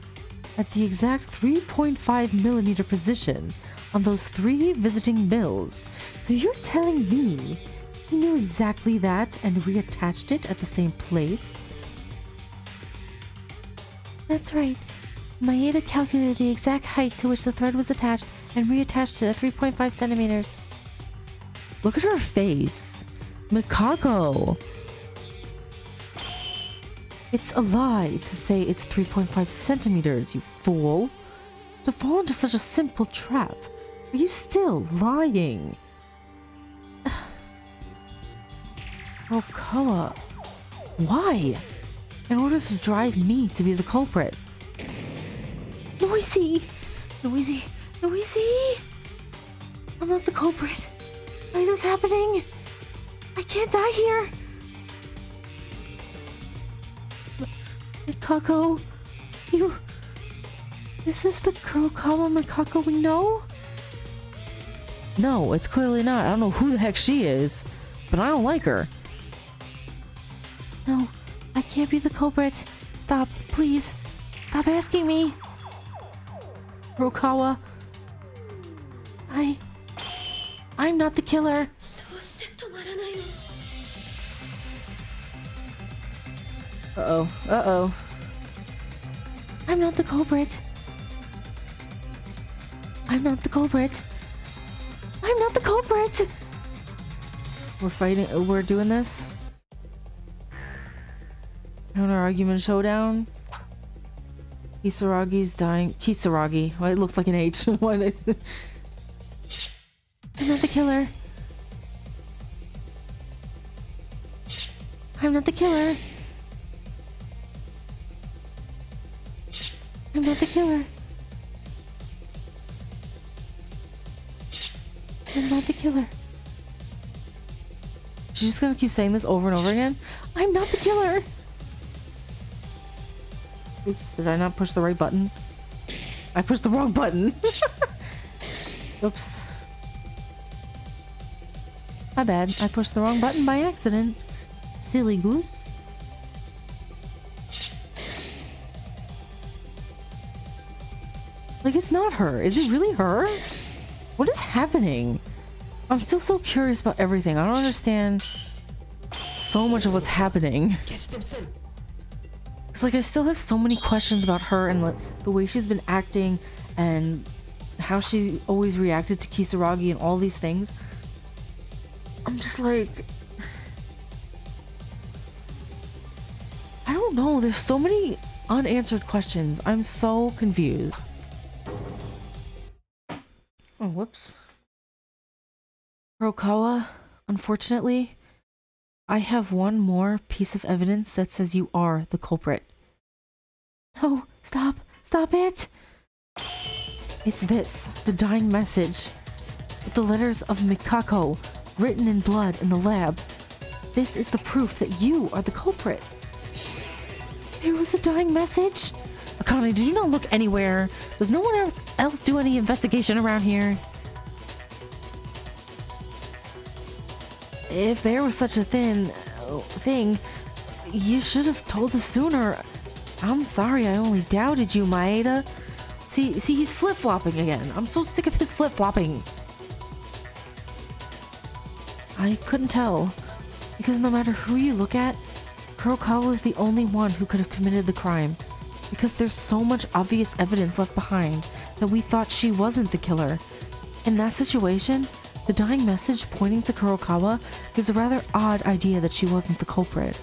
at the exact 3.5mm position on those 3 visiting mills. So you're telling me he knew exactly that and reattached it at the same place? That's right. Maeda calculated the exact height to which the thread was attached and reattached it at 3.5 centimeters. Look at her face. Mikako. It's a lie to say it's 3.5 centimeters, you fool. To fall into such a simple trap. Are you still lying? Okawa. Why? In order to drive me to be the culprit. Noisy! Noisy! Noisy! I'm not the culprit. Why is this happening? I can't die here! Mikako, you... Is this the Kurokawa Mikako we know? No, it's clearly not. I don't know who the heck she is, but I don't like her. No, I can't be the culprit. Stop, please. Stop asking me. Kurokawa. I'm not the killer. Uh-oh. Uh-oh. I'm not the culprit. I'm not the culprit. I'm not the culprit! We're fighting. We're doing this? Counter argument showdown? Kisaragi's dying. Kisaragi. Well, it looks like an H. I'm not the killer. I'm not the killer. I'm not the killer. I'm not the killer. She's just gonna keep saying this over and over again? I'm not the killer. Oops, did I not push the right button? I pushed the wrong button. Oops. My bad. I pushed the wrong button by accident. Silly goose. Like, it's not her. Is it really her? What is happening? I'm still so curious about everything. I don't understand so much of what's happening. It's like I still have so many questions about her and like the way she's been acting and how she always reacted to Kisaragi and all these things. I'm just like... I don't know. There's so many unanswered questions. I'm so confused. Oh, whoops. Kurokawa, unfortunately, I have one more piece of evidence that says you are the culprit. No, stop. Stop it. It's this, the dying message, with the letters of Mikako written in blood in the lab. This is the proof that you are the culprit. There was a dying message? Akane, did you not look anywhere? Does no one else do any investigation around here? If there was such a thing, you should have told us sooner. I'm sorry I only doubted you, Maeda. See, he's flip-flopping again. I'm so sick of his flip-flopping. I couldn't tell, because no matter who you look at, Kurokawa was the only one who could have committed the crime. Because there's so much obvious evidence left behind that we thought she wasn't the killer. In that situation, The dying message pointing to Kurokawa gives a rather odd idea that she wasn't the culprit.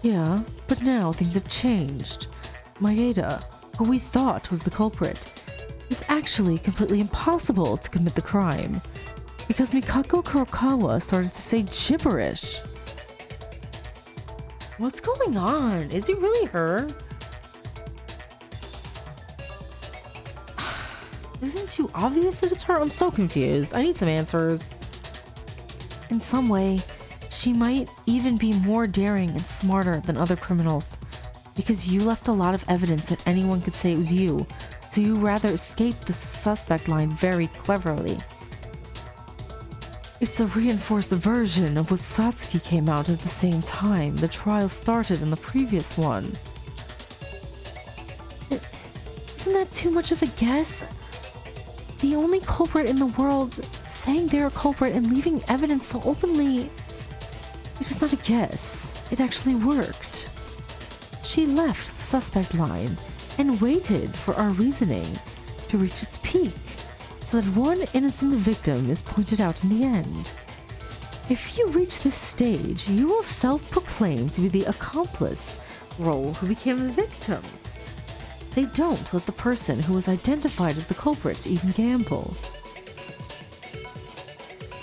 Yeah, but now things have changed. Maeda, who we thought was the culprit, is actually completely impossible to commit the crime, because Mikako Kurokawa started to say gibberish. What's going on? Is it really her? Isn't it too obvious that it's her? I'm so confused. I need some answers. In some way, she might even be more daring and smarter than other criminals, because you left a lot of evidence that anyone could say it was you, so you rather escaped the suspect line very cleverly. It's a reinforced version of what Satsuki came out at the same time the trial started in the previous one. Isn't that too much of a guess? The only culprit in the world saying they're a culprit and leaving evidence so openly. It is not a guess. It actually worked. She left the suspect line and waited for our reasoning to reach its peak, so that one innocent victim is pointed out in the end. If you reach this stage, you will self-proclaim to be the accomplice role who became the victim. They don't let the person who was identified as the culprit even gamble.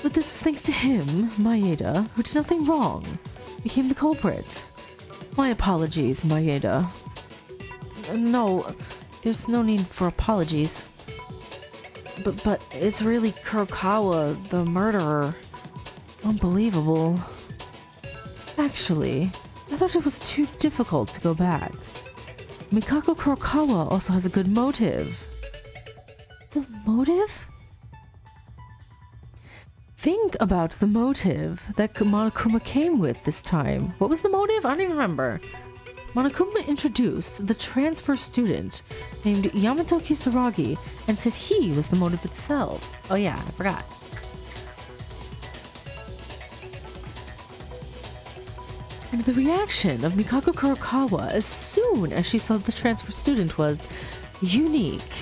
But this was thanks to him, Maeda, who did nothing wrong, became the culprit. My apologies, Maeda. No, there's no need for apologies. But it's really Kurokawa, the murderer. Unbelievable. Actually, I thought it was too difficult to go back. Mikako Kurokawa also has a good motive. The motive? Think about the motive that Monokuma came with this time. What was the motive? I don't even remember. Monokuma introduced the transfer student named Yamato Kisaragi and said he was the motive itself. Oh yeah, I forgot. And the reaction of Mikako Kurokawa as soon as she saw the transfer student was unique.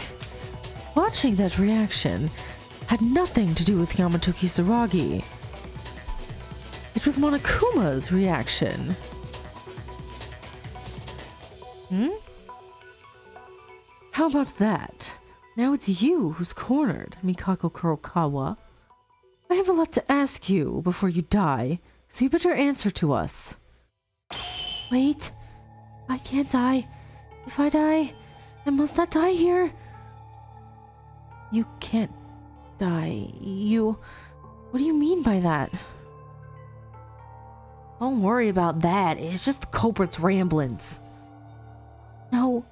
Watching that reaction had nothing to do with Yamato Kisaragi. It was Monokuma's reaction. How about that? Now it's you who's cornered, Mikako Kurokawa. I have a lot to ask you before you die, so you better answer to us. Wait, I can't die. If I die, I must not die here. You can't die. What do you mean by that? Don't worry about that. It's just the culprit's ramblings. No.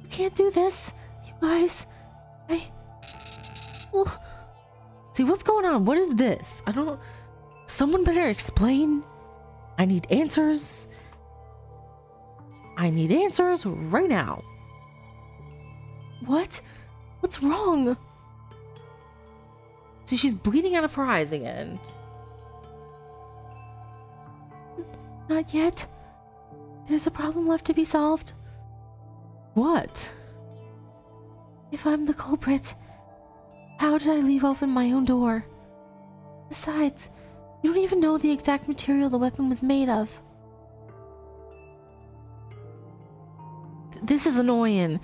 You can't do this. You guys. See, what's going on? What is this? I don't know. Someone better explain. I need answers. I need answers right now. What? What's wrong? See, she's bleeding out of her eyes again. Not yet. There's a problem left to be solved. What? If I'm the culprit, how did I leave open my own door? Besides, you don't even know the exact material the weapon was made of. This is annoying.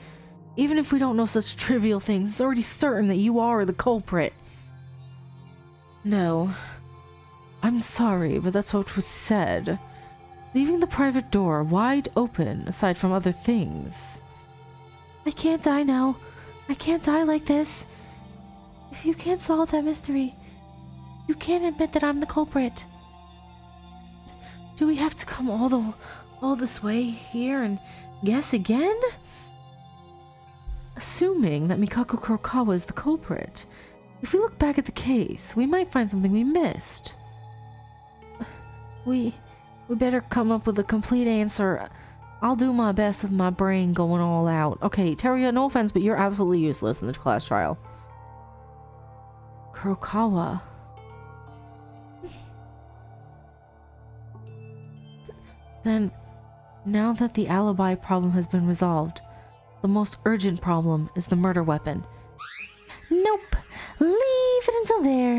Even if we don't know such trivial things, it's already certain that you are the culprit. No. I'm sorry, but that's what was said. Leaving the private door wide open, aside from other things. I can't die now. I can't die like this. If you can't solve that mystery, you can't admit that I'm the culprit. Do we have to come all this way here and guess again? Assuming that Mikako Kurokawa is the culprit, if we look back at the case, we might find something we missed. We better come up with a complete answer. I'll do my best with my brain going all out. Okay, Teruya, no offense, but you're absolutely useless in the class trial. Kurokawa. Then, now that the alibi problem has been resolved, the most urgent problem is the murder weapon.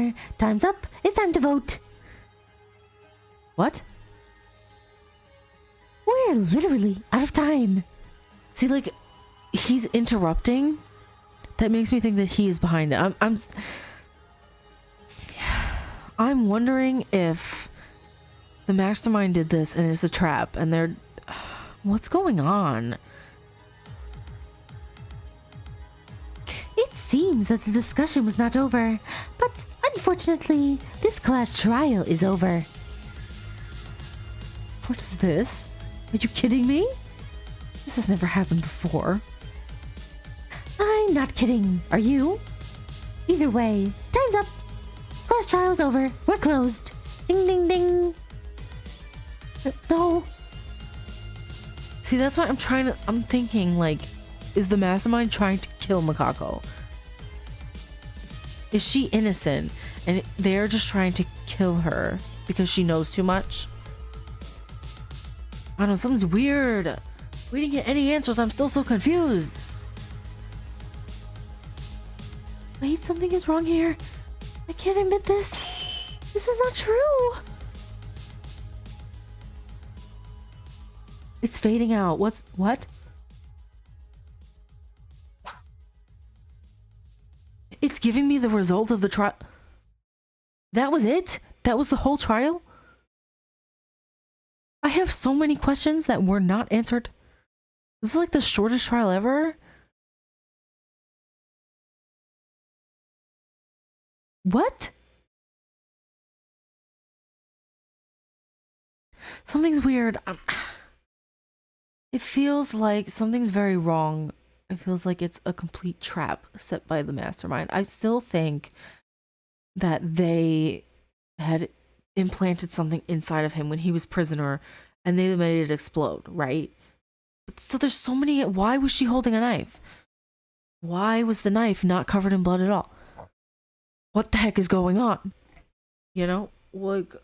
over. Time's up. It's time to vote. What? We're literally out of time. See, like, he's interrupting. That makes me think that he is behind it. I'm wondering if the mastermind did this and it's a trap and they're... What's going on? It seems that the discussion was not over, but unfortunately, this class trial is over. What is this? Are you kidding me? This has never happened before. I'm not kidding. Are you? Either way, time's up. Class trial's over. We're closed. Ding, ding, ding. No. See, that's why I'm thinking, like, is the mastermind trying to kill Makako? Is she innocent and they're just trying to kill her because she knows too much? I don't know, something's weird. We didn't get any answers. I'm still so confused. Wait, something is wrong here. I can't admit this. This is not true. It's fading out. What? It's giving me the result of the trial. That was it? That was the whole trial? I have so many questions that were not answered. This is like the shortest trial ever. What? Something's weird. It feels like something's very wrong. It feels like it's a complete trap set by the mastermind. I still think that they had implanted something inside of him when he was prisoner and they made it explode, right? So there's so many. Why was she holding a knife? Why was the knife not covered in blood at all? What the heck is going on? You know, like,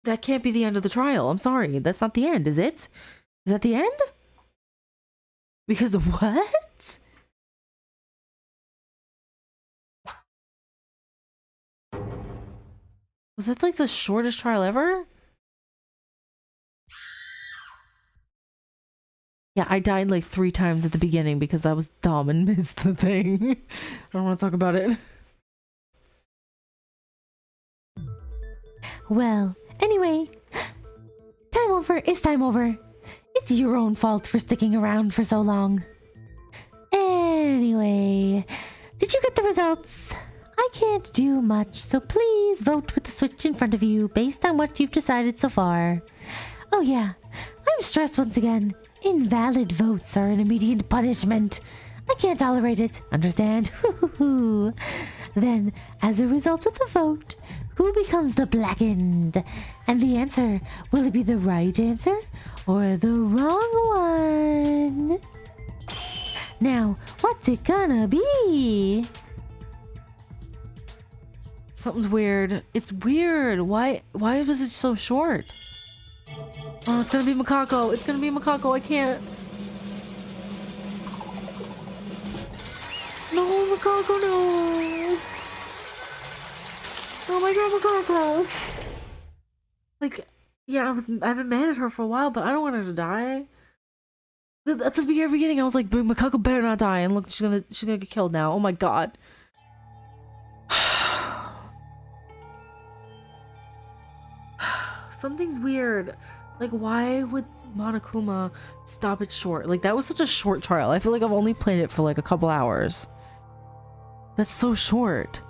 that can't be the end of the trial. I'm sorry. That's not the end, is it? Is that the end? Because what? Was that like the shortest trial ever? Yeah, I died like 3 times at the beginning because I was dumb and missed the thing. I don't want to talk about it. Well, anyway, time over is time over. It's your own fault for sticking around for so long. Anyway, did you get the results? I can't do much, so please vote with the switch in front of you based on what you've decided so far. Oh yeah, I'm stressed once again. Invalid votes are an immediate punishment. I can't tolerate it, understand? Then, as a result of the vote, who becomes the blackened? And the answer, will it be the right answer or the wrong one? Now, what's it gonna be? Something's weird. It's weird. Why was it so short? Oh, it's gonna be Makako. It's gonna be Makako. I can't. No, Makako, no. Oh my god, Makako. Like, yeah, I've been mad at her for a while, but I don't want her to die. At the very beginning, I was like, Makako better not die. And look, she's gonna get killed now. Oh my god. Something's weird. Like, why would Monokuma stop it short? Like, that was such a short trial. I feel like I've only played it for like a couple hours. That's so short.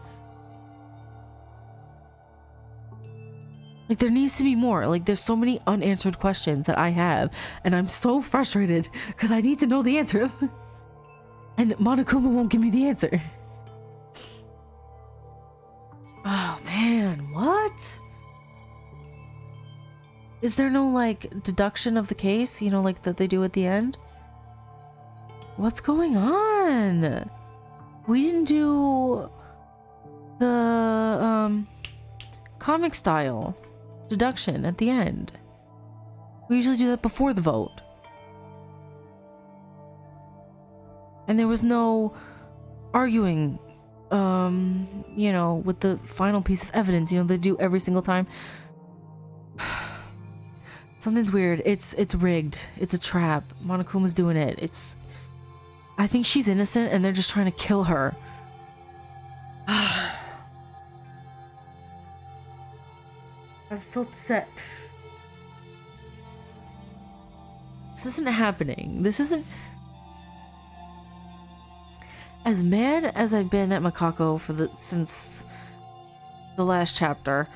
Like, there needs to be more. Like, there's so many unanswered questions that I have, and I'm so frustrated because I need to know the answers. And Monokuma won't give me the answer. Oh man, what? Is there no, like, deduction of the case, you know, like that they do at the end? What's going on? We didn't do the comic style deduction at the end. We usually do that before the vote. And there was no arguing you know, with the final piece of evidence, you know, they do every single time. Something's weird. It's rigged. It's a trap. Monokuma's doing it. I think she's innocent and they're just trying to kill her. I'm so upset. This isn't happening. This isn't... As mad as I've been at Makako since the last chapter,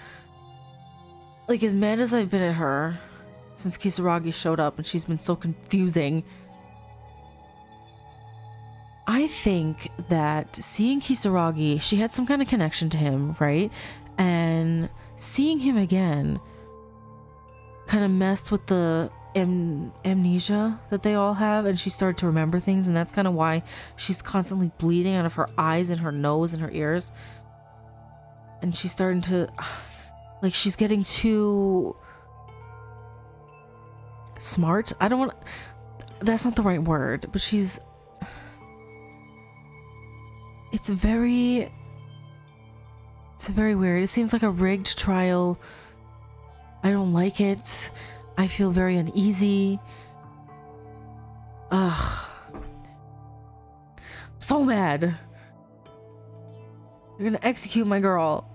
like as mad as I've been at her since Kisaragi showed up and she's been so confusing, I think that seeing Kisaragi, she had some kind of connection to him, right? And seeing him again kind of messed with the amnesia that they all have, and she started to remember things, and that's kind of why she's constantly bleeding out of her eyes and her nose and her ears. And she's starting to, like, she's getting too smart. I don't want, that's not the right word, but it's very weird. It seems like a rigged trial. I don't like it. I feel very uneasy. Ugh. So mad. You're gonna execute my girl.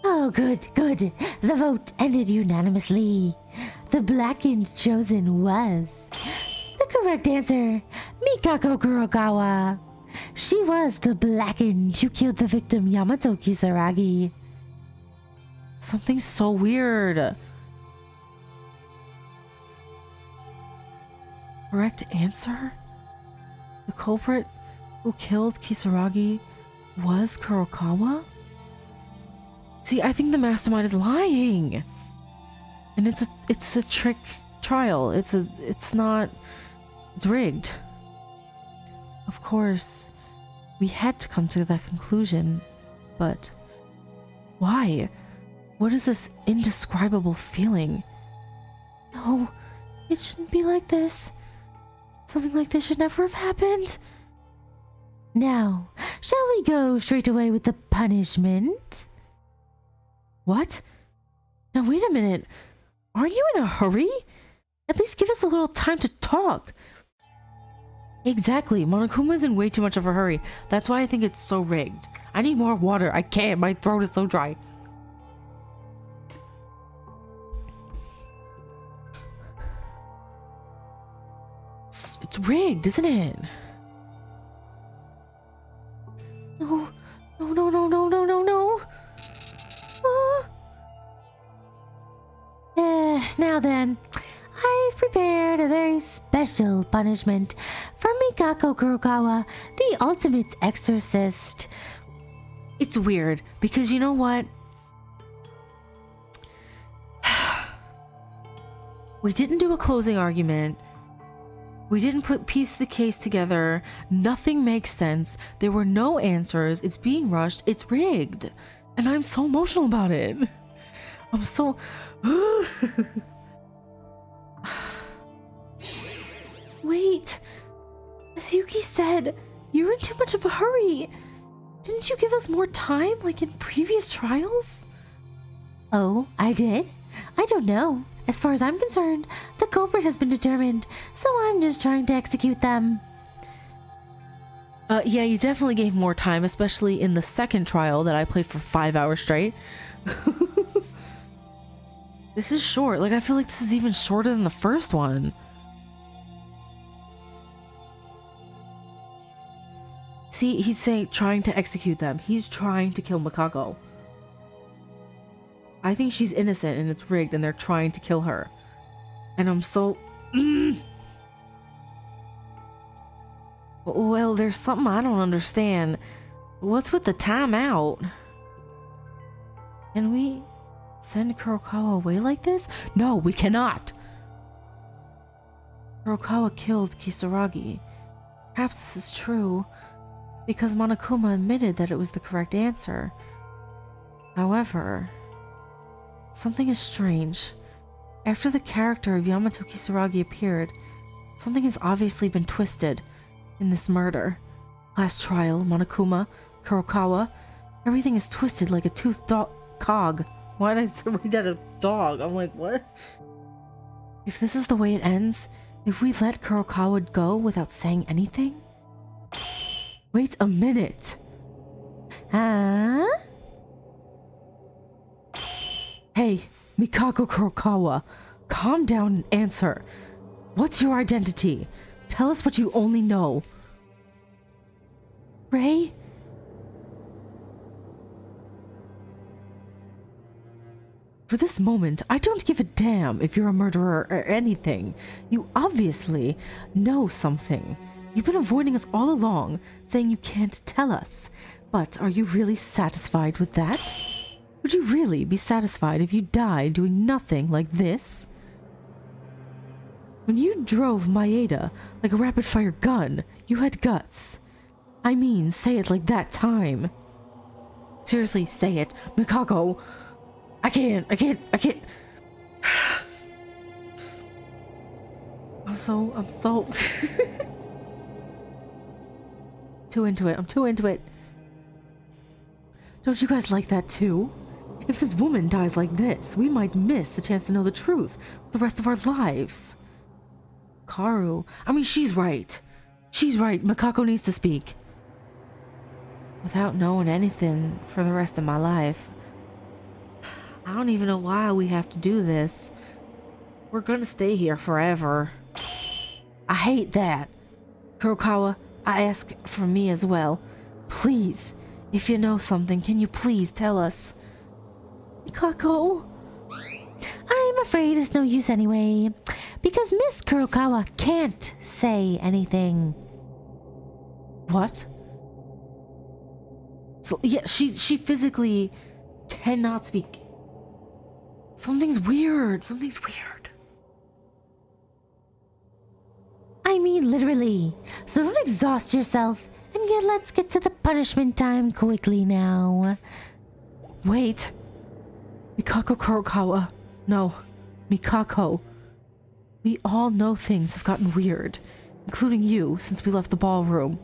Oh, good. The vote ended unanimously. The blackened chosen was the correct answer, Mikako Kurokawa. She was the blackened who killed the victim Yamato Kisaragi. Something's so weird. Correct answer? The culprit who killed Kisaragi was Kurokawa? See, I think the mastermind is lying. And it's a trick trial. It's rigged. Of course, we had to come to that conclusion, but why? What is this indescribable feeling? No, it shouldn't be like this. Something like this should never have happened. Now, shall we go straight away with the punishment? What? Now wait a minute. Aren't you in a hurry? At least give us a little time to talk. Exactly. Monokuma's in way too much of a hurry. That's why I think it's so rigged. I need more water. I can't. My throat is so dry. It's rigged, isn't it? No. Now then, I've prepared a very special punishment for Mikako Kurokawa, the ultimate exorcist. It's weird, because you know what? We didn't do a closing argument. We didn't piece the case together. Nothing makes sense. There were no answers. It's being rushed. It's rigged. And I'm so emotional about it. I'm so... Wait. As Yuki said, you're in too much of a hurry. Didn't you give us more time, like in previous trials? Oh, I did? I don't know. As far as I'm concerned, the culprit has been determined, so I'm just trying to execute them. Yeah, you definitely gave more time, especially in the second trial that I played for 5 hours straight. This is short. Like, I feel like this is even shorter than the first one. See, he's saying trying to execute them. He's trying to kill Makako. I think she's innocent and it's rigged and they're trying to kill her. And I'm so... Well, there's something I don't understand. What's with the timeout? Can we send Kurokawa away like this? No, we cannot. Kurokawa killed Kisaragi. Perhaps this is true, because Monokuma admitted that it was the correct answer. However, something is strange. After the character of Yamato Kisaragi appeared, something has obviously been twisted in this murder. Last trial, Monokuma, Kurokawa. Everything is twisted like a toothed cog. Why did I read that as dog? I'm like, what? If this is the way it ends, if we let Kurokawa go without saying anything? Wait a minute. Huh? Hey, Mikako Kurokawa, calm down and answer. What's your identity? Tell us what you only know. Ray? For this moment, I don't give a damn if you're a murderer or anything. You obviously know something. You've been avoiding us all along, saying you can't tell us. But are you really satisfied with that? Would you really be satisfied if you died doing nothing like this? When you drove Maeda like a rapid-fire gun, you had guts. I mean, say it like that time. Seriously, say it. Mikako! I can't. I'm so too into it. I'm too into it. Don't you guys like that too? If this woman dies like this, we might miss the chance to know the truth for the rest of our lives. Karu, I mean, she's right. She's right. Mikako needs to speak. Without knowing anything for the rest of my life, I don't even know why we have to do this. We're gonna stay here forever. I hate that. Kurokawa, I ask for me as well. Please, if you know something, can you please tell us? Mikako? I'm afraid it's no use anyway, because Miss Kurokawa can't say anything. What? So, yeah, she physically cannot speak. Something's weird. Something's weird. I mean, literally. So don't exhaust yourself, and let's get to the punishment time quickly now. Wait. Mikako Kurokawa. No. Mikako. We all know things have gotten weird, including you, since we left the ballroom.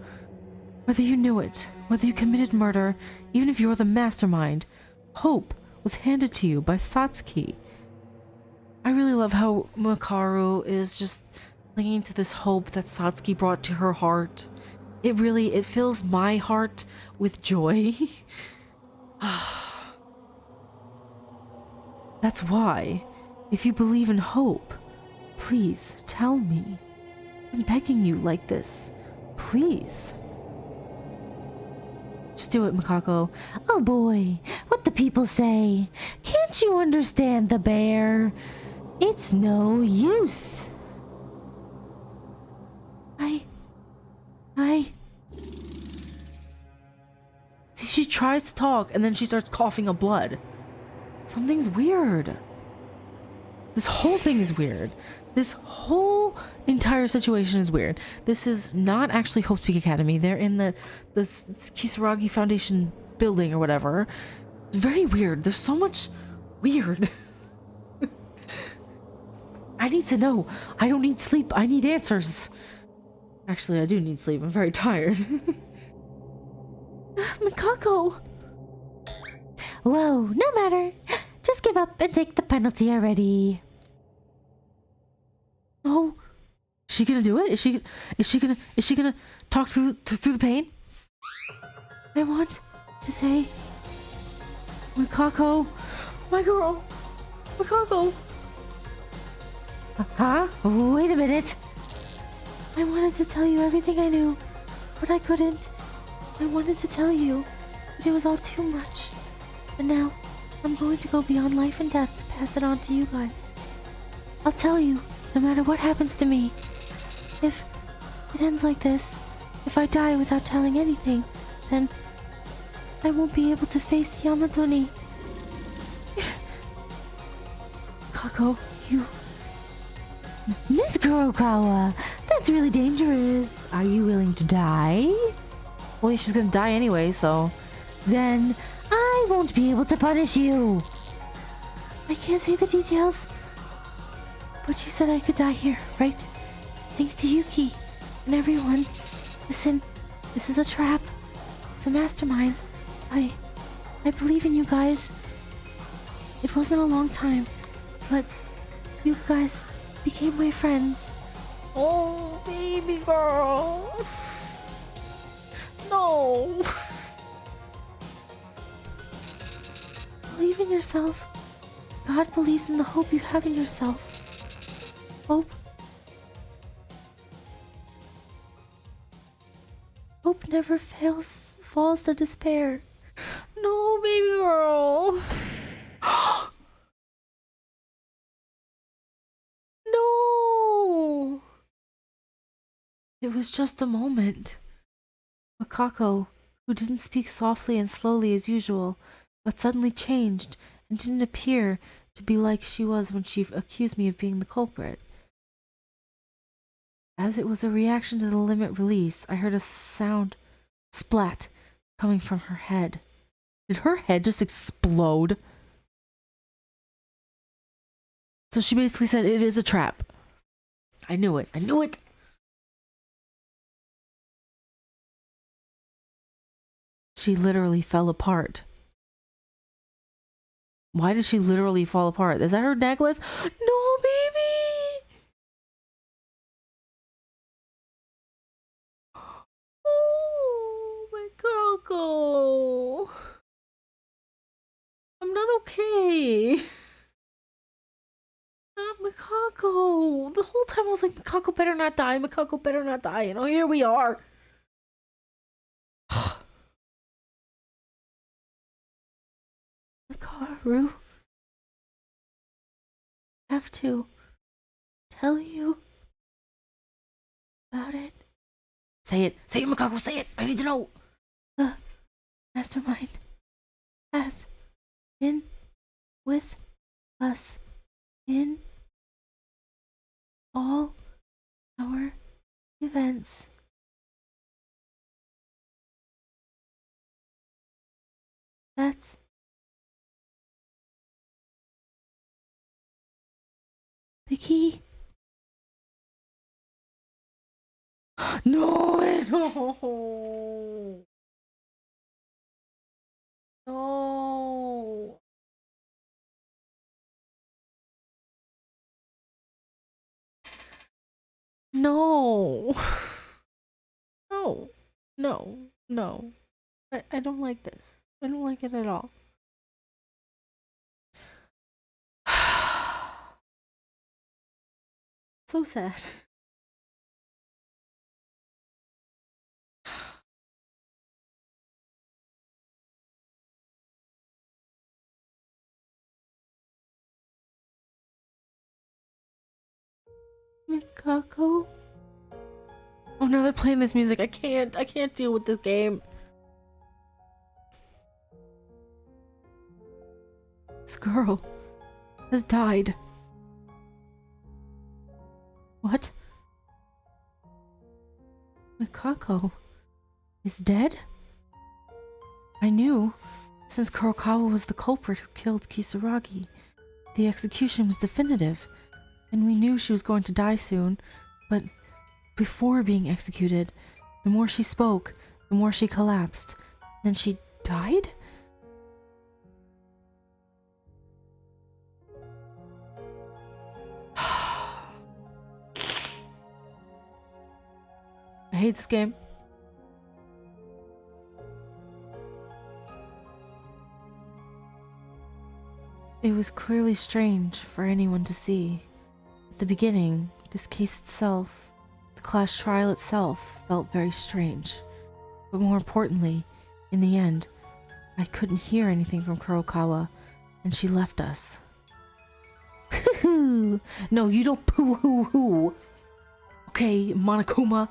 Whether you knew it, whether you committed murder, even if you're the mastermind, hope was handed to you by Satsuki. I really love how Makaru is just clinging to this hope that Satsuki brought to her heart. It fills my heart with joy. That's why, if you believe in hope, please tell me. I'm begging you like this. Please. Just do it, Mikako. Oh boy, what the people say. Can't you understand the bear? It's no use. See, she tries to talk and then she starts coughing up blood. Something's weird. This whole thing is weird. This whole entire situation is weird. This is not actually Hope Speak Academy. They're in the Kisaragi Foundation building or whatever. It's very weird. There's so much weird. I need to know. I don't need sleep. I need answers. Actually, I do need sleep. I'm very tired. Mikako! Whoa, no matter. Just give up and take the penalty already. Oh, is she gonna do it? Is she gonna talk through the pain? I want to say, Mikako, my girl, Mikako. Huh? Wait a minute. I wanted to tell you everything I knew, but I couldn't. I wanted to tell you, but it was all too much. And now, I'm going to go beyond life and death to pass it on to you guys. I'll tell you, no matter what happens to me. If it ends like this, if I die without telling anything, then I won't be able to face Yamatoni. Kako, you... Miss Kurokawa, that's really dangerous. Are you willing to die? Well, she's gonna die anyway, so... Then I won't be able to punish you. I can't say the details. But you said I could die here, right? Thanks to Yuki and everyone. Listen, This is a trap. The mastermind. I believe in you guys. It wasn't a long time, but you guys became my friends. Oh, baby girl. No. Believe in yourself. God believes in the hope you have in yourself. Hope. Hope never falls to despair. No, baby girl. No. It was just a moment. Makako, who didn't speak softly and slowly as usual, but suddenly changed and didn't appear to be like she was when she accused me of being the culprit. As it was a reaction to the limit release, I heard a sound splat coming from her head. Did her head just explode? So she basically said it is a trap. I knew it. I knew it. She literally fell apart. Why did she literally fall apart? Is that her necklace? No, baby! Oh, my Coco. I'm not okay. Not Makako. The whole time I was like, Makako better not die. Makako better not die. And oh, here we are. Makaru, I have to tell you about it. Say it. Say it, Makako. Say it. I need to know. The mastermind has been with us in all our events. That's the key. No, no. No. No. No. No. No. I don't like this. I don't like it at all. So sad. Mikako? Oh, now they're playing this music. I can't deal with this game. This girl has died. What? Mikako is dead? I knew, since Kurokawa was the culprit who killed Kisaragi. The execution was definitive, and we knew she was going to die soon, but before being executed, the more she spoke, the more she collapsed. Then she died? I hate this game. It was clearly strange for anyone to see. At the beginning, this case itself, the class trial itself, felt very strange. But more importantly, in the end, I couldn't hear anything from Kurokawa, and she left us. No, you don't poo-hoo-hoo. Okay, Monokuma.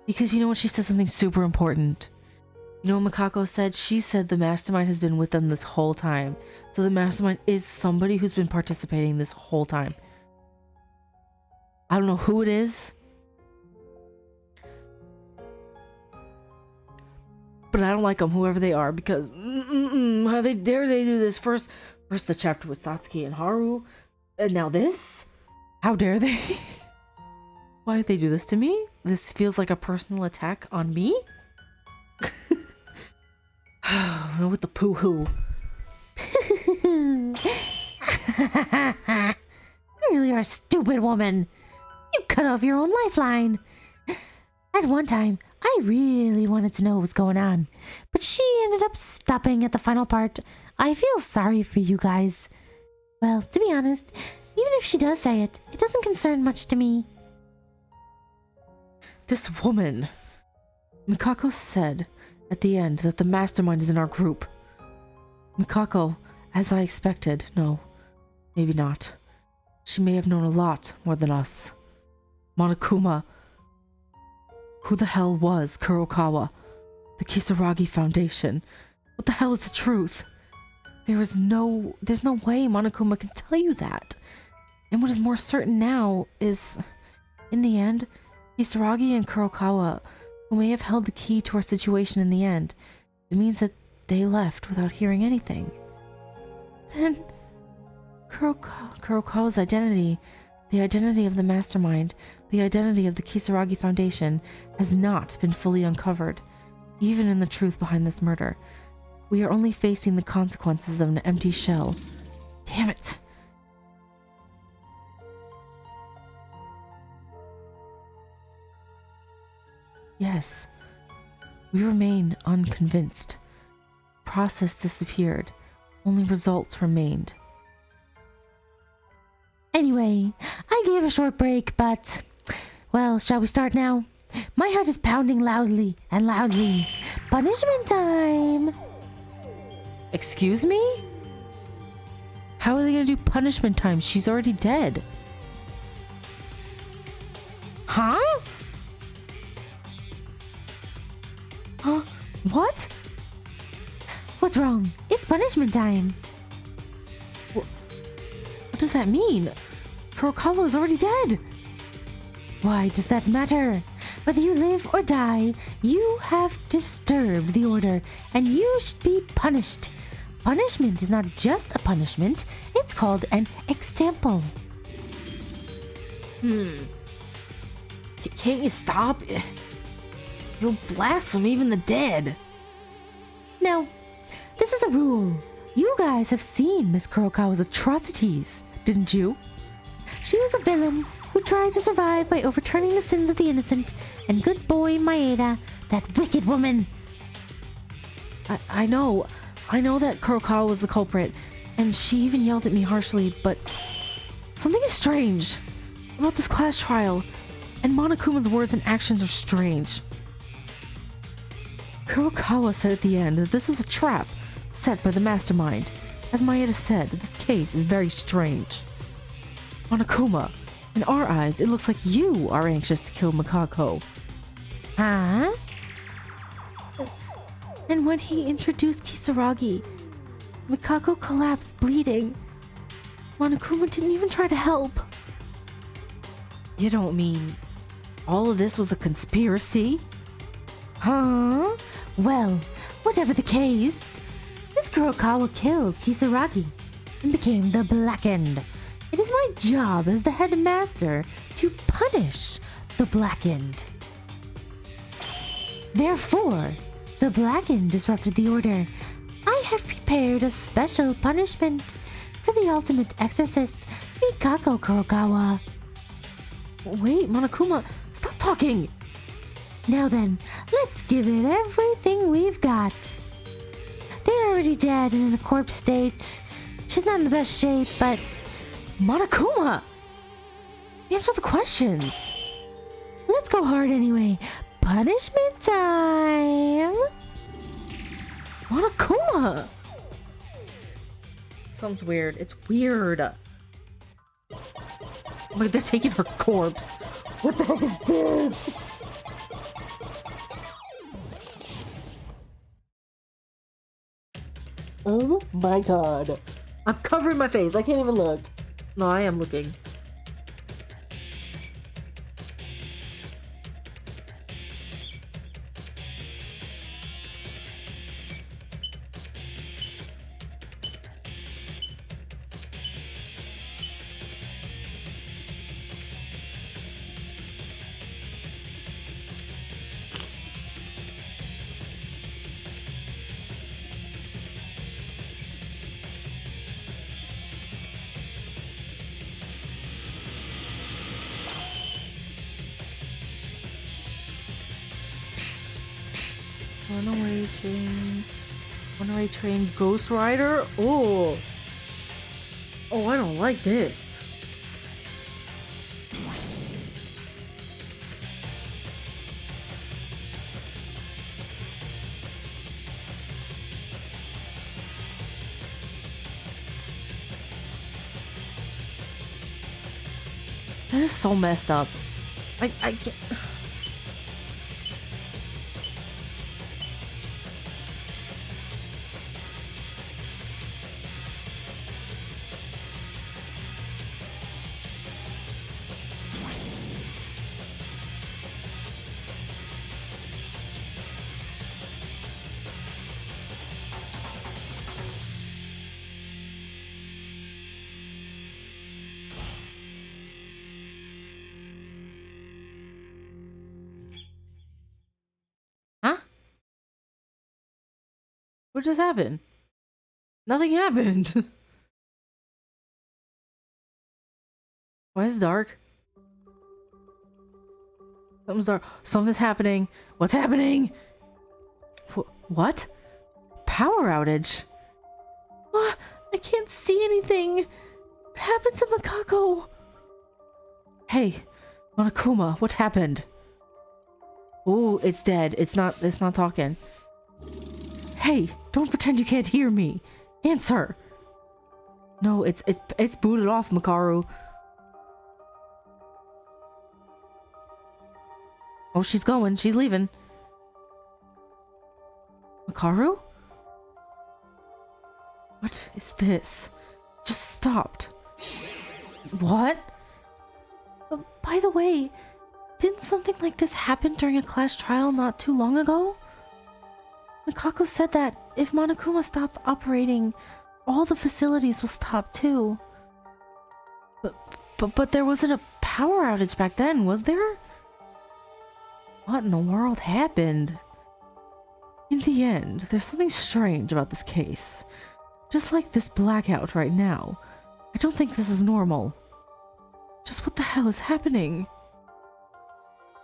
Because you know what? She said something super important. You know what Makako said? She said the mastermind has been with them this whole time. So the mastermind is somebody who's been participating this whole time. I don't know who it is. But I don't like them, whoever they are, because how they dare they do this? First the chapter with Satsuki and Haru, and now this? How dare they? Why did they do this to me? This feels like a personal attack on me? With the poo-hoo. You really are a stupid woman. You cut off your own lifeline. At one time, I really wanted to know what was going on, but she ended up stopping at the final part. I feel sorry for you guys. Well, to be honest, even if she does say it, it doesn't concern much to me. This woman. Mikako said at the end that the mastermind is in our group. Mikako, as I expected, no, maybe not. She may have known a lot more than us. Monokuma. Who the hell was Kurokawa? The Kisaragi Foundation. What the hell is the truth? There's no way Monokuma can tell you that. And what is more certain now is, in the end, Kisaragi and Kurokawa, who may have held the key to our situation in the end, it means that they left without hearing anything. Then, Kurokawa's identity, the identity of the mastermind, the identity of the Kisaragi Foundation, has not been fully uncovered, even in the truth behind this murder. We are only facing the consequences of an empty shell. Damn it! Yes, we remain unconvinced. Process disappeared. Only results remained. Anyway, I gave a short break, but... Well, shall we start now? My heart is pounding loudly and loudly. Punishment time! Excuse me? How are they gonna do punishment time? She's already dead. Huh? Huh? What? What's wrong? It's punishment time. What does that mean? Kurokawa is already dead. Why does that matter? Whether you live or die, you have disturbed the order, and you should be punished. Punishment is not just a punishment, it's called an example. Can't you stop? You'll blaspheme even the dead. No, this is a rule. You guys have seen Miss Kurokawa's atrocities, didn't you? She was a villain who tried to survive by overturning the sins of the innocent, and good boy Maeda, that wicked woman. I know that Kurokawa was the culprit, and she even yelled at me harshly, but something is strange about this class trial, and Monokuma's words and actions are strange. Kurokawa said at the end that this was a trap set by the mastermind. As Maeda said, this case is very strange. Monokuma, in our eyes, it looks like you are anxious to kill Mikako. Huh? And when he introduced Kisaragi, Mikako collapsed bleeding. Monokuma didn't even try to help. You don't mean all of this was a conspiracy? Huh? Well, whatever the case, Miss Kurokawa killed Kisaragi and became the Blackened. It is my job as the headmaster to punish the Blackened. Therefore, the Blackened disrupted the order. I have prepared a special punishment for the ultimate exorcist, Mikako Kurokawa. Wait, Monokuma, stop talking! Now then, let's give it everything we've got. They're already dead and in a corpse state. She's not in the best shape, but... Monokuma! Answer the questions! Let's go hard anyway. Punishment time! Monokuma! Sounds weird. It's weird. Like they're taking her corpse. What the heck is this? Oh my god. I'm covering my face. I can't even look. No, I am looking. Runaway train Ghost Rider? Oh! Oh, I don't like this. That is so messed up. I can't... Huh? What just happened? Nothing happened. Why is it dark? Something's dark. Something's happening. What's happening? What? Power outage? What? I can't see anything. What happened to Makako? Hey, Monokuma, what happened? Oh, it's dead. It's not talking. Hey, don't pretend you can't hear me. Answer. No, it's booted off, Makaru. Oh, she's going. She's leaving. Makaru? What is this? Just stopped. What? By the way, didn't something like this happen during a class trial not too long ago? Mikako said that if Monokuma stops operating, all the facilities will stop too. But there wasn't a power outage back then, was there? What in the world happened? In the end, there's something strange about this case. Just like this blackout right now. I don't think this is normal. Just what the hell is happening?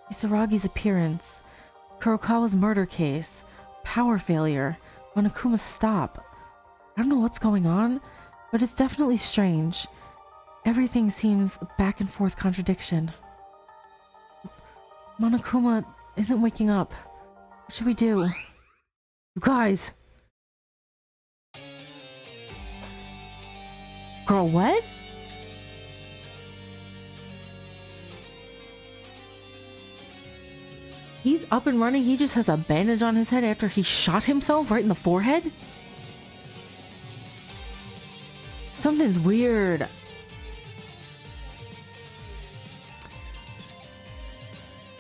Kisaragi's appearance, Kurokawa's murder case, power failure, Monokuma's stop. I don't know what's going on, but it's definitely strange. Everything seems back and forth contradiction. Monokuma isn't waking up. What should we do? You guys! Girl, what? He's up and running. He just has a bandage on his head after he shot himself right in the forehead? Something's weird.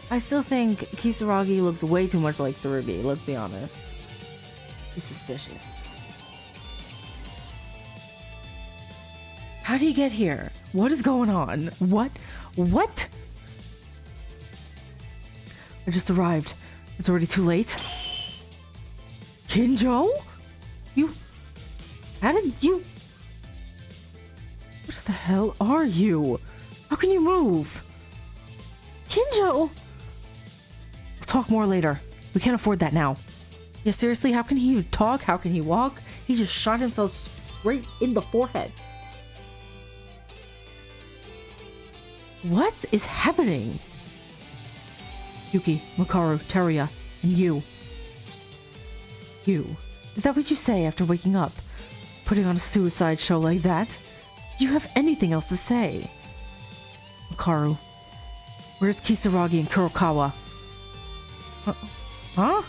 I still think Kisaragi looks way too much like Tsurugi, let's be honest. He's suspicious. How did he get here? What is going on? What? I just arrived. It's already too late. Kinjo? How did you... What the hell are you? How can you move? Kinjo! We'll talk more later. We can't afford that now. Yeah, seriously, how can he talk? How can he walk? He just shot himself straight in the forehead. What is happening? Yuki, Makaru, Teruya, and you. You. Is that what you say after waking up? Putting on a suicide show like that? Do you have anything else to say? Makaru. Where's Kisaragi and Kurokawa? Huh?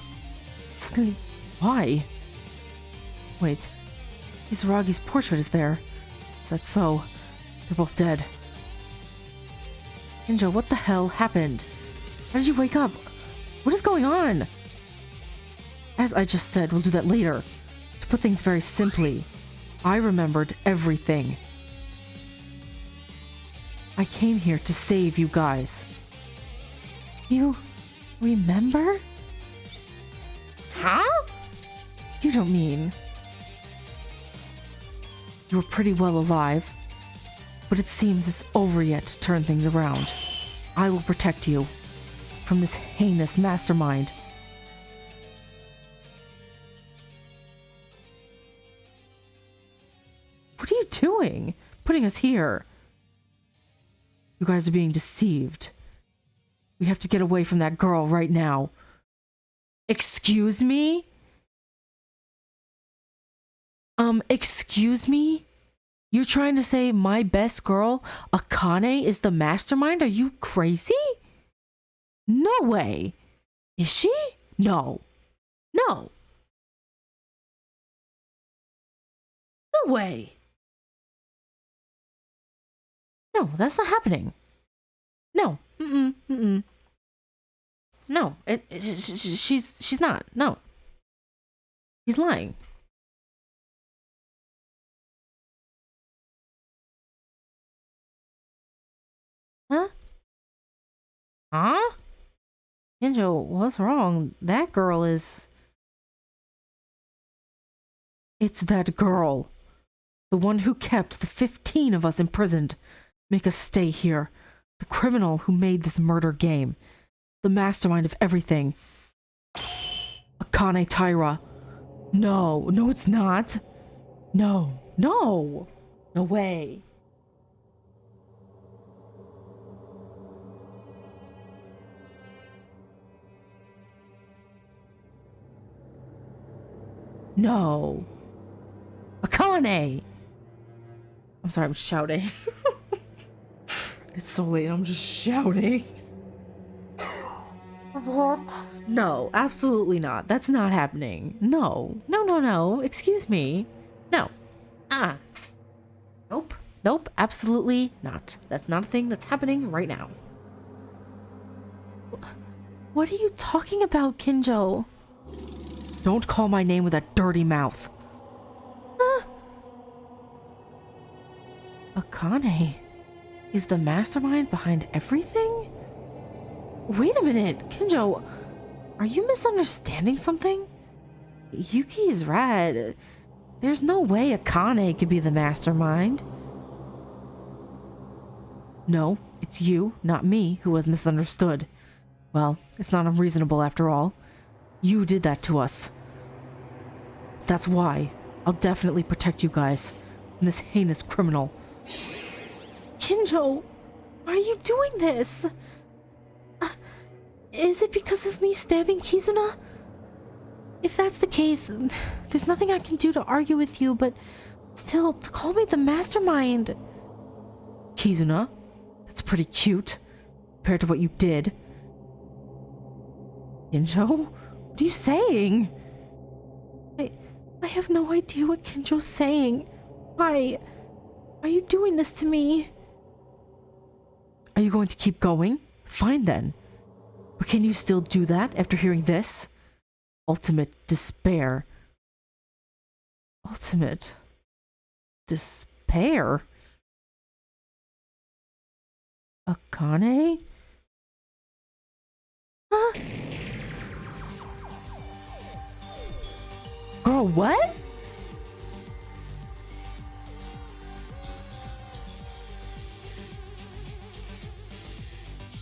Suddenly, why? Wait. Kisaragi's portrait is there. Is that so? They're both dead. Kinjo, what the hell happened? How did you wake up? What is going on? As I just said, we'll do that later. To put things very simply, I remembered everything. I came here to save you guys. You remember? Huh? You don't mean... You were pretty well alive, but it seems it's over yet to turn things around. I will protect you from this heinous mastermind. What are you doing? Putting us here. You guys are being deceived. We have to get away from that girl right now. Excuse me? Excuse me? You're trying to say my best girl, Akane, is the mastermind? Are you crazy? No way. Is she? No. No. No way. No, that's not happening. No. No, she's not. No. He's lying. Huh? Huh? Kinjo, what's wrong? That girl is... It's that girl. The one who kept the 15 of us imprisoned. Make us stay here. The criminal who made this murder game. The mastermind of everything. Akane Taira. No, no it's not. No, no. No way. No. Akane! I'm sorry, I'm shouting. It's so late, I'm just shouting. What? No, absolutely not. That's not happening. No. No, no, no. Excuse me. No. Nope. Nope. Absolutely not. That's not a thing that's happening right now. What are you talking about, Kinjo? Don't call my name with that dirty mouth. Akane is the mastermind behind everything? Wait a minute, Kinjo, are you misunderstanding something? Yuki is rad. There's no way Akane could be the mastermind. No, it's you, not me, who has misunderstood. Well, it's not unreasonable after all. You did that to us. That's why I'll definitely protect you guys from this heinous criminal. Kinjo, why are you doing this? Is it because of me stabbing Kizuna? If that's the case, there's nothing I can do to argue with you, but still, to call me the mastermind. Kizuna? That's pretty cute, compared to what you did. Kinjo? What are you saying? I have no idea what Kinjo's saying. Why are you doing this to me? Are you going to keep going? Fine then. But can you still do that after hearing this? Ultimate despair. Ultimate despair? Akane? Huh? Girl, what?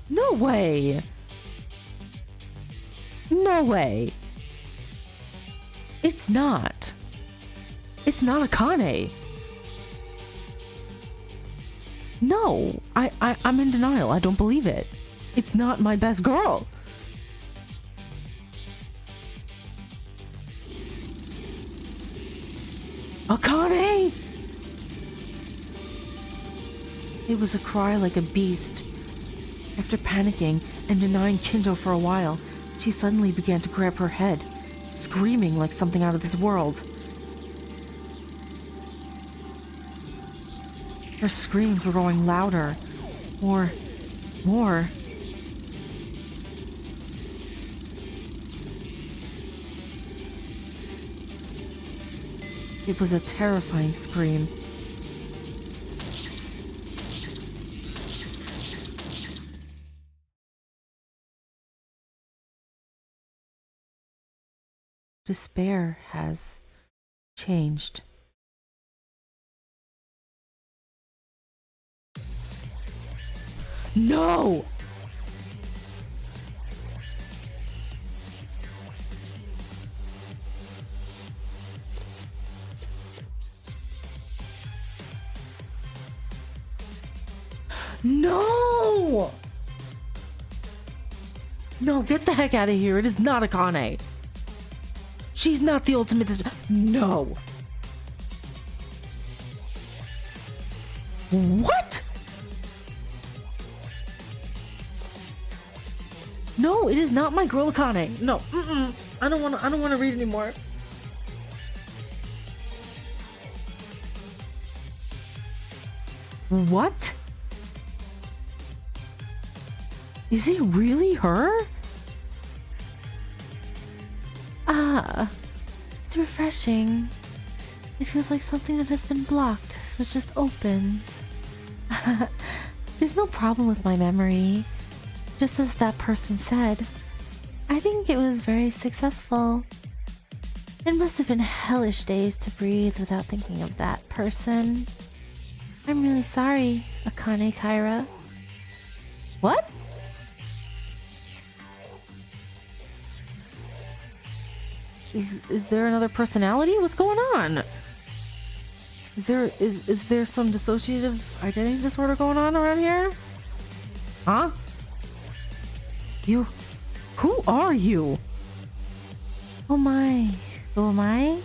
No way. No way. It's not. It's not Akane. No, I'm in denial. I don't believe it. It's not my best girl. Akane! It was a cry like a beast. After panicking and denying Kinjo for a while, she suddenly began to grab her head, screaming like something out of this world. Her screams were growing louder. More. It was a terrifying scream. Despair has changed. No! No! No, get the heck out of here. It is not Akane. She's not the ultimate No. What? No, it is not my girl Akane. No. I don't want to read anymore. What? Is it really her? Ah, it's refreshing. It feels like something that has been blocked was just opened. There's no problem with my memory. Just as that person said, I think it was very successful. It must have been hellish days to breathe without thinking of that person. I'm really sorry, Akane Taira. What? Is there another personality? What's going on? Is there some dissociative identity disorder going on around here? Huh? You... Who are you? Oh my. Who am I?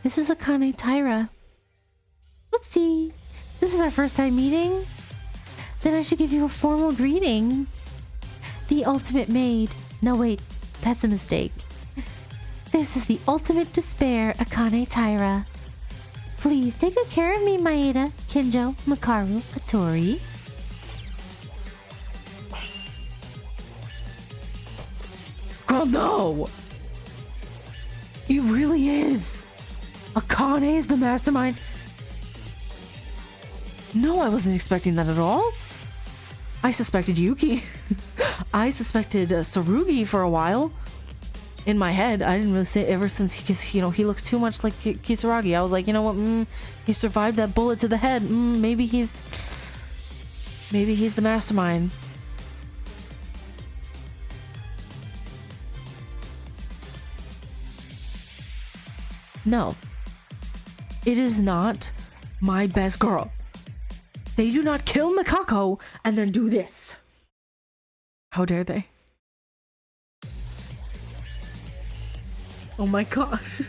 This is Akane Taira. Oopsie. This is our first time meeting? Then I should give you a formal greeting. The ultimate maid. No wait, that's a mistake. This is the ultimate despair, Akane Taira. Please take good care of me, Maeda, Kinjo, Makaru, Atori. Girl, no! He really is! Akane is the mastermind? No, I wasn't expecting that at all. I suspected Yuki. I suspected Tsurugi for a while. In my head, I didn't really say ever since he looks too much like Kisaragi. I was like, you know what? He survived that bullet to the head. Maybe he's the mastermind. No, it is not my best girl. They do not kill Mikako and then do this. How dare they? Oh my gosh.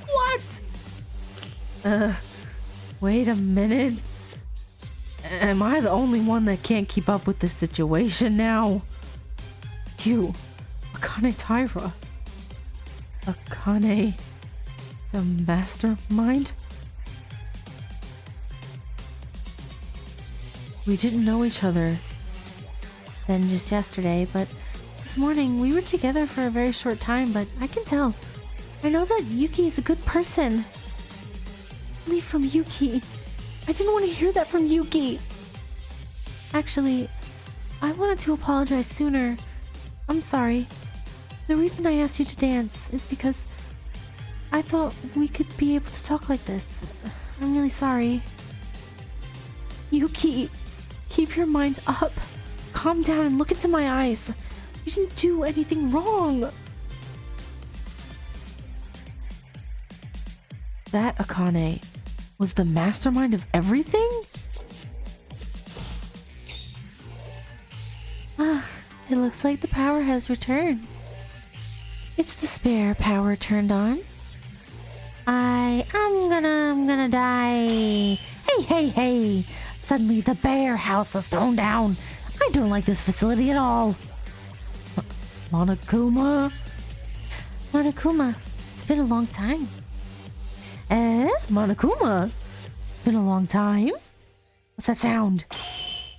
What? Wait a minute. Am I the only one that can't keep up with this situation now? You, Akane Taira. Akane, the mastermind? We didn't know each other then just yesterday, but this morning we were together for a very short time, but I can tell. I know that Yuki is a good person. Only from Yuki. I didn't want to hear that from Yuki. Actually, I wanted to apologize sooner. I'm sorry. The reason I asked you to dance is because I thought we could be able to talk like this. I'm really sorry. Yuki, keep your minds up. Calm down and look into my eyes. You didn't do anything wrong. That Akane was the mastermind of everything? Ah, it looks like the power has returned. It's the spare power turned on. I'm gonna die. Hey. Suddenly the bear house is thrown down. I don't like this facility at all. Monokuma? Monokuma, it's been a long time. Monokuma? It's been a long time? What's that sound?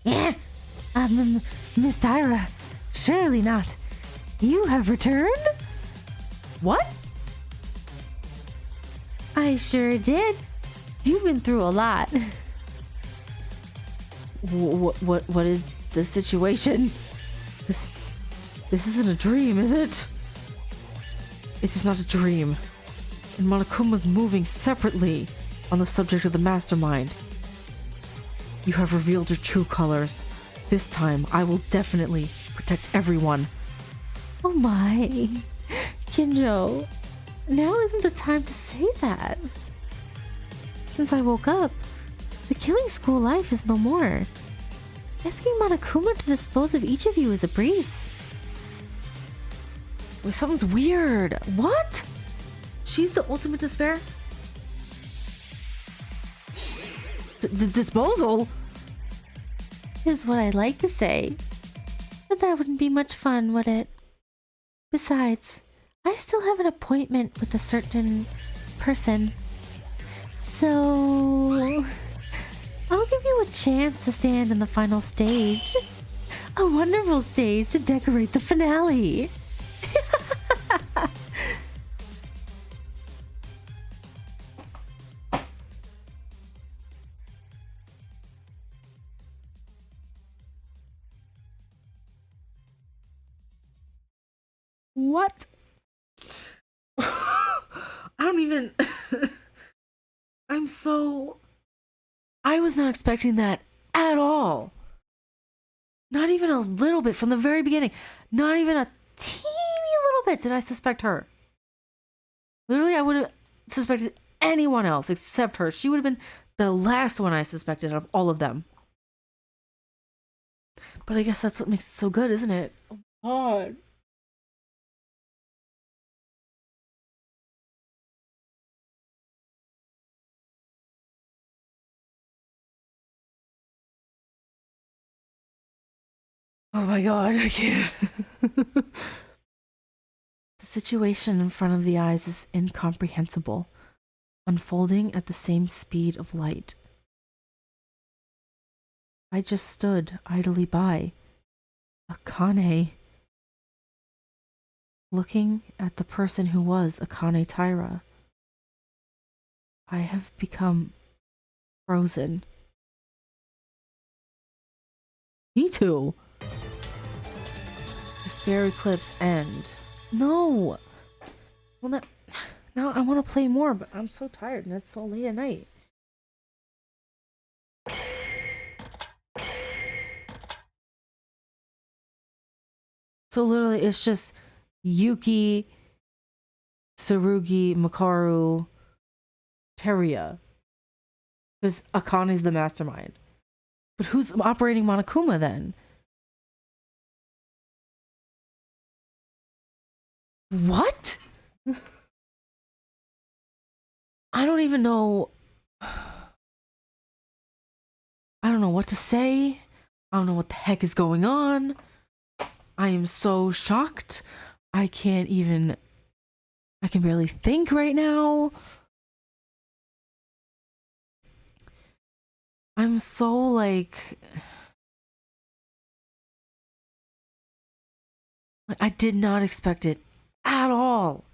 Yeah, Miss Taira. Surely not. You have returned? What? I sure did. You've been through a lot. What is the situation? This isn't a dream, is it? It is not a dream. And Monokuma's moving separately on the subject of the mastermind. You have revealed your true colors. This time, I will definitely protect everyone. Oh my. Kinjo, now isn't the time to say that. Since I woke up, The killing school life is no more. Asking Monokuma to dispose of each of you is a breeze. Wait, something's weird. What? She's the ultimate despair? Disposal? Is what I'd like to say. But that wouldn't be much fun, would it? Besides, I still have an appointment with a certain person. So I'll give you a chance to stand in the final stage. A wonderful stage to decorate the finale. What? I don't even... I was not expecting that at all. Not even a little bit from the very beginning. Not even a teeny little bit did I suspect her. Literally, I would have suspected anyone else except her. She would have been the last one I suspected out of all of them. But I guess that's what makes it so good, isn't it? Oh, God. Oh my God, I can't. The situation in front of the eyes is incomprehensible, unfolding at the same speed of light. I just stood idly by, Akane, looking at the person who was Akane Taira. I have become frozen. Me too. Despair eclipse end. No. Well, now I want to play more, but I'm so tired and it's so late at night. So literally, it's just Yuki, Tsurugi, Makaru, Teria. Because Akane's the mastermind. But who's operating Monokuma then? What? I don't even know. I don't know what to say. I don't know what the heck is going on. I am so shocked. I can barely think right now. I'm so like I did not expect it at all.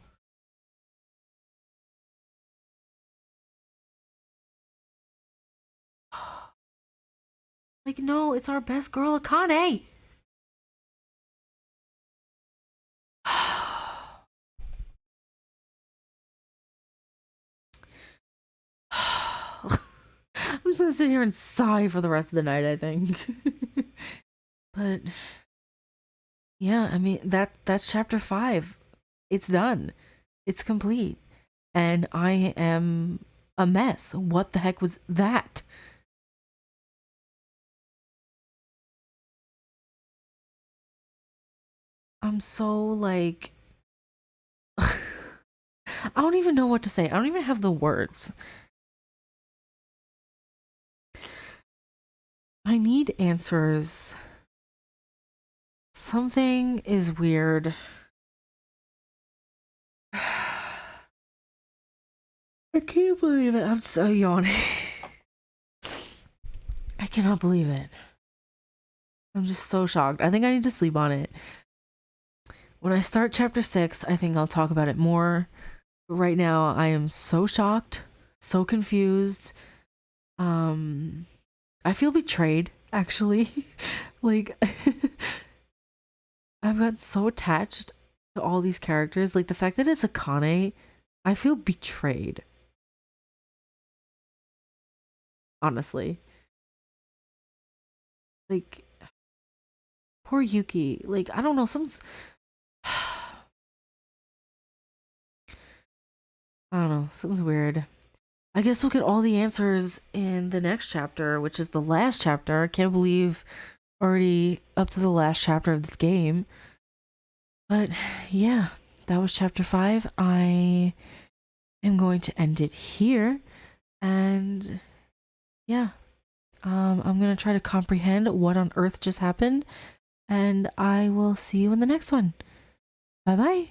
Like, no, it's our best girl, Akane. I'm just gonna sit here and sigh for the rest of the night, I think. But yeah, I mean that's chapter 5. It's done. It's complete. And I am a mess. What the heck was that? I'm so like I don't even know what to say. I don't even have the words. I need answers. Something is weird. I can't believe it. I'm so yawning. I cannot believe it. I'm just so shocked. I think I need to sleep on it. When I start chapter 6, I think I'll talk about it more. But right now, I am so shocked, so confused. I feel betrayed, actually. Like, I've gotten so attached to all these characters. Like, the fact that it's Akane, I feel betrayed. Honestly. Like, poor Yuki. Like, I don't know, I don't know, something's weird. I guess we'll get all the answers in the next chapter, which is the last chapter. I can't believe already up to the last chapter of this game. But yeah, that was chapter 5. I am going to end it here. And yeah, I'm going to try to comprehend what on earth just happened. And I will see you in the next one. Bye bye.